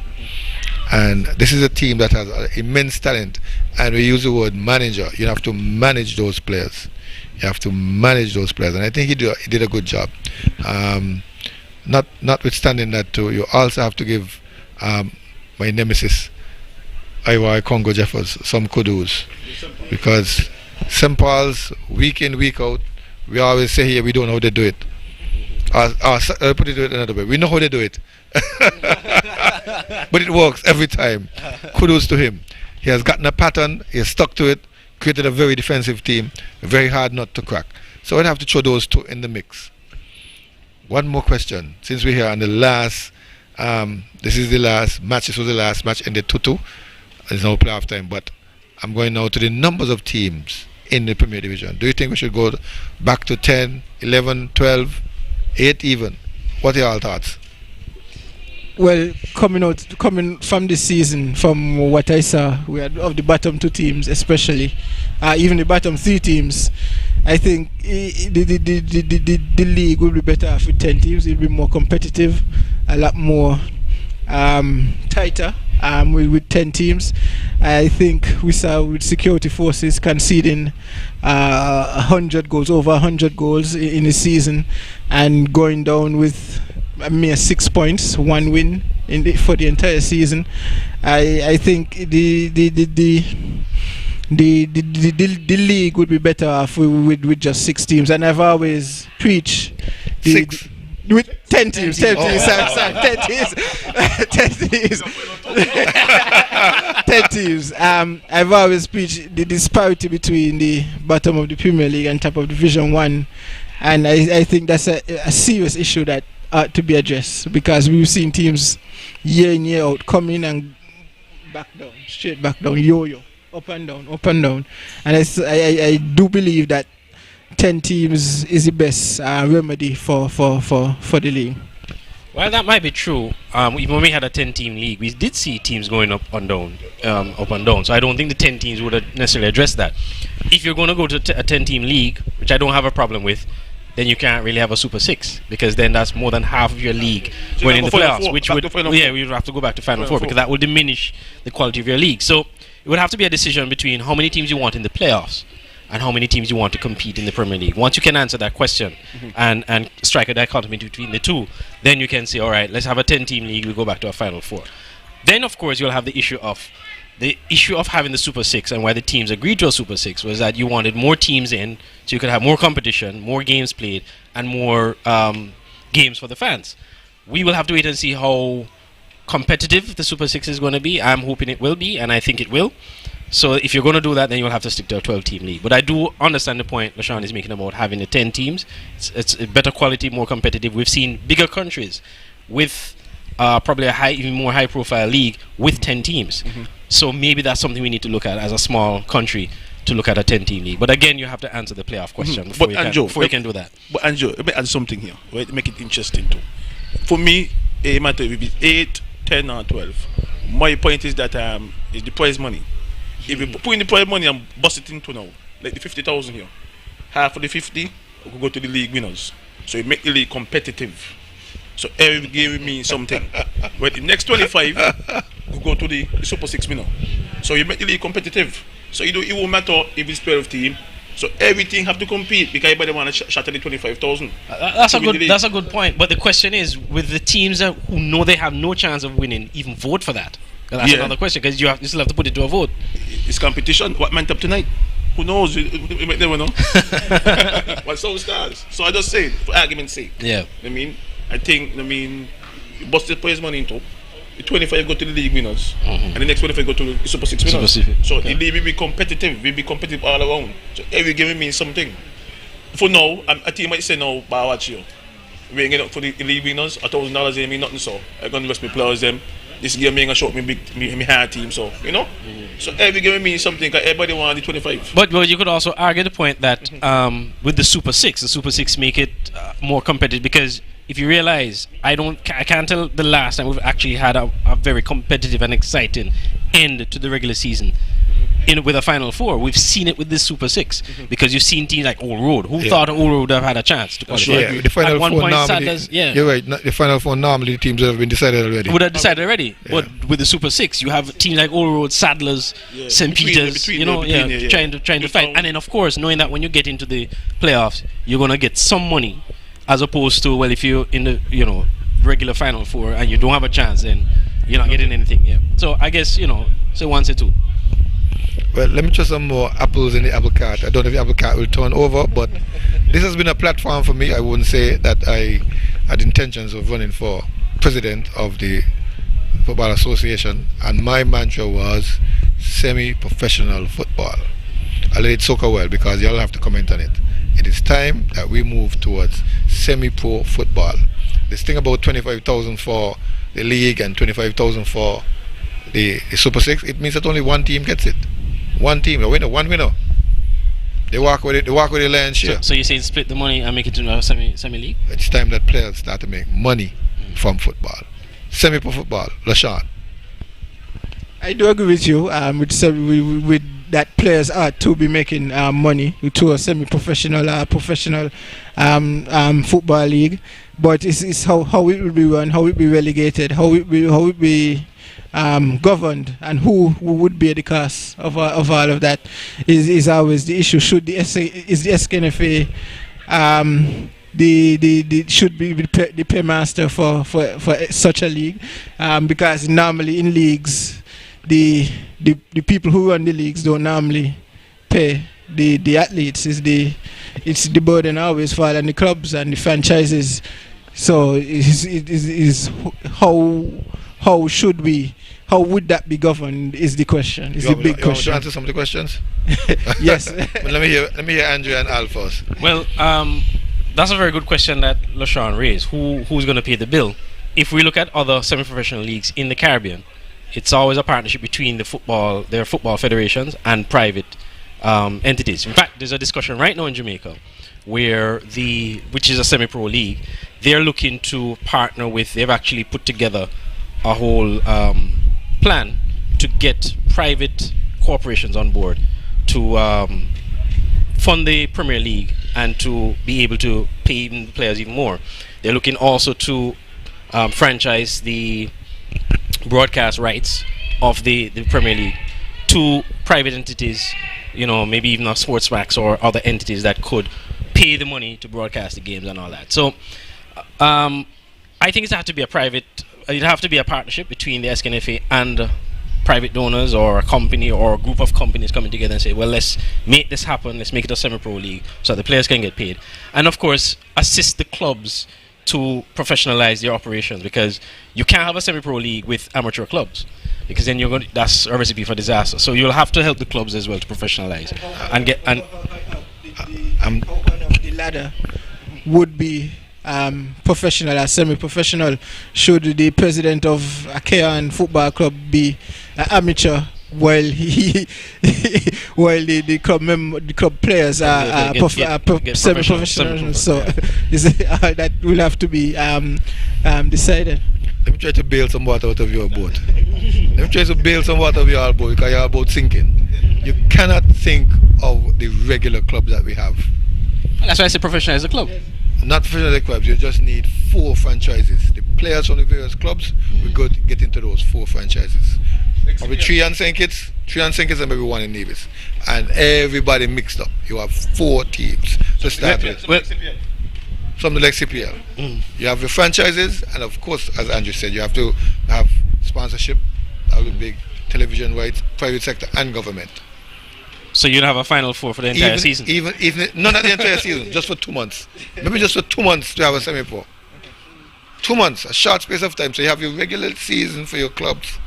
And this is a team that has immense talent. And we use the word manager. You have to manage those players. You have to manage those players. And I think he did a good job. Notwithstanding that too, you also have to give my nemesis, Iwai Congo Jeffers, some kudos. Because St. Paul's, week in, week out, we always say here we don't know how they do it. I'll put it another way. We know how they do it. But it works every time. Kudos to him. He has gotten a pattern, he has stuck to it, created a very defensive team, a very hard nut to crack. So I'd have to throw those two in the mix. One more question. Since we're here on the last, this is the last match, this was the last match, ended 2-2. It's now playoff time, but I'm going now to the numbers of teams in the Premier Division. Do you think we should go back to 10, 11, 12, 8 even? What are your thoughts? Well, coming from this season, from what I saw, we had of the bottom 2 teams, especially, even the bottom 3 teams. I think the league will be better off with 10 teams. It'll be more competitive, a lot more tighter with 10 teams. I think we saw with security forces conceding 100 goals, over 100 goals in the season, and going down with a mere 6 points, 1 win for the entire season. I think the league would be better off with just 6 teams, and I've always preached with 10 teams. 10 teams. 10 teams. I've always preached the disparity between the bottom of the Premier League and top of Division 1, and I think that's a serious issue that ought to be addressed, because we've seen teams year in year out come in and straight back down, yo-yo, up and down, and I do believe that 10 teams is the best remedy for the league. Well, that might be true. Even when we had a 10-team league, we did see teams going up and down. So I don't think the 10 teams would necessarily address that. If you're going to go to a 10-team league, which I don't have a problem with, then you can't really have a Super 6, because then that's more than half of your league going in the playoffs, which would we would have to go back to Final Four, because that will diminish the quality of your league. So it would have to be a decision between how many teams you want in the playoffs and how many teams you want to compete in the Premier League. Once you can answer that question and strike a dichotomy between the two, then you can say, all right, let's have a 10-team league, we'll go back to a Final Four. Then, of course, you'll have the issue of having the Super 6, and why the teams agreed to a Super 6 was that you wanted more teams in, so you could have more competition, more games played, and more games for the fans. We will have to wait and see how competitive the Super 6 is going to be. I'm hoping it will be, and I think it will. So if you're going to do that, then you'll have to stick to a 12-team league. But I do understand the point LaShawn is making about having the 10 teams. It's better quality, more competitive. We've seen bigger countries with probably even more high-profile league with 10 teams. So maybe that's something we need to look at as a small country, to look at a 10-team league. But again, you have to answer the playoff question before you can do that. But Andrew, let me add something here, right? Make it interesting too. For me, it matter if it's 8, 10 or 12. My point is that is the prize money. If you put in the prize money and bust it into now, like the 50,000 here, half of the 50 will go to the league winners. So you make the league competitive. So every game means something. But the next 25 will go to the Super 6 winner. So you make the league competitive. So it won't matter if it's 12 team. So everything have to compete, because everybody want to shatter the 25,000. That's a good point. But the question is, with the teams who know they have no chance of winning, even vote for that? That's another question, because you still have to put it to a vote. It's competition. What Mantab tonight? Who knows? We might never know. But so stars. So I just say, for argument's sake. Yeah. I think, you bust the prize money into. The 25 go to the league winners, and the next 25 go to the Super 6 winners. So the league will be competitive. We'll be competitive all around. So every game means something. For now, a team might say now, but watch you. We ain't get up for the league winners, $1,000 ain't mean nothing, so I'm going to invest my players them. this game ain't gonna show me me hard team. So you know, so every game means something. Cause everybody want the 25. But you could also argue the point that with the Super Six make it more competitive, because if you realize, I can't tell the last time we've actually had a very competitive and exciting end to the regular season. With a Final Four, we've seen it with this Super Six, because you've seen teams like Old Road. Who thought Old Road would have had a chance to qualify? Yeah, the Final At one Four point, normally, Sadler's, yeah. You're right. The Final Four normally the teams have been decided already. Would have decided already, but with the Super Six, you have teams like Old Road, Sadler's, St. Peters, trying to fight. And then, of course, knowing that when you get into the playoffs, you're gonna get some money, as opposed to, well, if you're in the regular Final Four and you don't have a chance, then you're not getting anything. Yeah. So I guess say one, say two. Well, let me throw some more apples in the apple cart. I don't know if the apple cart will turn over, but this has been a platform for me. I wouldn't say that I had intentions of running for president of the Football Association, and my mantra was semi-professional football. I let it soak well because y'all have to comment on it. It is time that we move towards semi-pro football. This thing about 25,000 for the league and 25,000 for the Super Six, it means that only one team gets it. One team, one winner. They walk with it. They walk with the lion's share. So you're saying split the money and make it to a semi league? It's time that players start to make money from football, semi-pro football. LaShawn. I do agree with you. With that players are to be making money to a semi-professional, professional football league, but it's how it will be run, how it will be relegated, how it will be governed, and who would bear the cost of all of that is always the issue. Should the SKNFA should be the paymaster for such a league, because normally in leagues the people who run the leagues don't normally pay the athletes. It's the burden always fall on the clubs and the franchises. So it is how would that be governed is the question. Is the big question. You want to answer some of the questions? Yes. Well, let me hear Andrew and Al first. Well, that's a very good question that LaShawn raised. Who's going to pay the bill? If we look at other semi-professional leagues in the Caribbean, it's always a partnership between their football federations and private entities. In fact, there's a discussion right now in Jamaica where which is a semi-pro league, they're looking to partner with. They've actually put together a whole plan to get private corporations on board to fund the Premier League and to be able to pay even the players even more. They're looking also to franchise the broadcast rights of the Premier League to private entities, maybe even Sportsmax or other entities that could pay the money to broadcast the games and all that. So I think it'd have to be a partnership between the SKNFA and private donors, or a company or a group of companies coming together and say, well, let's make this happen, let's make it a semi-pro league so that the players can get paid, and of course assist the clubs to professionalize their operations, because you can't have a semi-pro league with amateur clubs, because then that's a recipe for disaster. So you'll have to help the clubs as well to professionalize the ladder would be professional or semi-professional. Should the president of a Kean football club be amateur, while the club players are semi-professional? So that will have to be decided. Let me try to bail some water out of your boat. Let me try to bail some water out of your boat, because your boat sinking. You cannot think of the regular clubs that we have. That's why I say professionalize the club. Not professional clubs. You just need 4 franchises. The players from the various clubs will get into those 4 franchises. Probably 3 on St. Kitts, and maybe 1 in Nevis, and everybody mixed up. You have 4 teams to start with. Something like CPL. You have the franchises, and of course, as Andrew said, you have to have sponsorship, that would be big, television rights, private sector, and government. So you'd have a Final Four for the entire season? Even not the entire season, just for 2 months. Maybe just for 2 months to have a semi-pro. 2 months, a short space of time. So you have your regular season for your clubs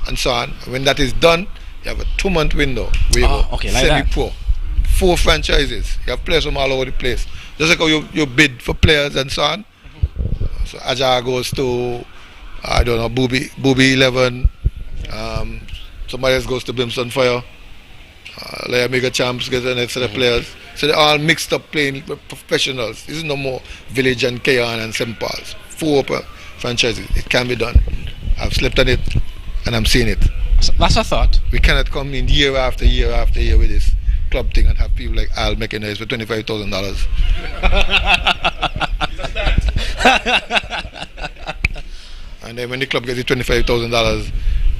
and so on. When that is done, you have a 2-month window where you go semi-pro. 4 franchises. You have players from all over the place. Just like how you bid for players and so on. So Ajar goes to I don't know, Booby 11. Somebody else goes to Brimstone Fire. Like Mega Champs get an extra players. So they're all mixed up playing with professionals. This is no more Village and Keon and St. Paul's. 4 franchises. It can be done. I've slept on it and I'm seeing it. That's a thought. We cannot come in year after year after year with this club thing and have people like Al making noise for $25,000. And then when the club gets the $25,000,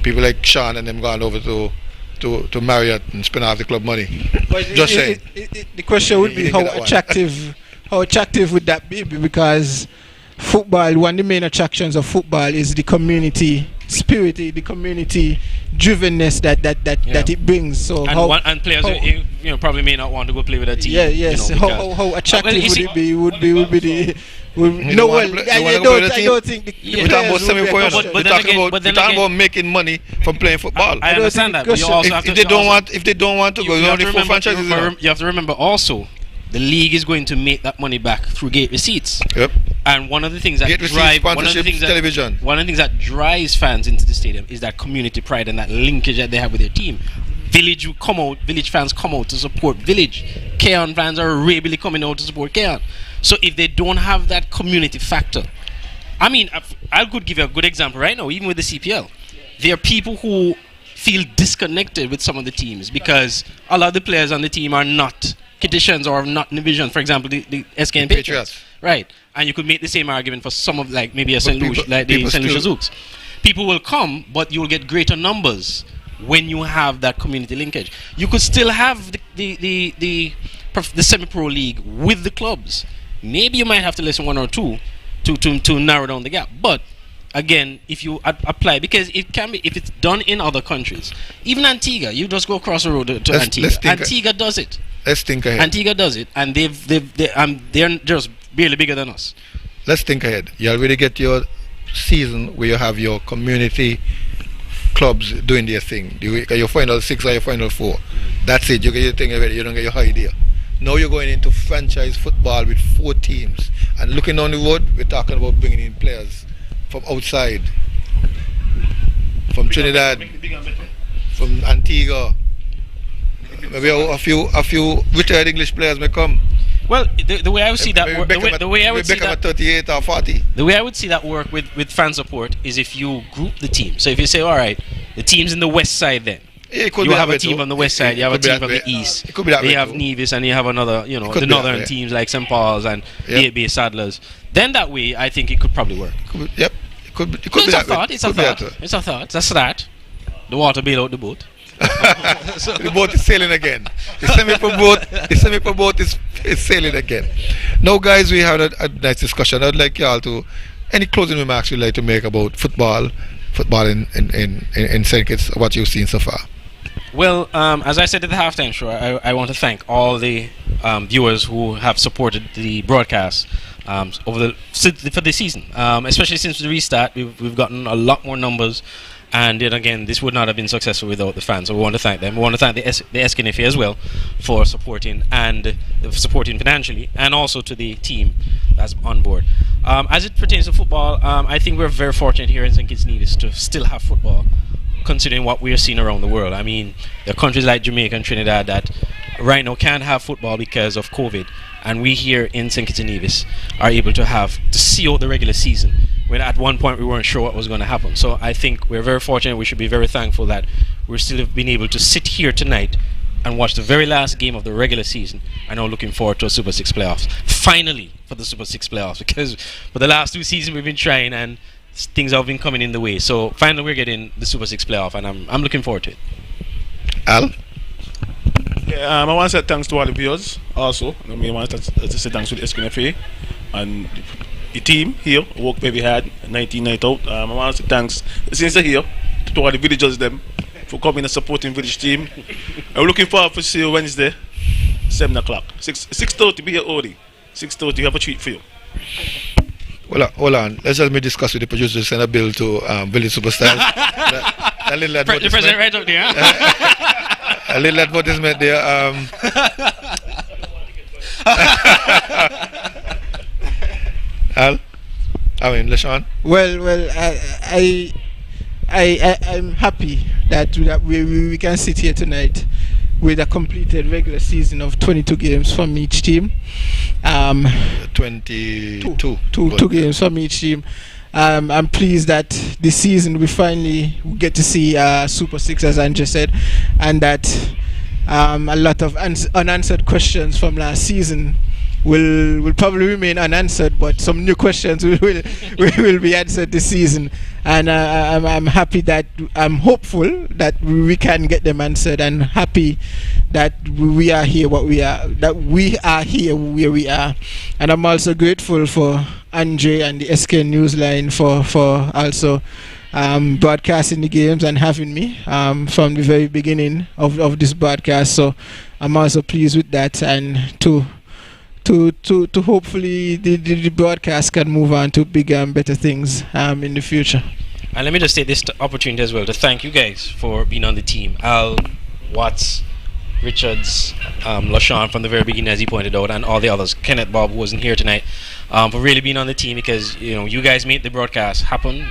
people like Sean and them gone over to Marriott and spend half the club money. Just saying. The question would be how attractive would that be? Because football, one of the main attractions of football is the community spirit, the community drivenness that it brings. So and players probably may not want to go play with a team. Yeah, yes. How attractive would it be? Would be the I don't think we're talking about semi-final. We're talking about making money from playing football. I understand that. But you also if they don't want to go, you only 4 franchises. You have to remember also, the league is going to make that money back through gate receipts. Yep. And one of the things that drives fans into the stadium is that community pride and that linkage that they have with their team. Village fans come out to support Village. Keon fans are really coming out to support Keon. So if they don't have that community factor, I mean, I could give you a good example right now, even with the CPL. There are people who feel disconnected with some of the teams because a lot of the players on the team are not Kittians or not in the vision. For example, the SKN Patriots. Right. And you could make the same argument for some of maybe a St. Lucia, like the St. Lucia Zooks. People will come, but you will get greater numbers when you have that community linkage. You could still have the semi-pro league with the clubs. Maybe you might have to listen 1 or 2 to narrow down the gap. But again, if you apply, because it can be, if it's done in other countries, even Antigua, you just go across the road to Antigua. Antigua does it. Let's think ahead. Antigua does it, and they're just barely bigger than us. Let's think ahead. You already get your season where you have your community clubs doing their thing. You get your final 6 or your final 4. That's it. You get your thing already. You don't get your idea. Now you're going into franchise football with 4 teams. And looking on the road, we're talking about bringing in players from outside, from Trinidad, from Antigua. Maybe a few retired English players may come. Well, the way I would see that work, the way I would see that 38 or 40. The way I would see that work with fan support is if you group the team. So if you say, all right, the team's in the west side, then you have a team on the west side, you have a team from the east. It could be that way. You have Nevis, and you have another, the northern teams like St. Paul's and the AB Saddlers. Then that way, I think it could probably work. Yep, it could be that way. It's a thought. That's that. The water bail out the boat. The boat is sailing again. The semi-pro boat is sailing again. Now, guys, we had a nice discussion. I'd like y'all to, any closing remarks you'd like to make about football in St. Kitts, what you've seen so far. Well, as I said at the halftime show, I want to thank all the viewers who have supported the broadcast for the season, especially since the restart. We've gotten a lot more numbers. And then again, this would not have been successful without the fans. So we want to thank them. We want to thank the SKNFA as well for supporting financially, and also to the team that's on board. As it pertains to football, I think we're very fortunate here in St. Kitts Nevis to still have football, considering what we are seeing around the world. I mean, there are countries like Jamaica and Trinidad that right now can't have football because of COVID, and we here in St. Kitts Nevis are able to see out the regular season, when at one point we weren't sure what was going to happen. So I think we're very fortunate. We should be very thankful that we're still been able to sit here tonight and watch the very last game of the regular season, and now looking forward to a Super 6 playoffs. Finally, for the Super 6 playoffs, because for the last 2 seasons we've been trying and things have been coming in the way. So finally we're getting the Super 6 playoff, and I'm looking forward to it. Al? Yeah, I want to say thanks to all the viewers also. I want to say thanks to the SKNFA and the team here worked very hard, 19 night out. I want to say thanks since they're here to all the villagers them for coming and supporting village team. I'm looking forward to see you Wednesday, 7 o'clock. 6:30 be here early. 6:30 we have a treat for you. Well, hold on. Let's just discuss with the producers, send a bill to Village Superstars. A little advertisement. The president right up there. A little advertisement there. Al, LeSean? Well, I'm happy that we can sit here tonight with a completed regular season of 22 games from each team. 22. Two games from each team. I'm pleased that this season we finally get to see Super Six, as Andrew said, and that a lot of unanswered questions from last season will probably remain unanswered, but some new questions will be answered this season, and I'm happy that I'm hopeful that we can get them answered, and happy that we are here where we are, and I'm also grateful for Andre and the SK Newsline for also broadcasting the games and having me from the very beginning of this broadcast. So I'm also pleased with that, and to hopefully the broadcast can move on to bigger and better things in the future. And let me just take this opportunity as well to thank you guys for being on the team. Al, Watts, Richards, LeSean from the very beginning, as he pointed out, and all the others. Kenneth Bob, who wasn't here tonight, for really being on the team, because you guys made the broadcast happen.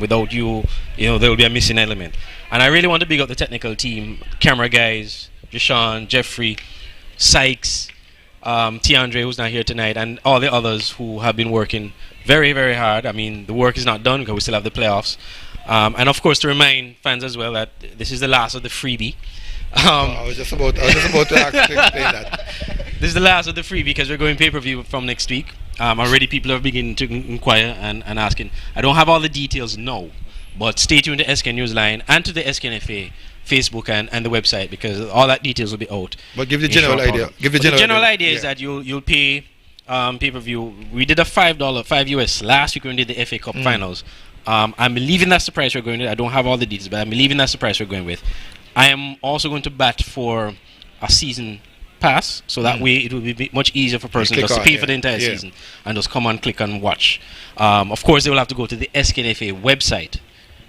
Without you, there will be a missing element. And I really want to big up the technical team, camera guys, Jashawn, Jeffrey, Sykes, T. Andre, who's not here tonight, and all the others who have been working very, very hard. I mean, the work is not done because we still have the playoffs. And of course, to remind fans as well that this is the last of the freebie. I was just about to explain that. This is the last of the freebie because we're going pay-per-view from next week. Already people are beginning to inquire and asking. I don't have all the details now, but stay tuned to SK Newsline and to the SKNFA Facebook and the website, because all that details will be out. But give the general idea. The general idea is that you'll pay pay-per-view. We did a $5 US last week when we did the FA Cup finals. I'm believing that's the price we're going with. I don't have all the details, but I'm believing that's the price we're going with. I am also going to bat for a season pass, so that way it will be much easier for persons just to pay for the entire season and just come and click and watch. Of course, they will have to go to the SKNFA website.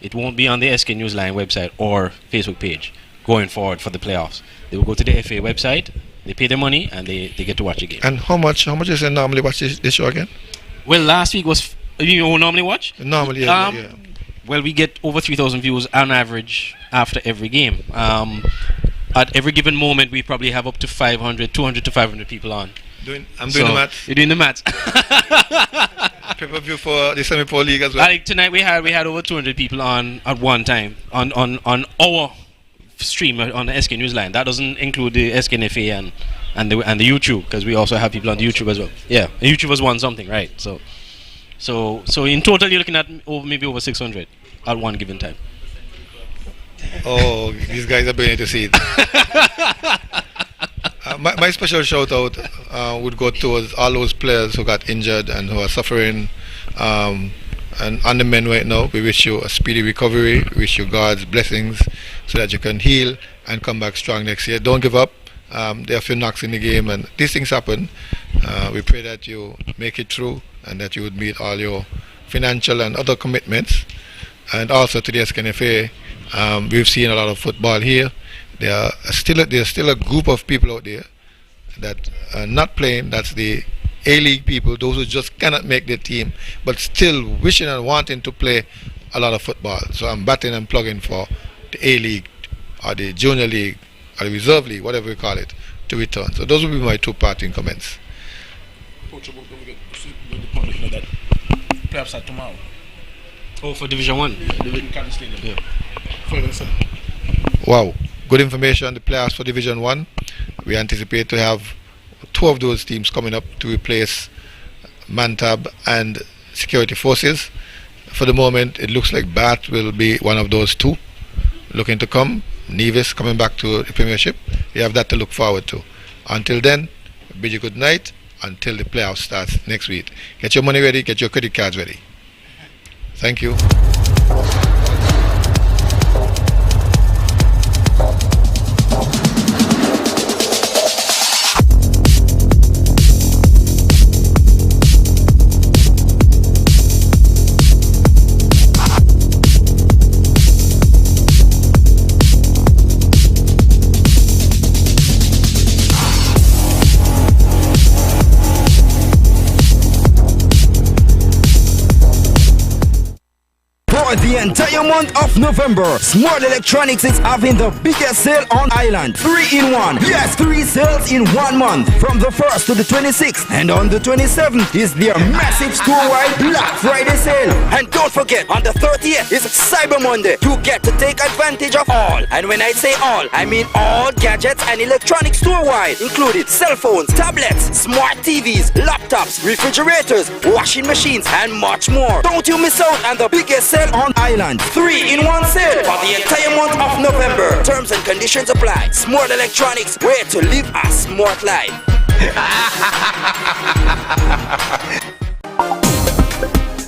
It won't be on the SK Newsline website or Facebook page going forward for the playoffs. They will go to the FA website, they pay their money, and they get to watch a game. And how much is it normally watch this show again? Well, last week was, normally watch? Normally, Well, we get over 3,000 views on average after every game. At every given moment, we probably have up to 200 to 500 people on. I'm doing the maths. You're doing the maths. Pay-per-view for the semi-pro league as well. Tonight we had over 200 people on at one time on our stream on the SK Newsline. That doesn't include the SKNFA and the YouTube, because we also have people on the YouTube as well. Yeah, the YouTube was 1 something, right? So in total you're looking at maybe over 600 at one given time. Oh, these guys are beginning to see it. My special shout out would go towards all those players who got injured and who are suffering, and on the men right now. We wish you a speedy recovery. We wish you God's blessings so that you can heal and come back strong next year. Don't give up. There are a few knocks in the game, and these things happen. We pray that you make it through and that you would meet all your financial and other commitments. And also to the SKNFA, we've seen a lot of football here. There's still a group of people out there that are not playing. That's the A-League people, those who just cannot make their team, but still wishing and wanting to play a lot of football. So I'm batting and plugging for the A-League or the Junior League or the Reserve League, whatever we call it, to return. So those will be my 2 parting comments. Playoffs are tomorrow. Oh, for Division 1. Yeah. Wow. Good information on the playoffs for Division 1. We anticipate to have 2 of those teams coming up to replace Mantab and Security Forces. For the moment, it looks like Bath will be one of those 2 looking to come. Nevis coming back to the Premiership. We have that to look forward to. Until then, bid you good night until the playoffs starts next week. Get your money ready, get your credit cards ready. Thank you. entire month of November, Smart Electronics is having the biggest sale on island. 3-in-1. Yes, 3 sales in 1 month. From the 1st to the 26th. And on the 27th is their massive store-wide Black Friday sale. And don't forget, on the 30th is Cyber Monday. You get to take advantage of all. And when I say all, I mean all gadgets and electronics store-wide, including cell phones, tablets, smart TVs, laptops, refrigerators, washing machines, and much more. Don't you miss out on the biggest sale on island. 3-in-1 sale for the entire month of November. Terms and conditions apply. Smart Electronics, way to live a smart life.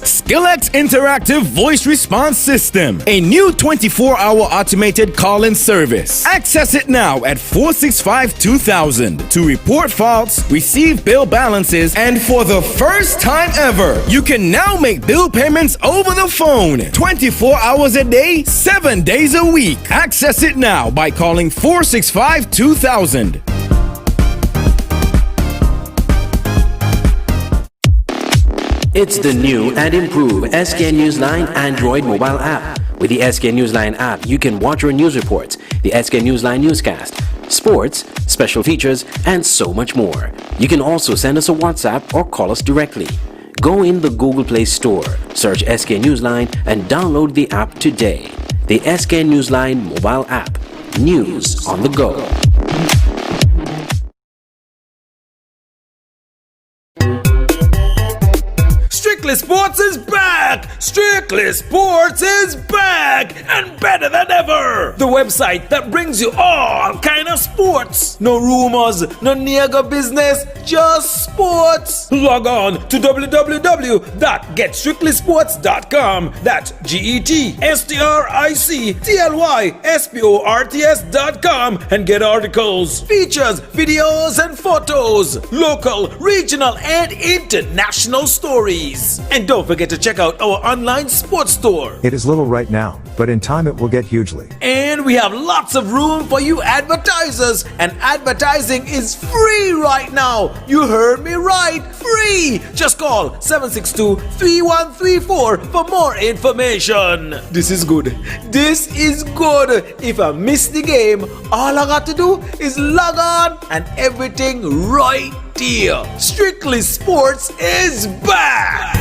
SKNFA Interactive Voice Response System, a new 24-hour automated call-in service. Access it now at 465-2000 to report faults, receive bill balances, and for the first time ever, you can now make bill payments over the phone 24 hours a day, 7 days a week. Access it now by calling 465-2000. It's the new and improved SK Newsline Android mobile app. With the SK Newsline app, you can watch your news reports, the SK Newsline newscast, sports, special features, and so much more. You can also send us a WhatsApp or call us directly. Go in the Google Play Store, search SK Newsline, and download the app today. The SK Newsline mobile app. News on the go. Strictly Sports is back! Strictly Sports is back! And better than ever! The website that brings you all kind of sports. No rumors, no nigga business, just sports. Log on to www.getstrictlysports.com. That's GETSTRICTLYSPORTS.com and get articles, features, videos, and photos. Local, regional, and international stories. And don't forget to check out our online sports store. It is little right now, but in time it will get hugely. And we have lots of room for you advertisers. And advertising is free right now. You heard me right. Free. Just call 762-3134 for more information. This is good. This is good. If I miss the game, all I got to do is log on and everything right there. Strictly Sports is back.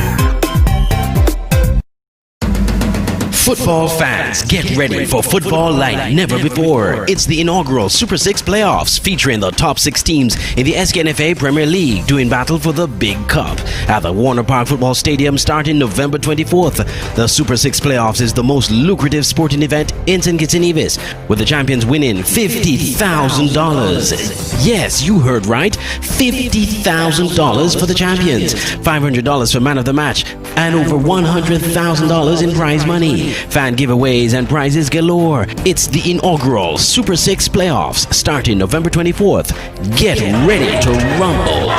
Football fans, get ready for football like never before. It's the inaugural Super 6 playoffs featuring the top 6 teams in the SKNFA Premier League doing battle for the Big Cup at the Warner Park Football Stadium starting November 24th. The Super 6 playoffs is the most lucrative sporting event in St. Kitts and Nevis, with the champions winning $50,000. Yes, you heard right, $50,000 for the champions, $500 for man of the match, and over $100,000 in prize money. Fan giveaways and prizes galore. It's the inaugural Super 6 playoffs starting November 24th. Get ready to rumble.